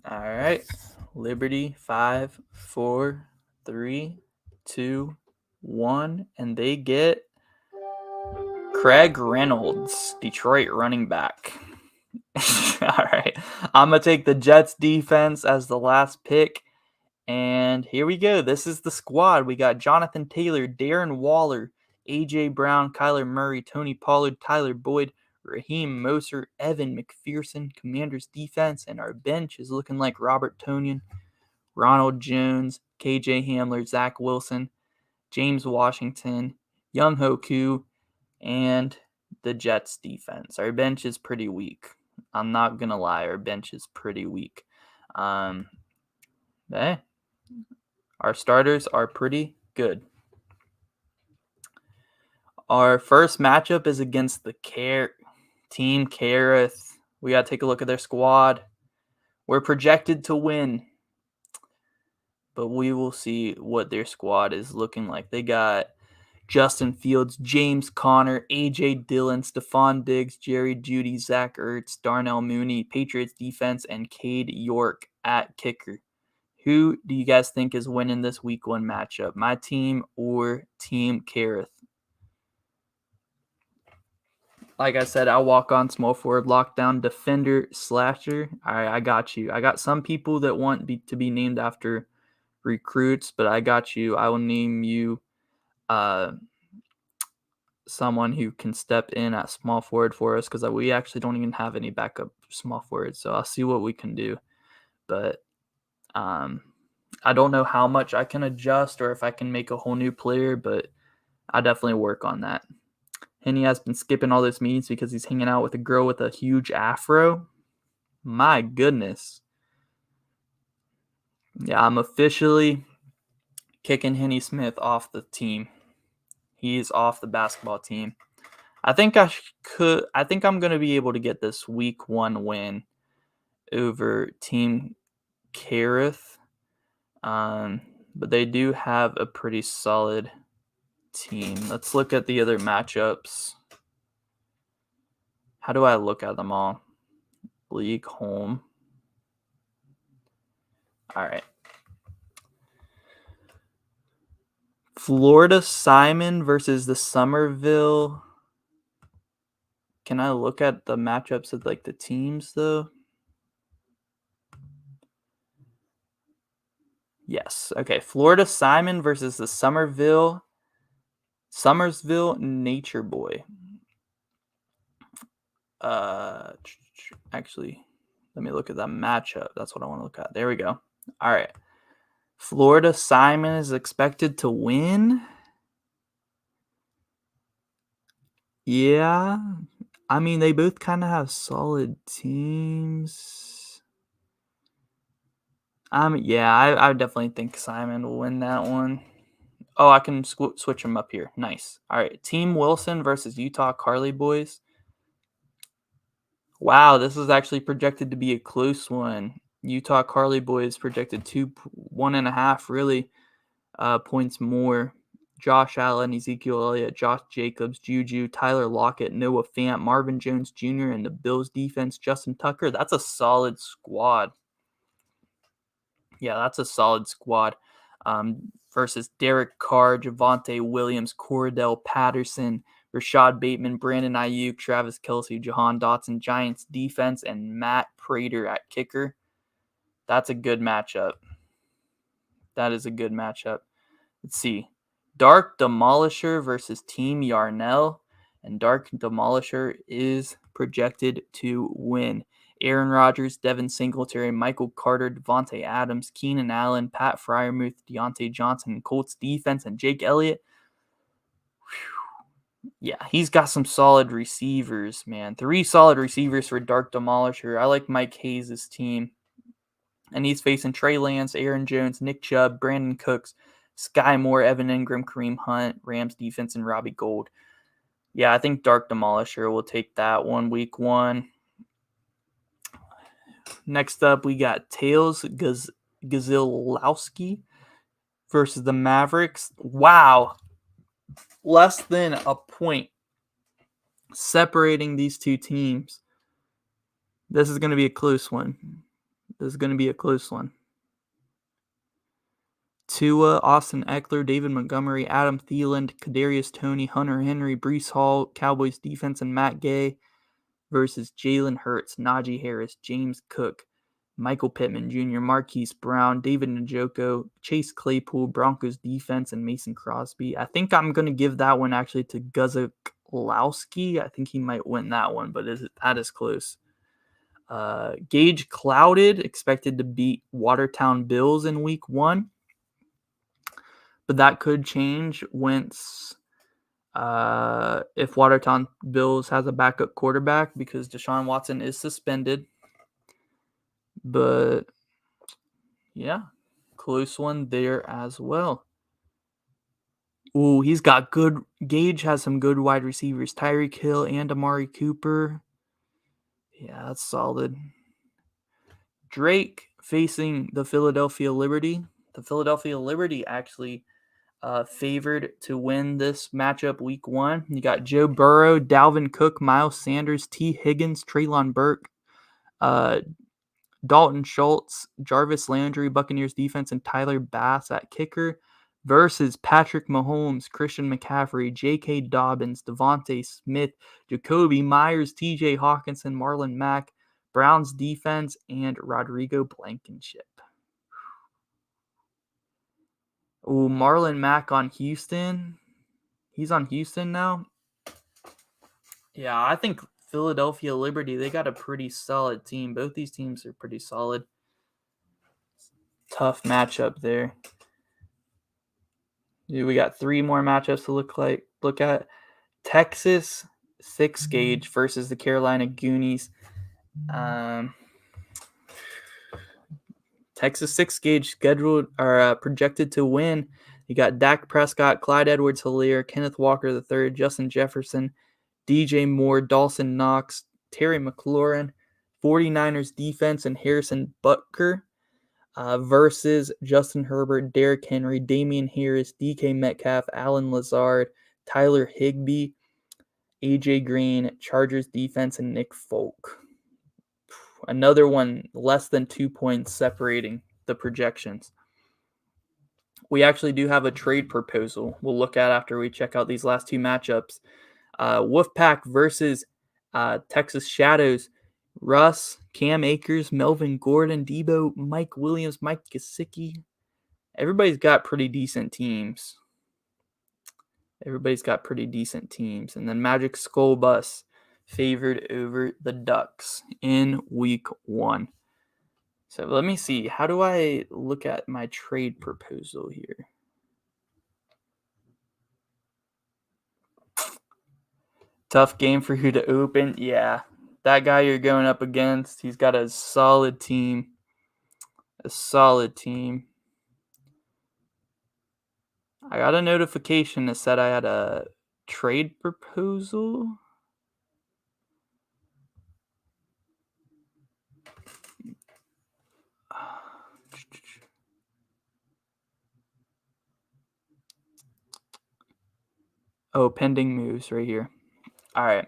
All right, Liberty 5, 4, 3, 2, 1, and they get Craig Reynolds, Detroit running back. All right, I'm gonna take the Jets defense as the last pick. And here we go. This is the squad. We got Jonathan Taylor, Darren Waller, A.J. Brown, Kyler Murray, Tony Pollard, Tyler Boyd, Raheem Moser, Evan McPherson, Commanders defense. And our bench is looking like Robert Tonyan, Ronald Jones, K.J. Hamler, Zach Wilson, James Washington, Young Hoku, and the Jets defense. Our bench is pretty weak. I'm not going to lie. Our bench is pretty weak. Hey, our starters are pretty good. Our first matchup is against the Team Kareth. We got to take a look at their squad. We're projected to win, but we will see what their squad is looking like. They got Justin Fields, James Conner, A.J. Dillon, Stephon Diggs, Jerry Jeudy, Zach Ertz, Darnell Mooney, Patriots defense, and Cade York at kicker. Who do you guys think is winning this week 1 matchup? My team or Team Kareth? Like I said, I'll walk on small forward, lockdown, defender, slasher. All right, I got you. I got some people that want to be named after recruits, but I got you. I will name you someone who can step in at small forward for us because we actually don't even have any backup small forward. So I'll see what we can do. But I don't know how much I can adjust or if I can make a whole new player, but I'll definitely work on that. Henny has been skipping all those meetings because he's hanging out with a girl with a huge afro. My goodness. Yeah, I'm officially kicking Henny Smith off the team. He's off the basketball team. I think I'm going to be able to get this week 1 win over Team Kareth. But they do have a pretty solid team. Let's look at the other matchups. How do I look at them all? League, home. All right. Florida Simon versus the Somerville. Can I look at the matchups of like the teams though? Yes. Okay. Florida Simon versus the Somersville Nature Boy. Actually, let me look at that matchup. That's what I want to look at. There we go. All right. Florida Simon is expected to win. Yeah. I mean, they both kind of have solid teams. Yeah, I definitely think Simon will win that one. Oh, I can switch them up here. Nice. All right. Team Wilson versus Utah Carly Boys. Wow, this is actually projected to be a close one. Utah Carly Boys projected 1.5 really points more. Josh Allen, Ezekiel Elliott, Josh Jacobs, Juju, Tyler Lockett, Noah Fant, Marvin Jones Jr., and the Bills defense, Justin Tucker. That's a solid squad. Yeah, that's a solid squad. Versus Derek Carr, Javonte Williams, Cordell Patterson, Rashad Bateman, Brandon Ayuk, Travis Kelce, Jahan Dotson, Giants defense, and Matt Prater at kicker. That's a good matchup. That is a good matchup. Let's see. Dark Demolisher versus Team Yarnell. And Dark Demolisher is projected to win. Aaron Rodgers, Devin Singletary, Michael Carter, Devontae Adams, Keenan Allen, Pat Freiermuth, Deontay Johnson, Colts defense, and Jake Elliott. Whew. Yeah, he's got some solid receivers, man. 3 solid receivers for Dark Demolisher. I like Mike Hayes' team. And he's facing Trey Lance, Aaron Jones, Nick Chubb, Brandon Cooks, Sky Moore, Evan Ingram, Kareem Hunt, Rams defense, and Robbie Gould. Yeah, I think Dark Demolisher will take that one week 1. Next up, we got Tails Gazilowski versus the Mavericks. Wow. Less than a point separating these two teams. This is going to be a close one. Tua, Austin Eckler, David Montgomery, Adam Thielen, Kadarius Toney, Hunter Henry, Breece Hall, Cowboys defense, and Matt Gay versus Jalen Hurts, Najee Harris, James Cook, Michael Pittman Jr., Marquise Brown, David Njoku, Chase Claypool, Broncos defense, and Mason Crosby. I think I'm going to give that one actually to Guzikowski. I think he might win that one, but that is close. Gage Clouded, expected to beat Watertown Bills in week 1. but that could change once if Watertown Bills has a backup quarterback because Deshaun Watson is suspended. But yeah, close one there as well. Ooh, he's got good. Gage has some good wide receivers. Tyreek Hill and Amari Cooper. Yeah, that's solid. Drake facing the Philadelphia Liberty. The Philadelphia Liberty actually favored to win this matchup week 1. You got Joe Burrow, Dalvin Cook, Miles Sanders, T. Higgins, Treylon Burke, Dalton Schultz, Jarvis Landry, Buccaneers defense, and Tyler Bass at kicker versus Patrick Mahomes, Christian McCaffrey, J.K. Dobbins, Devontae Smith, Jacoby Myers, T.J. Hawkinson, Marlon Mack, Browns defense, and Rodrigo Blankenship. Ooh, Marlon Mack on Houston. He's on Houston now. Yeah, I think Philadelphia Liberty, they got a pretty solid team. Both these teams are pretty solid. Tough matchup there. We got 3 more matchups to look at. Texas 6 gauge versus the Carolina Goonies. Texas 6 gauge scheduled or projected to win. You got Dak Prescott, Clyde Edwards-Helaire, Kenneth Walker III, Justin Jefferson, DJ Moore, Dawson Knox, Terry McLaurin, 49ers defense, and Harrison Butker versus Justin Herbert, Derrick Henry, Damian Harris, DK Metcalf, Alan Lazard, Tyler Higbee, AJ Green, Chargers defense, and Nick Folk. Another one less than 2 points separating the projections. We actually do have a trade proposal we'll look at after we check out these last 2 matchups. Wolfpack versus Texas Shadows. Russ, Cam Akers, Melvin Gordon, Debo, Mike Williams, Mike Gesicki. Everybody's got pretty decent teams. And then Magic Skull Bus favored over the Ducks in week 1. So let me see. How do I look at my trade proposal here? Tough game for you to open. Yeah. That guy you're going up against, he's got a solid team. I got a notification that said I had a trade proposal. Oh, pending moves right here. All right.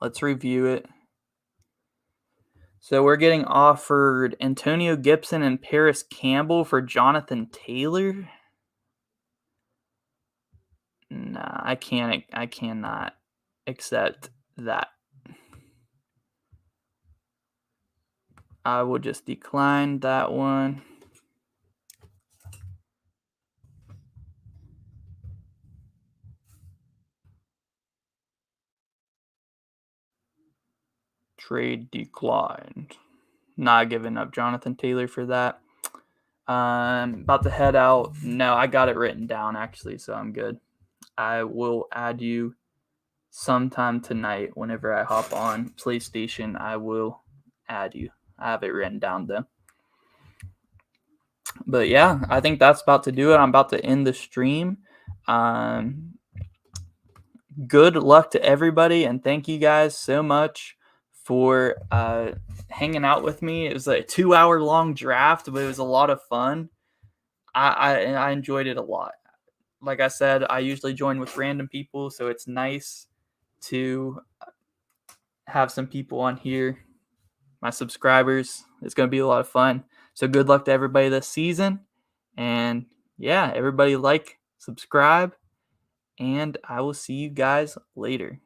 Let's review it. So we're getting offered Antonio Gibson and Paris Campbell for Jonathan Taylor. Nah, I cannot accept that. I will just decline that one. Trade declined. Not giving up Jonathan Taylor for that. About to head out. No, I got it written down actually, so I'm good. I will add you sometime tonight whenever I hop on PlayStation. I will add you. I have it written down though. But yeah, I think that's about to do it. I'm about to end the stream. Good luck to everybody, and thank you guys so much for hanging out with me. It was a 2-hour long draft, but it was a lot of fun. I enjoyed it a lot. Like I said, I usually join with random people, so it's nice to have some people on here, my subscribers. It's going to be a lot of fun. So good luck to everybody this season. And yeah, everybody like, subscribe, and I will see you guys later.